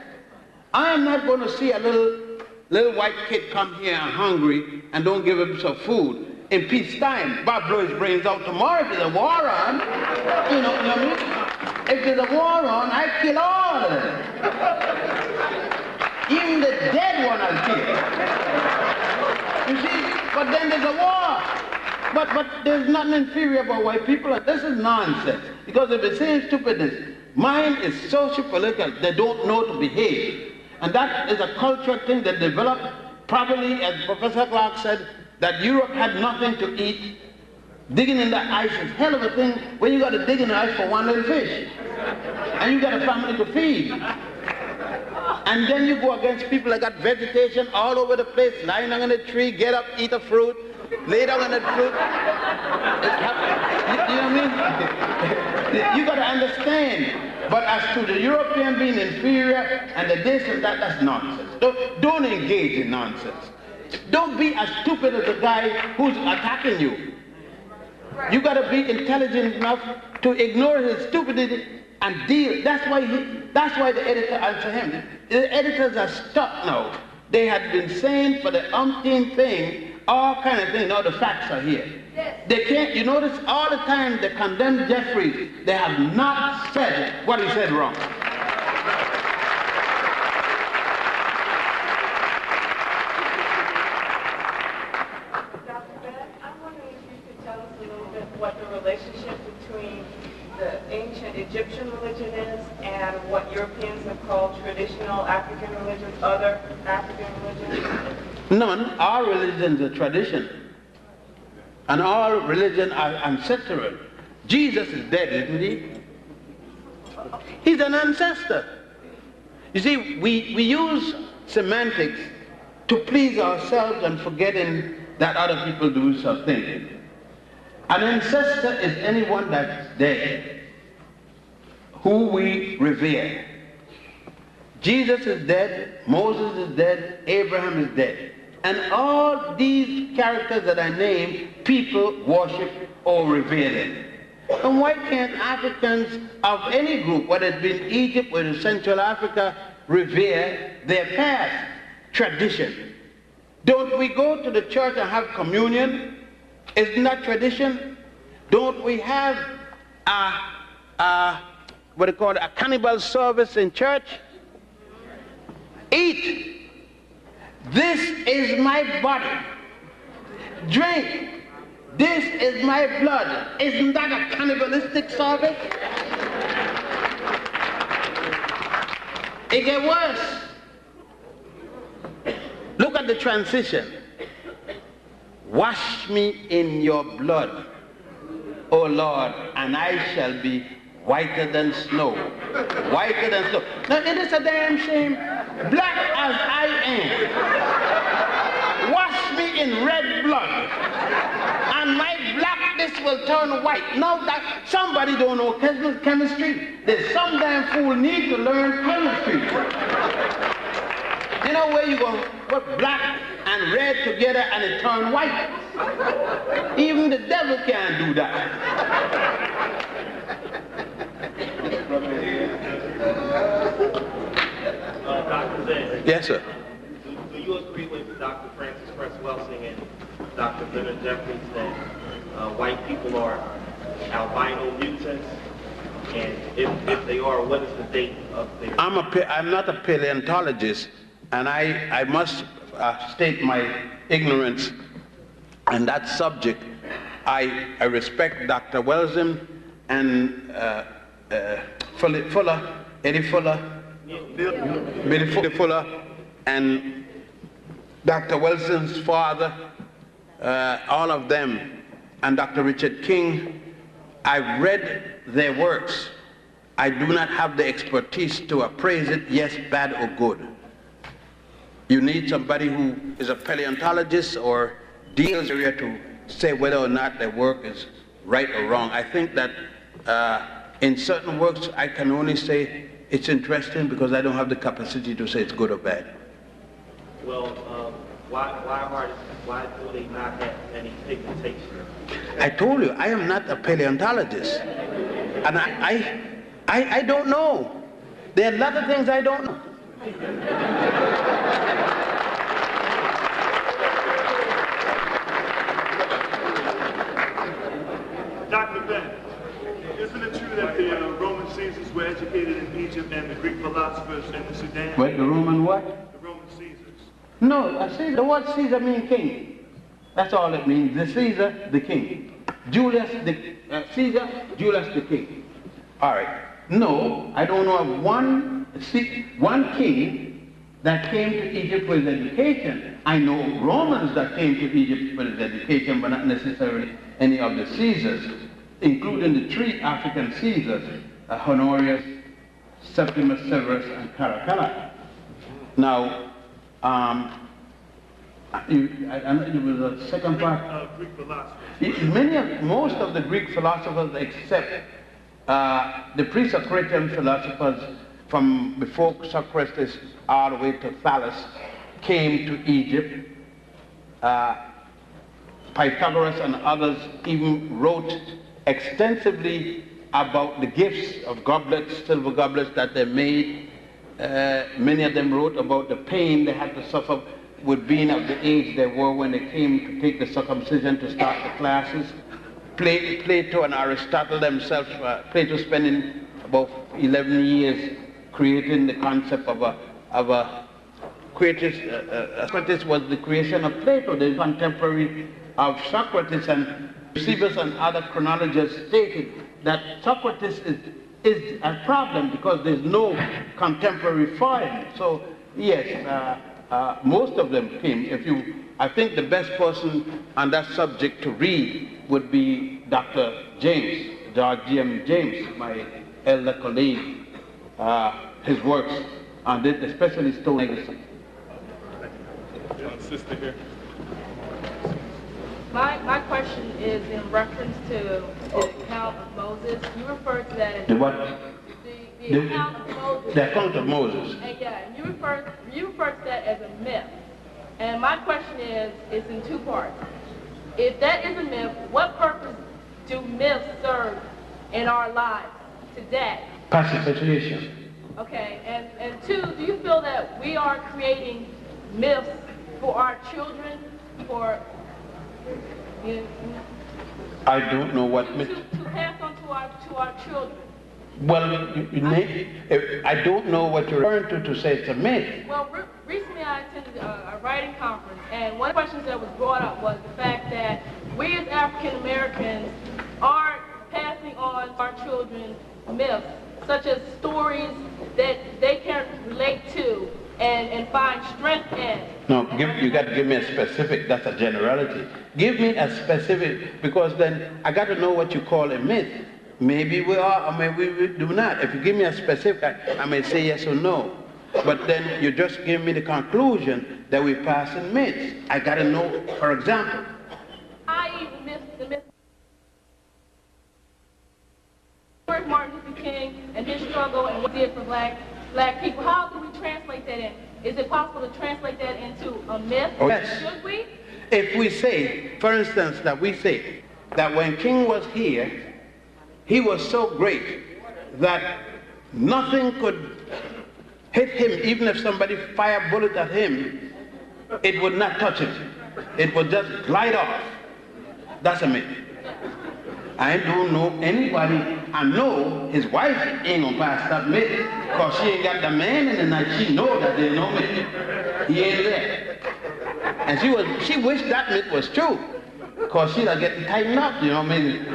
I am not going to see a little white kid come here and hungry and don't give him some food in peacetime. Bob blow his brains out tomorrow. If there's a war on, you know what I mean? If there's a war on, I kill all of them. Even the dead one I'll kill. You see? But then there's a war. But there's nothing inferior about white people, and this is nonsense. Because if the same stupidness, mine is socio-political. They don't know to behave. And that is a cultural thing that developed probably, as Professor Clark said, that Europe had nothing to eat. Digging in the ice is hell of a thing when you got to dig in the ice for one little fish. And you got a family to feed. And then you go against people that got vegetation all over the place, lying down on a tree, get up, eat a fruit, lay down on the fruit. You know what I mean? You got to understand. But as to the European being inferior and the this and that, that's nonsense. Don't engage in nonsense. Don't be as stupid as the guy who's attacking you. You got to be intelligent enough to ignore his stupidity and deal. That's why the editor answered him. The editors are stuck now. They had been saying for the umpteenth thing, all kind of things. Now the facts are here. They can't, you notice all the time they condemn Jeffries. They have not said what he said wrong. Dr. Ben, I'm wondering if you could tell us a little bit what the relationship between the ancient Egyptian religion is and what Europeans have called traditional African religions, other African religions? None. Our religion is a tradition. And all religions are ancestral. Jesus is dead, isn't he? He's an ancestor. You see, we use semantics to please ourselves and forgetting that other people do something. An ancestor is anyone that's dead, who we revere. Jesus is dead, Moses is dead, Abraham is dead. And all these characters that I named, people worship or revere them. And why can't Africans of any group, whether it be in Egypt or in Central Africa, revere their past tradition? Don't we go to the church and have communion? Isn't that tradition? Don't we have what they call a cannibal service in church? Eat. This is my body. Drink. This is my blood. Isn't that a cannibalistic service? It gets worse. Look at the transition. Wash me in your blood, O Lord, and I shall be whiter than snow. Whiter than snow. Now it is a damn shame. Black as I am, wash me in red blood, and my blackness will turn white. Now that somebody don't know chemistry, there's some damn fool need to learn chemistry. You know where you go put black and red together and it turn white? Even the devil can't do that. Dr. Zen. Yes, sir. Do you agree with Dr. Francis Cress-Welsing and Dr. Leonard Jeffries that white people are albino mutants? And if they are, what is the date of their... I'm not a paleontologist, and I must state my ignorance on that subject. I respect Dr. Welsing and Eddie Fuller, and Dr. Welsing's father, all of them, and Dr. Richard King. I've read their works. I do not have the expertise to appraise it, yes, bad or good. You need somebody who is a paleontologist or deals area to say whether or not their work is right or wrong. I think that in certain works I can only say it's interesting because I don't have the capacity to say it's good or bad. Well, why do they not have any pigmentation? I told you, I am not a paleontologist. And I don't know. There are a lot of things I don't know. Dr. Ben, isn't it true that the Roman Caesars were educated in Egypt and the Greek philosophers in the Sudan? Wait, the Roman what? The Roman Caesars. No, the word Caesar means king. That's all it means. The Caesar, the king. Julius, Caesar, Julius, the king. All right. No, I don't know of one king that came to Egypt for his education. I know Romans that came to Egypt for his education, but not necessarily any of the Caesars, including the three African Caesars, Honorius, Septimus Severus, and Caracalla. Now, I know there was a second part. Greek philosophers. Most of the Greek philosophers, except the pre-Socratian philosophers from before Socrates all the way to Thales, came to Egypt. Pythagoras and others even wrote extensively about the gifts of goblets, silver goblets that they made. Many of them wrote about the pain they had to suffer with being of the age they were when they came to take the circumcision to start the classes. Plato and Aristotle themselves, Plato spending about 11 years creating the concept of a creatus. Socrates was the creation of Plato, the contemporary of Socrates, and Eusebius and other chronologists stated that Socrates is a problem because there's no contemporary for him. So yes, most of them came. I think the best person on that subject to read would be Dr. James, George G.M. James, my elder colleague, his works on it, especially Stone Legacy. Sister here. My question is in reference to the account of Moses. You referred to that as The what? The account of Moses. The account of Moses. And yeah, you referred to that as a myth. And my question is in two parts. If that is a myth, what purpose do myths serve in our lives today? Pacification. Okay, and two, do you feel that we are creating myths for our children, for I don't know what myth. To pass on to our children? Well, I don't know what you're referring to say it's a myth. Well, recently I attended a writing conference, and one of the questions that was brought up was the fact that we as African Americans are passing on to our children myths, such as stories that they can relate to and find strength in. No, you got to give me a specific. That's a generality. Give me a specific, because then I got to know what you call a myth. Maybe we are, or maybe we do not. If you give me a specific, I may say yes or no. But then you just give me the conclusion that we pass in myths. I got to know, for example. I.e. the myth. Martin Luther King and his struggle and what he did for black people. How do we translate that in? Is it possible to translate that into a myth? Oh, yes. Should we? If we say, for instance, that we say that when King was here, he was so great that nothing could hit him. Even if somebody fired a bullet at him, it would not touch him. It would just glide off. That's a myth. I don't know anybody. I know his wife ain't gonna pass that myth, because she ain't got the man in the night. She know that there's no myth. He ain't there. And she wished that myth was true, because she'd have getting tightened up, you know what I mean?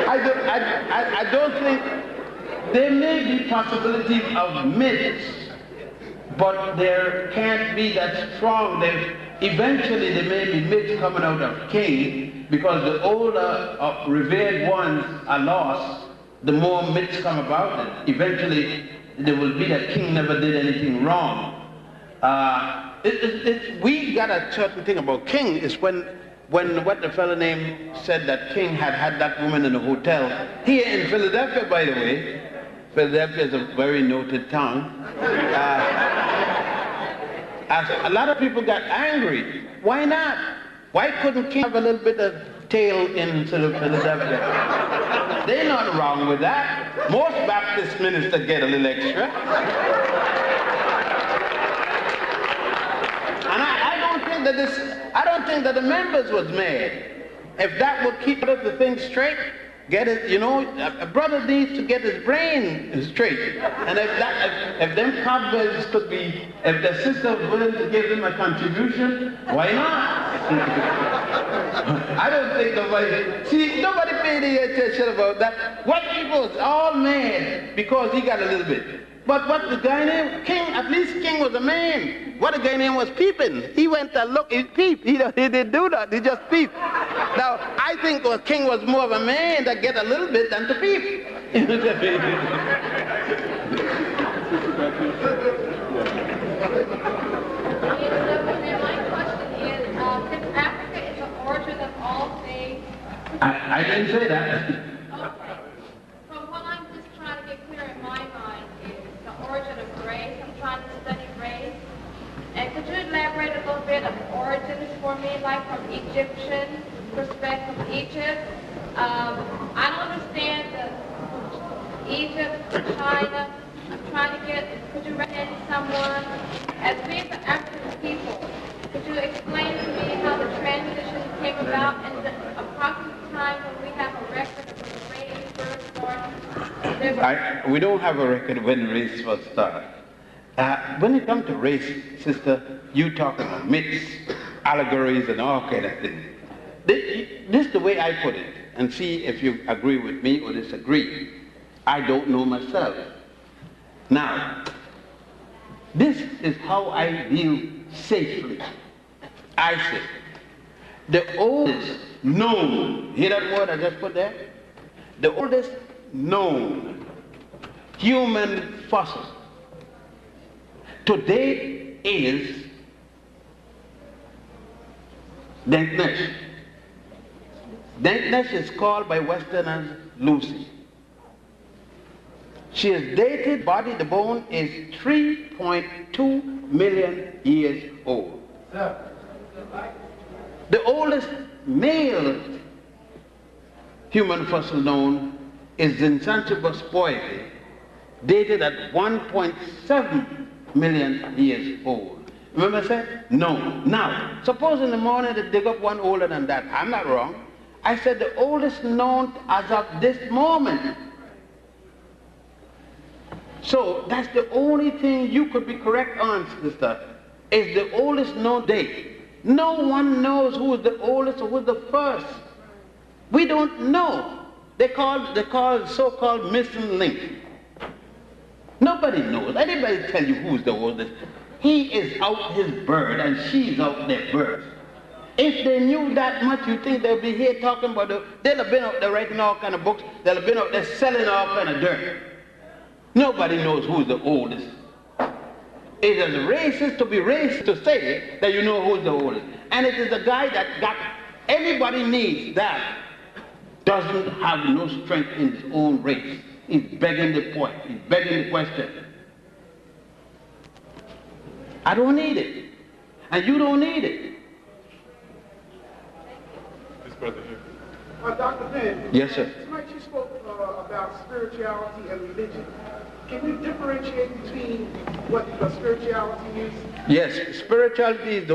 I don't think there may be possibilities of myths, but there can't be that strong. Eventually there may be myths coming out of King, because the older revered ones are lost, the more myths come about. Eventually there will be that King never did anything wrong. We got a certain thing about King is when what the fellow name said that King had that woman in a hotel here in Philadelphia, by the way. Philadelphia is a very noted town. A lot of people got angry. Why not? Why couldn't King have a little bit of tail in Philadelphia? There's nothing wrong with that. Most Baptist ministers get a little extra. And I don't think that the members was mad. If that would keep the thing straight, Get it, you know, a brother needs to get his brain straight. And if them cobwebs could be, if the sister was willing to give him a contribution, why not? I don't think nobody paid any attention about that. White people is all mad because he got a little bit. But what the guy named King, at least King was a man. What the guy name was peeping. He went to look, he peeped. He didn't do that, he just peeped. Now, I think King was more of a man that get a little bit than to peep. My question is, since Africa is the origin of all things... I didn't say that. Okay. From what I'm just trying to get clear in my mind is the origin of race. I'm trying to study race. And could you elaborate a little bit of origins for me, like from Egyptian perspective, Egypt? I don't understand Egypt, China. I'm trying to get, could you recommend someone, as being the African people, could you explain to me how the transition came about and the approximate time when we have a record of when the race first started? We don't have a record of when race first started. When it comes to race, sister, you talk about myths, allegories, and all kind of things. This is the way I put it, and see if you agree with me or disagree. I don't know myself. Now, this is how I deal safely. I say, the oldest known, hear that word I just put there? The oldest known human fossil today is Denknesh. Denknesh is called by Westerners Lucy. She is dated, body, the bone is 3.2 million years old. The oldest male human fossil known is Zinsanthropus poeti, dated at 1.7 million years old. Remember I said? No. Now, suppose in the morning they dig up one older than that. I'm not wrong. I said the oldest known as of this moment. So that's the only thing you could be correct on, sister, is the oldest known date. No one knows who is the oldest or who is the first. We don't know. They call so-called missing link. Nobody knows. Anybody tell you who's the oldest? He is out his bird and she's out their bird. If they knew that much, you think they'll be here talking about they'll have been out there writing all kind of books. They'll have been out there selling all kind of dirt. Nobody knows who's the oldest. It is racist to be racist to say that you know who's the oldest. And it is a guy that got, anybody needs that, doesn't have no strength in his own race. He's begging the point. He's begging the question. I don't need it. And you don't need it. This brother here. Dr. Ben. Yes, sir. Tonight you spoke about spirituality and religion. Can you differentiate between what spirituality is? Yes, spirituality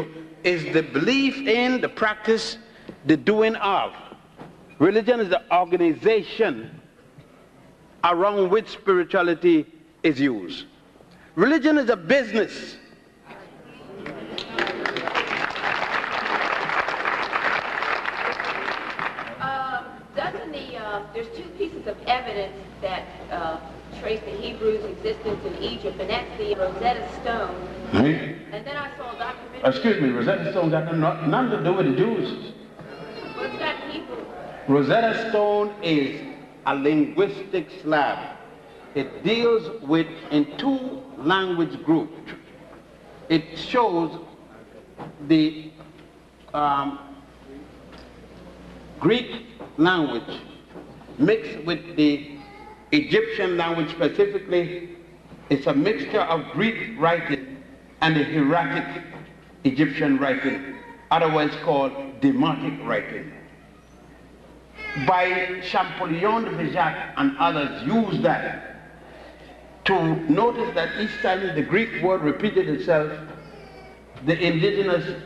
is the belief in, the practice, the doing of. Religion is the organization around which spirituality is used. Religion is a business. There's two pieces of evidence that trace the Hebrews' existence in Egypt, and that's the Rosetta Stone. And then I saw a documentary. Excuse me, Rosetta Stone got nothing to do with the Jews. What's that Hebrew? Rosetta Stone is a linguistic slab. It deals with, in two language groups. It shows the Greek language mixed with the Egyptian language specifically. It's a mixture of Greek writing and the hieratic Egyptian writing, otherwise called Demotic writing. By Champollion de Béjac and others use that to notice that each time the Greek word repeated itself, the indigenous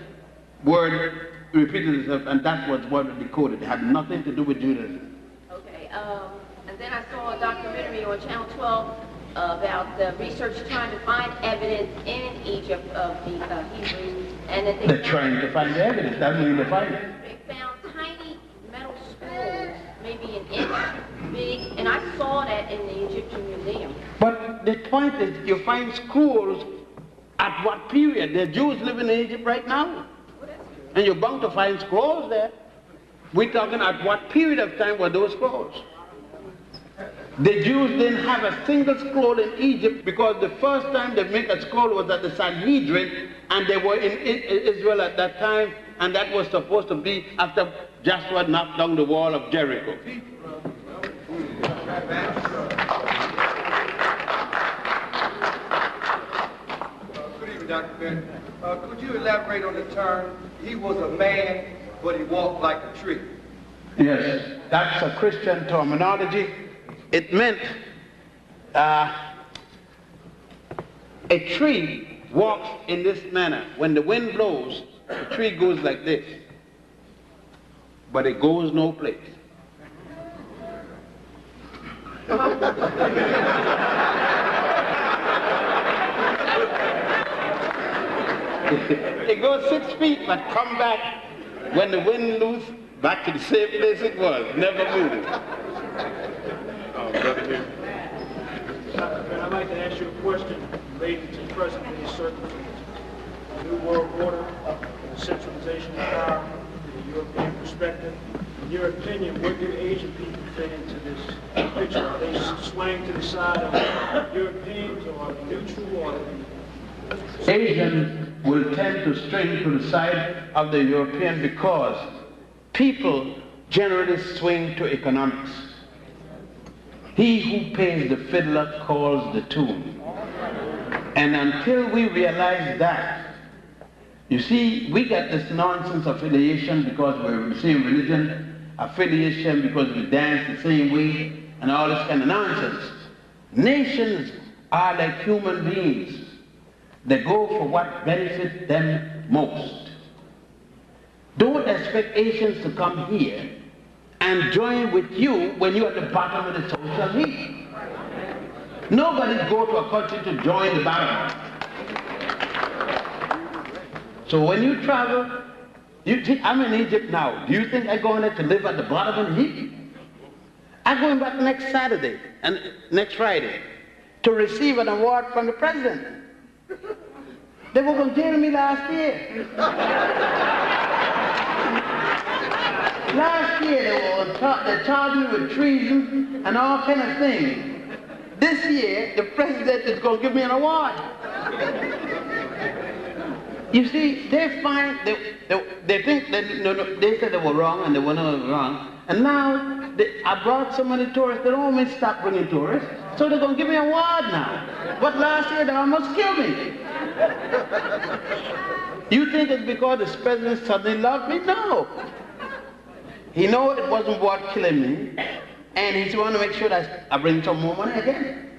word repeated itself, and that was what it decoded. It had nothing to do with Judaism. Okay, and then I saw a documentary on Channel 12 about the research trying to find evidence in Egypt of the Hebrews, and that They're trying to find the evidence. That's when they find it. They found tiny metal scrolls, maybe an inch big, and I saw that in the Egyptian Museum. But the point is, you find scrolls at what period? The Jews living in Egypt right now. And you're bound to find scrolls there. We're talking at what period of time were those scrolls? The Jews didn't have a single scroll in Egypt because the first time they make a scroll was at the Sanhedrin, and they were in Israel at that time, and that was supposed to be after Joshua knocked down the wall of Jericho. Good evening, Dr. Ben. Could you elaborate on the term, he was a man, but he walked like a tree? Yes, that's a Christian terminology. It meant a tree walks in this manner. When the wind blows, the tree goes like this, but it goes no place. It goes 6 feet, but come back when the wind loose, back to the same place it was, never moved. Dr. Ben, I'd like to ask you a question relating to the present day circumstances. The New World Order, the centralization of power, the European perspective. In your opinion, where do Asian people fit into this picture? Are they swaying to the side of Europeans, or are they neutral, or are they... Asians will tend to strain to the side of the European because people generally swing to economics. He who pays the fiddler calls the tune. And until we realize that, you see, we get this nonsense affiliation because we're the same religion, affiliation because we dance the same way, and all this kind of nonsense. Nations are like human beings. They go for what benefits them most. Don't expect Asians to come here and join with you when you're at the bottom of the social heap. Nobody go to a country to join the bottom. So when you travel, you think, I'm in Egypt now. Do you think I'm going there to live at the bottom of the heap? I'm going back next Saturday and next Friday to receive an award from the president. They were going to jail me last year. Last year they charged me with treason and all kind of things. This year the president is going to give me an award. You see, they find they think that no, they said they were wrong and they were not wrong, and now I brought so many tourists. They don't want me to stop bringing tourists, so they're going to give me an award now. But last year they almost killed me. You think it's because this president suddenly loved me? No. He know it wasn't worth killing me, and he want to make sure that I bring some more money again.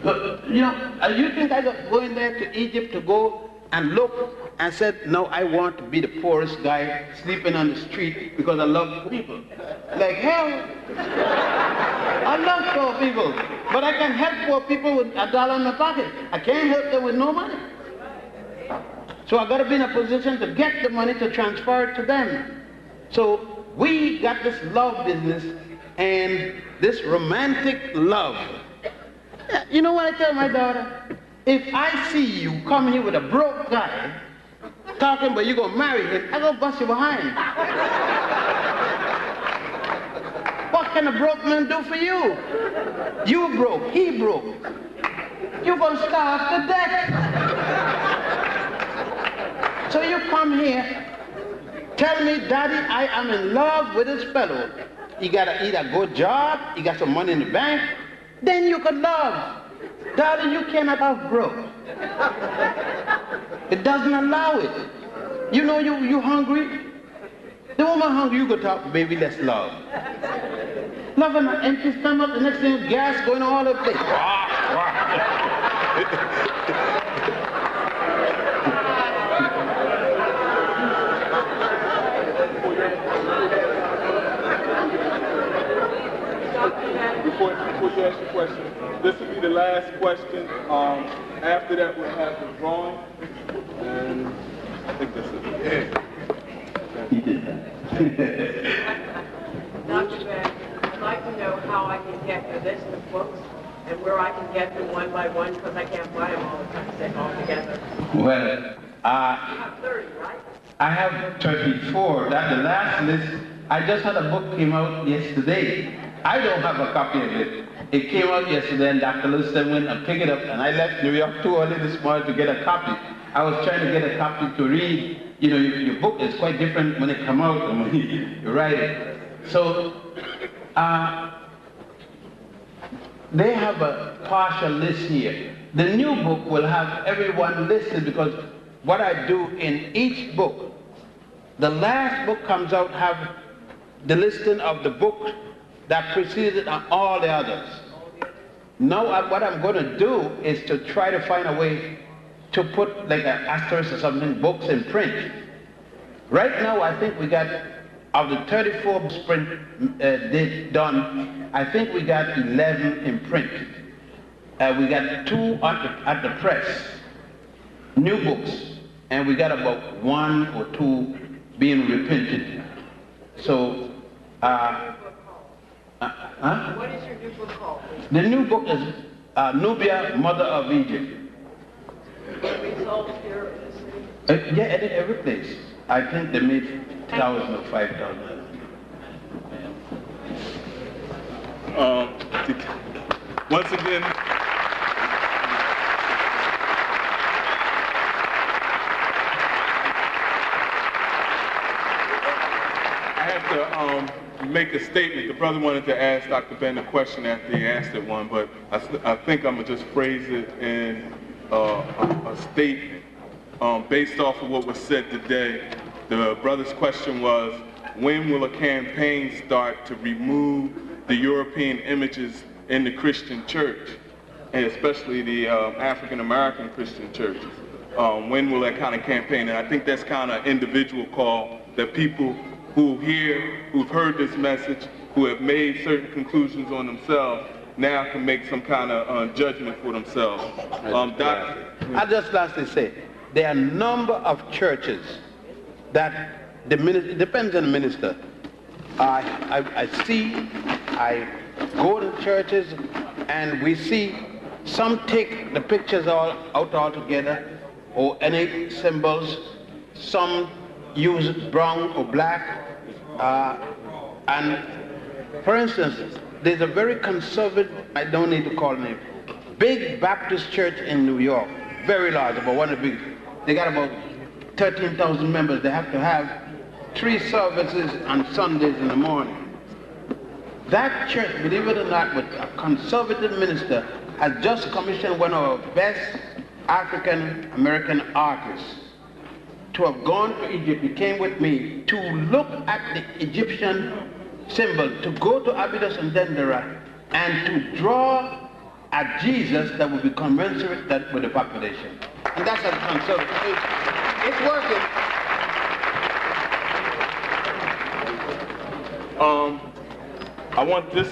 But, you know, you think I got going there to Egypt to go and look and said, no, I want to be the poorest guy sleeping on the street because I love people. Like hell. I love poor people, but I can help poor people with $1 in my pocket. I can't help them with no money. So I got to be in a position to get the money to transfer it to them. So we got this love business and this romantic love. You know what I tell my daughter? If I see you come here with a broke guy talking about you're going to marry him, I'm going to bust you behind. What can a broke man do for you? You broke, he broke. You're going to starve to death. So you come here, tell me, Daddy, I am in love with this fellow. He got a good job, he got some money in the bank, then you could love. Daddy, you cannot love broke. It doesn't allow it. You know you hungry? The woman hungry, you go talk, baby, let's love. Love on an empty stomach, the next thing gas going all over the place. Dr. Ben? Before you ask your question, this will be the last question. After that, we'll have the drawing, and I think that's it. Dr. Ben, I'd like to know how I can get the list of books and where I can get them one by one, because I can't buy them all the time, they're all together. Well, You have 30, right? I have 34. That's the last list. I just had a book came out yesterday. I don't have a copy of it. It came out yesterday, and Dr. Lewis went and picked it up, and I left New York too early this morning to get a copy. I was trying to get a copy to read. You know, your book is quite different when it comes out and when you write it. So, they have a partial list here. The new book will have everyone listed, because what I do in each book, the last book comes out have the listing of the book that preceded and all the others. Now what I'm going to do is to try to find a way to put like an asterisk or something, books in print. Right now I think we got, of the 34 books print done, I think we got 11 in print. We got 2 at the press, new books, and we got about 1 or 2 being reprinted. So, What is your new book called? the new book is Nubia, Mother of Egypt. Results here in the city? Yeah, every place. I think they made 1,000 or 5,000. Once again, I have to make a statement. The brother wanted to ask Dr. Ben a question after he asked it one, but I think I'm going to just phrase it in a statement based off of what was said today. The brother's question was, when will a campaign start to remove the European images in the Christian church, and especially the African American Christian churches? When will that kind of campaign? And I think that's kind of individual call that people who've heard this message, who have made certain conclusions on themselves, now can make some kind of judgment for themselves. I'll just lastly say, there are a number of churches that the minister, it depends on the minister. I go to churches and we see some take the pictures out altogether, or any symbols, some use brown or black, and for instance, there's a very conservative, I don't need to call name, big Baptist church in New York, very large, about one of the big, they got about 13,000 members. They have to have 3 services on Sundays in the morning. That church, believe it or not, with a conservative minister, has just commissioned one of our best African American artists to have gone to Egypt. He came with me to look at the Egyptian symbol, to go to Abydos and Dendera, and to draw a Jesus that would be commensurate with the population. And that's a conservative. It's working. I want this.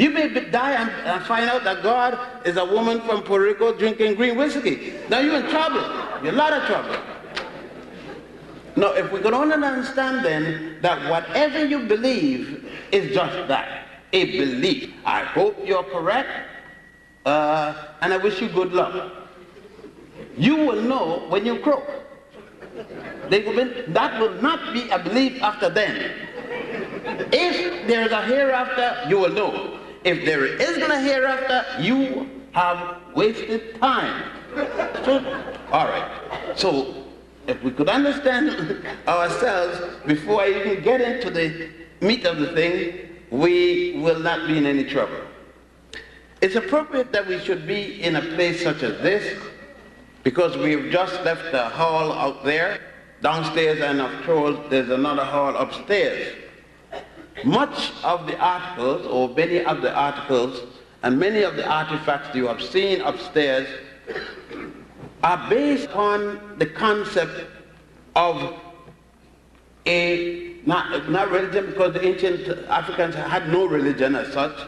You may die and find out that God is a woman from Puerto Rico drinking green whiskey. Now you're in trouble. You're in a lot of trouble. Now, if we could only understand then that whatever you believe is just that, a belief. I hope you're correct, and I wish you good luck. You will know when you croak. That will not be a belief after then. If there is a hereafter, you will know. If there isn't a hereafter, you have wasted time. So, all right. So, if we could understand ourselves before I even get into the meat of the thing, we will not be in any trouble. It's appropriate that we should be in a place such as this, because we've just left the hall out there, downstairs, and of course there's another hall upstairs. Much of the articles, or many of the articles, and many of the artifacts you have seen upstairs are based on the concept of a, not religion, because the ancient Africans had no religion as such,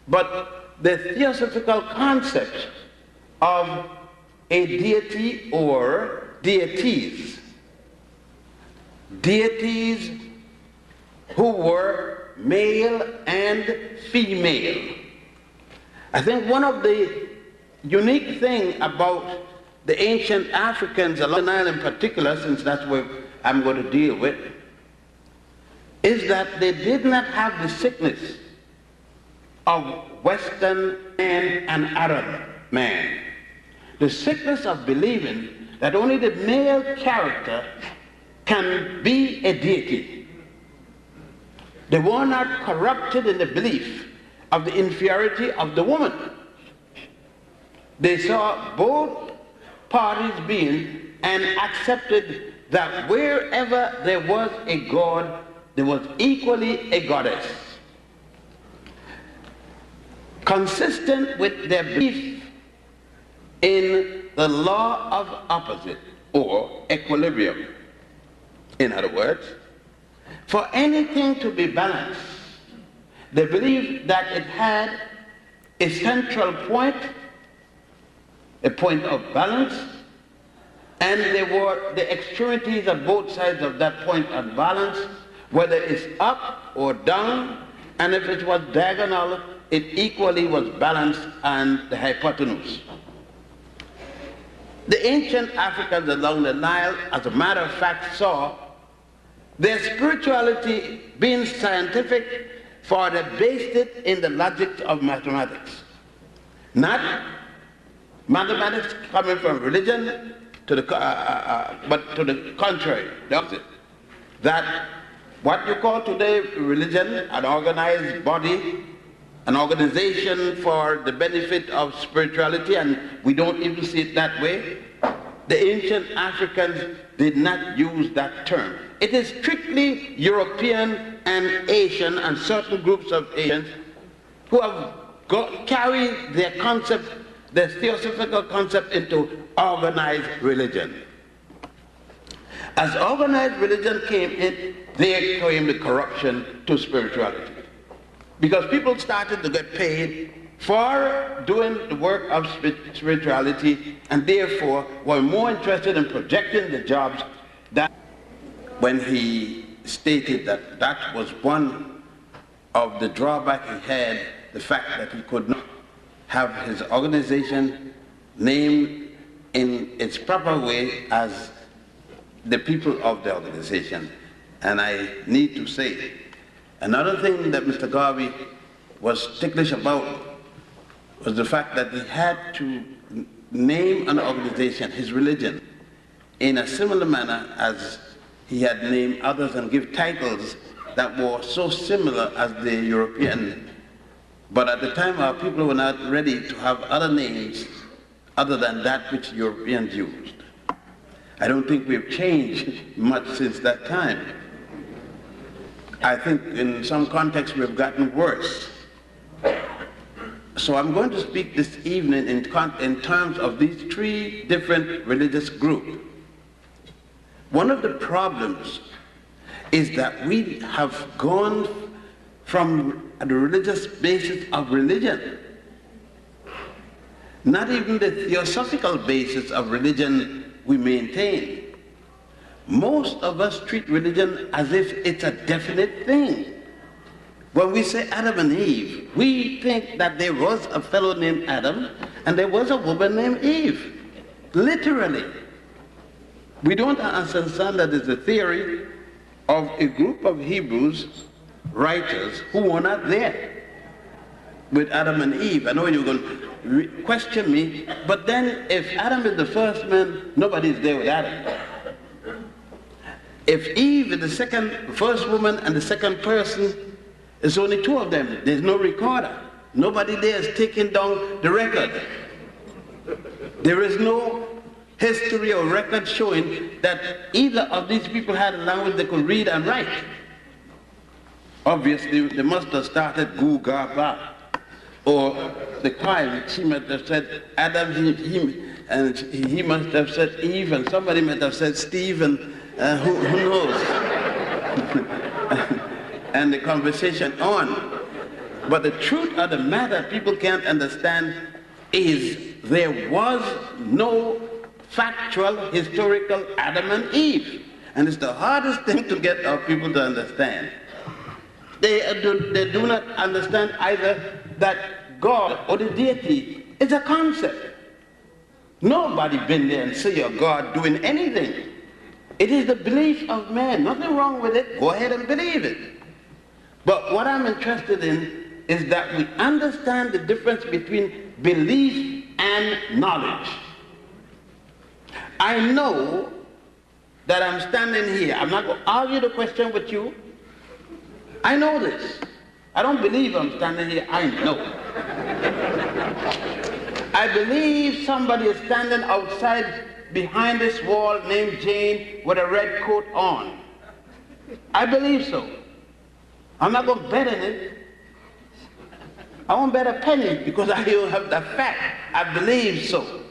but the theosophical concept of a deity or deities. Deities who were male and female. I think one of the unique things about the ancient Africans, along the Nile in particular, since that's what I'm going to deal with, is that they did not have the sickness of Western man and Arab man. The sickness of believing that only the male character can be a deity. They were not corrupted in the belief of the inferiority of the woman. They saw both parties being and accepted that wherever there was a god, there was equally a goddess. Consistent with their belief in the law of opposite, or equilibrium. In other words, for anything to be balanced, they believed that it had a central point, a point of balance, and there were the extremities of both sides of that point of balance, whether it's up or down, and if it was diagonal, it equally was balanced and the hypotenuse. The ancient Africans along the Nile, as a matter of fact, saw their spirituality being scientific, for they based it in the logic of mathematics. Not mathematics coming from religion, to the, but to the contrary, the opposite. That what you call today religion, an organized body, an organization for the benefit of spirituality, and we don't even see it that way. The ancient Africans did not use that term. It is strictly European and Asian and certain groups of Asians who have carried their concept, their theosophical concept, into organized religion. As organized religion came in, there came the corruption to spirituality. Because people started to get paid for doing the work of spirituality, and therefore were more interested in projecting the jobs. That when he stated that that was one of the drawbacks he had, the fact that he could not have his organization named in its proper way as the people of the organization. And I need to say, another thing that Mr. Garvey was ticklish about was the fact that he had to name an organization, his religion, in a similar manner as he had named others, and give titles that were so similar as the European. But at the time, our people were not ready to have other names other than that which Europeans used. I don't think we've changed much since that time. I think in some contexts we've gotten worse. So I'm going to speak this evening in terms of these three different religious groups. One of the problems is that we have gone from the religious basis of religion. Not even the theosophical basis of religion we maintain. Most of us treat religion as if it's a definite thing. When we say Adam and Eve, we think that there was a fellow named Adam and there was a woman named Eve. Literally. We don't understand that it's a theory of a group of Hebrews writers who were not there with Adam and Eve. I know you're going to question me, but then if Adam is the first man, nobody's there with Adam. If Eve is the first woman and the second person, it's only two of them. There's no recorder. Nobody there is taking down the record. There is no history or record showing that either of these people had a language they could read and write. Obviously, they must have started Gu Ga Ba. Or the child, she must have said Adam, and he must have said Eve, and somebody might have said Steve, and who knows? And the conversation on. But the truth of the matter people can't understand is there was no factual, historical Adam and Eve. And it's the hardest thing to get our people to understand. They do not understand either that God or the deity is a concept. Nobody been there and see a God doing anything. It is the belief of man. Nothing wrong with it. Go ahead and believe it. But what I'm interested in is that we understand the difference between belief and knowledge. I know that I'm standing here. I'm not going to argue the question with you. I know this. I don't believe I'm standing here. I know. I believe somebody is standing outside behind this wall named Jane with a red coat on. I believe so. I'm not going to bet on it. I won't bet a penny because I don't have the fact. I believe so.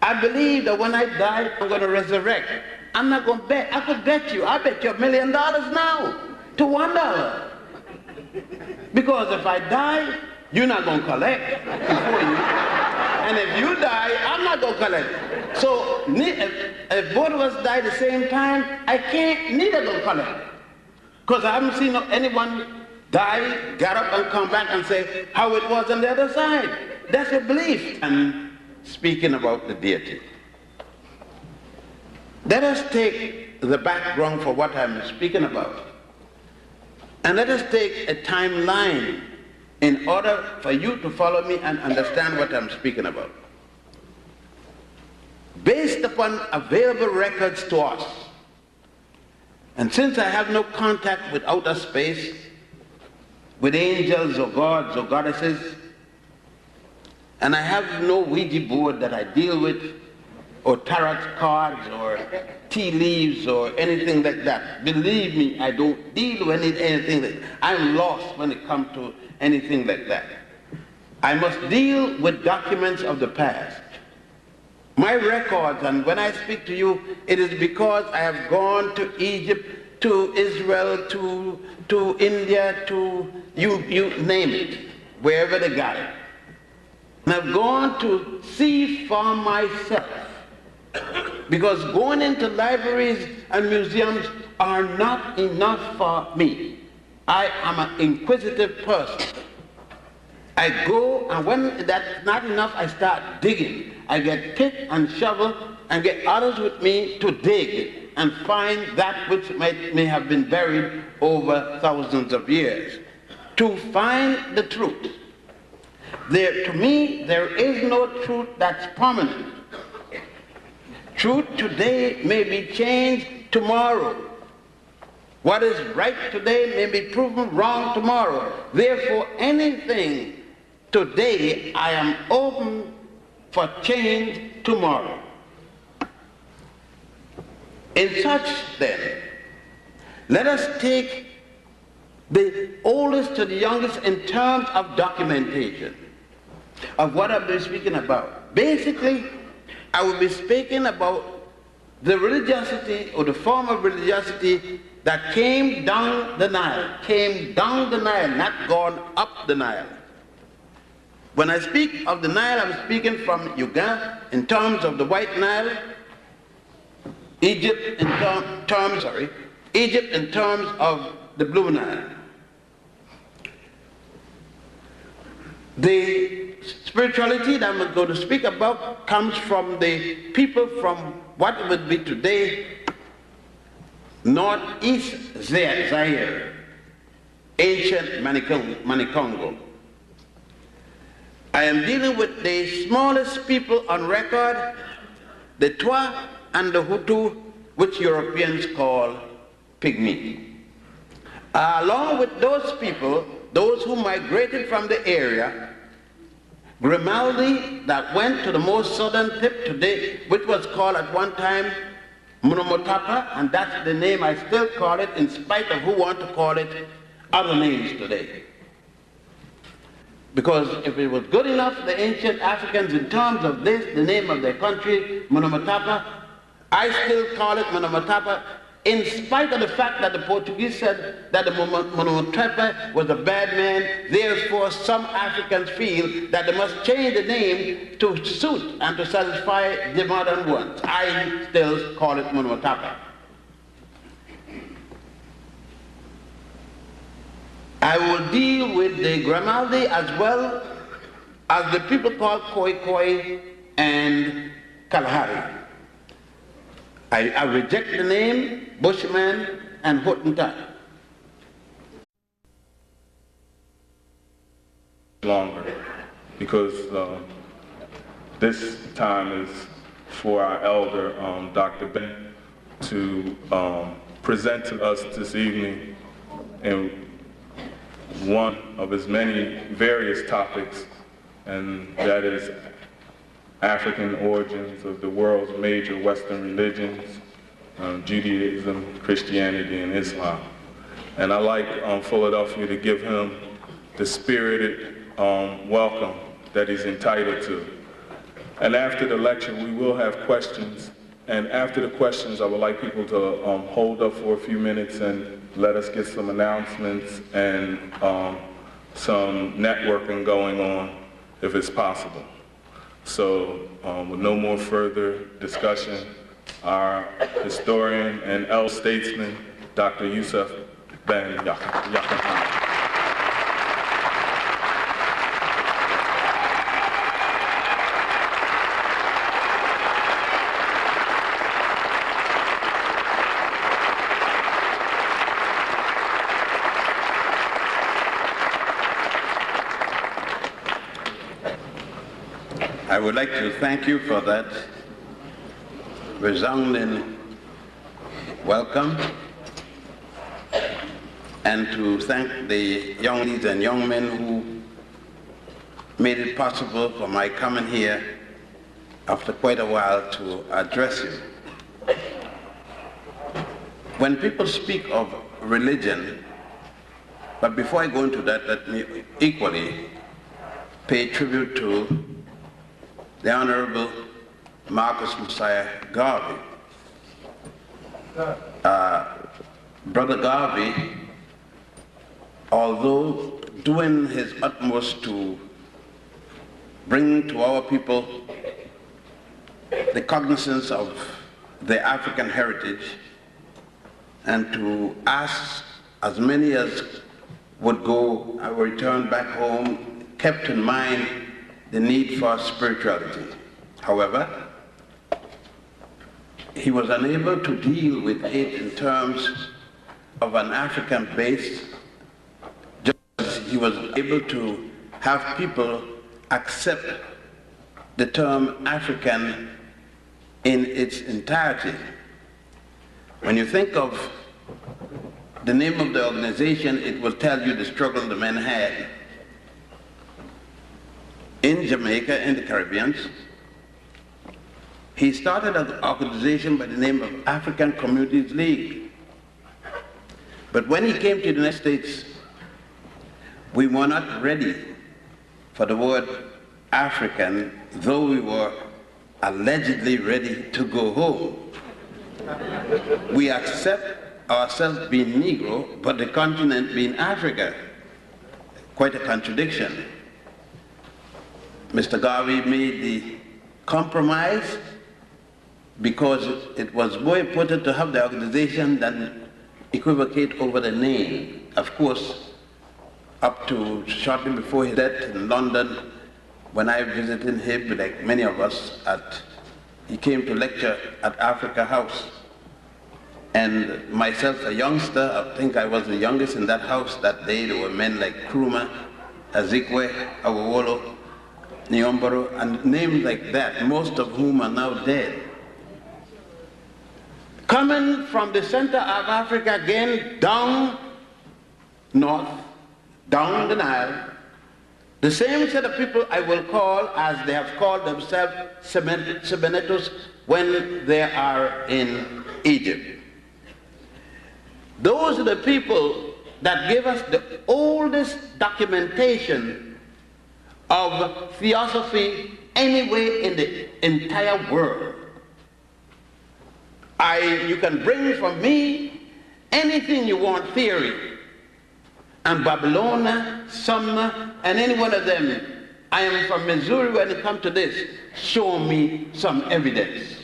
I believe that when I die, I'm going to resurrect. I'm not going to bet. I could bet you. I bet you $1 million now to $1. Because if I die, you're not going to collect before you. And if you die, I'm not going to collect. So if both of us die at the same time, I can't neither going to collect. Because I haven't seen anyone die, get up and come back and say how it was on the other side. That's a belief. And speaking about the deity, let us take the background for what I'm speaking about. And let us take a timeline in order for you to follow me and understand what I'm speaking about. Based upon available records to us, and since I have no contact with outer space, with angels or gods or goddesses, and I have no Ouija board that I deal with, or tarot cards or tea leaves or anything like that. Believe me, I don't deal with anything like that. I'm lost when it comes to anything like that. I must deal with documents of the past. My records, and when I speak to you, it is because I have gone to Egypt, to Israel, to India, to you name it, wherever they got it. And I've gone to see for myself. Because going into libraries and museums are not enough for me. I am an inquisitive person. I go, and when that's not enough, I start digging. I get pick and shovel and get others with me to dig and find that which may have been buried over thousands of years. To find the truth. To me, there is no truth that's permanent. Truth today may be changed tomorrow. What is right today may be proven wrong tomorrow. Therefore, anything today, I am open for change tomorrow. In such, then, let us take the oldest to the youngest in terms of documentation of what I've been speaking about. Basically, I will be speaking about the religiosity or the form of religiosity that came down the Nile, not gone up the Nile. When I speak of the Nile, I'm speaking from Uganda in terms of the White Nile, Egypt in terms of the Blue Nile. The spirituality that I'm going to speak about comes from the people from what would be today northeast Zaire, ancient Manicongo. I am dealing with the smallest people on record, the Twa and the Hutu, which Europeans call Pygmy. Along with those people, those who migrated from the area, Grimaldi that went to the most southern tip today, which was called at one time Monomotapa, and that's the name I still call it in spite of who want to call it other names today. Because if it was good enough for the ancient Africans in terms of this, the name of their country, Monomotapa, I still call it Monomotapa in spite of the fact that the Portuguese said that the Monomotapa was a bad man. Therefore, some Africans feel that they must change the name to suit and to satisfy the modern ones. I still call it Monomotapa. I will deal with the Grimaldi as well as the people called Khoi and Kalahari. I reject the name Bushman and Hottentot. Longer, because this time is for our elder, Dr. Ben, to present to us this evening in one of his many various topics, and that is African origins of the world's major Western religions, Judaism, Christianity, and Islam. And I'd like Philadelphia to give him the spirited welcome that he's entitled to. And after the lecture, we will have questions. And after the questions, I would like people to hold up for a few minutes and let us get some announcements and some networking going on, if it's possible. So with no more further discussion, our historian and elder statesman, Dr. Yosef Ben Jochannan. I would like to thank you for that resounding welcome, and to thank the young ladies and young men who made it possible for my coming here after quite a while to address you. When people speak of religion, but before I go into that, let me equally pay tribute to the Honorable Marcus Messiah Garvey. Brother Garvey, although doing his utmost to bring to our people the cognizance of their African heritage and to ask as many as would go and return back home, kept in mind the need for spirituality. However, he was unable to deal with it in terms of an African base, just as he was able to have people accept the term African in its entirety. When you think of the name of the organization, it will tell you the struggle the men had in Jamaica, in the Caribbean. He started an organization by the name of African Communities League. But when he came to the United States, we were not ready for the word African, though we were allegedly ready to go home. We accept ourselves being Negro, but the continent being Africa. Quite a contradiction. Mr. Garvey made the compromise because it was more important to have the organization than equivocate over the name. Of course, up to shortly before his death in London, when I visited him, like many of us, he came to lecture at Africa House. And myself, a youngster, I think I was the youngest in that house that day. There were men like Krumah, Azikwe, Awolo, Nyomboro, and names like that, most of whom are now dead. Coming from the center of Africa again, down north, down the Nile, the same set of people I will call as they have called themselves Sebenetos when they are in Egypt. Those are the people that give us the oldest documentation of theosophy anywhere in the entire world. You can bring from me anything you want theory, and Babylonia, Sumner, and any one of them. I am from Missouri when it comes to this. Show me some evidence.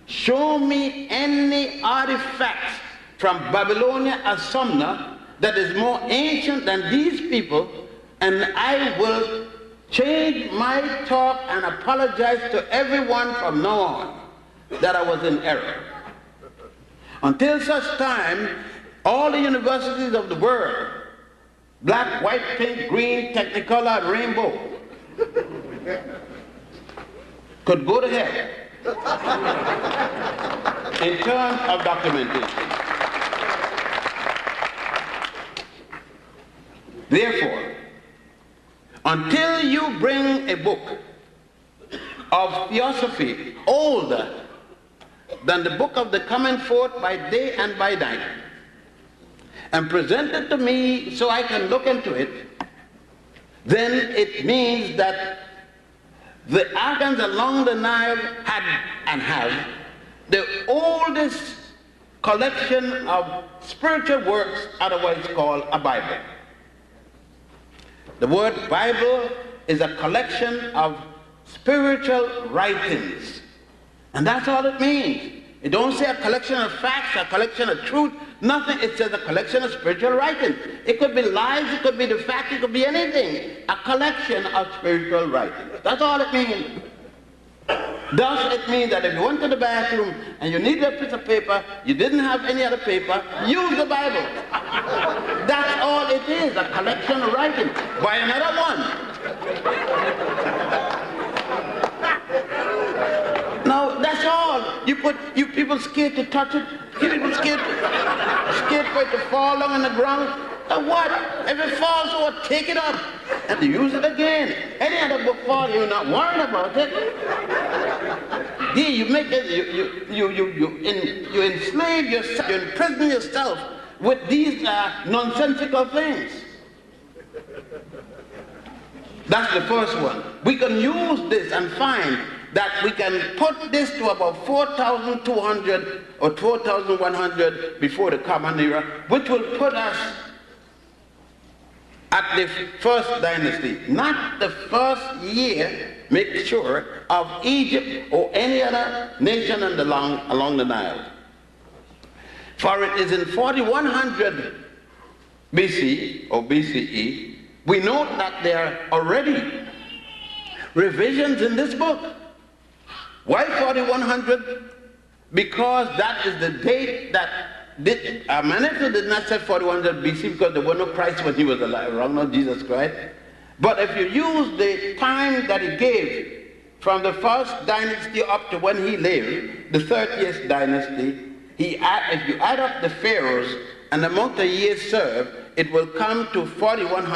Show me any artifacts from Babylonia or Sumner that is more ancient than these people, and I will change my talk and apologize to everyone from now on that I was in error. Until such time, all the universities of the world, black, white, pink, green, technicolor, rainbow, could go to hell in terms of documentation. Therefore, until you bring a book of theosophy older than the book of the coming forth by day and by night, and present it to me so I can look into it, then it means that the Africans along the Nile had and have the oldest collection of spiritual works, otherwise called a Bible. The word Bible is a collection of spiritual writings. And that's all it means. It don't say a collection of facts, a collection of truth, nothing. It says a collection of spiritual writings. It could be lies, it could be the fact, it could be anything. A collection of spiritual writings. That's all it means. Thus, it means that if you went to the bathroom and you needed a piece of paper, you didn't have any other paper, use the Bible. That's all it is, a collection of writings. Buy another one. Now, that's all. You people scared to touch it. You people scared for it to fall down on the ground. So what? If it falls, so take it up and use it again. Any other book falls, you're not worried about it. Yeah, you make it. You enslave yourself. You imprison yourself with these nonsensical things. That's the first one. We can use this and find that we can put this to about 4,200 or 4,100 before the Common Era, which will put us at the first dynasty, not the first year, make sure, of Egypt or any other nation along the Nile. For it is in 4100 BC or BCE, we know that there are already revisions in this book. Why 4100? Because that is the date that Manetho did not say 4100 BC because there was no Christ when he was alive, wrong, not Jesus Christ. But if you use the time that he gave from the first dynasty up to when he lived, the 30th dynasty, if you add up the pharaohs and the amount of years served, it will come to 4100.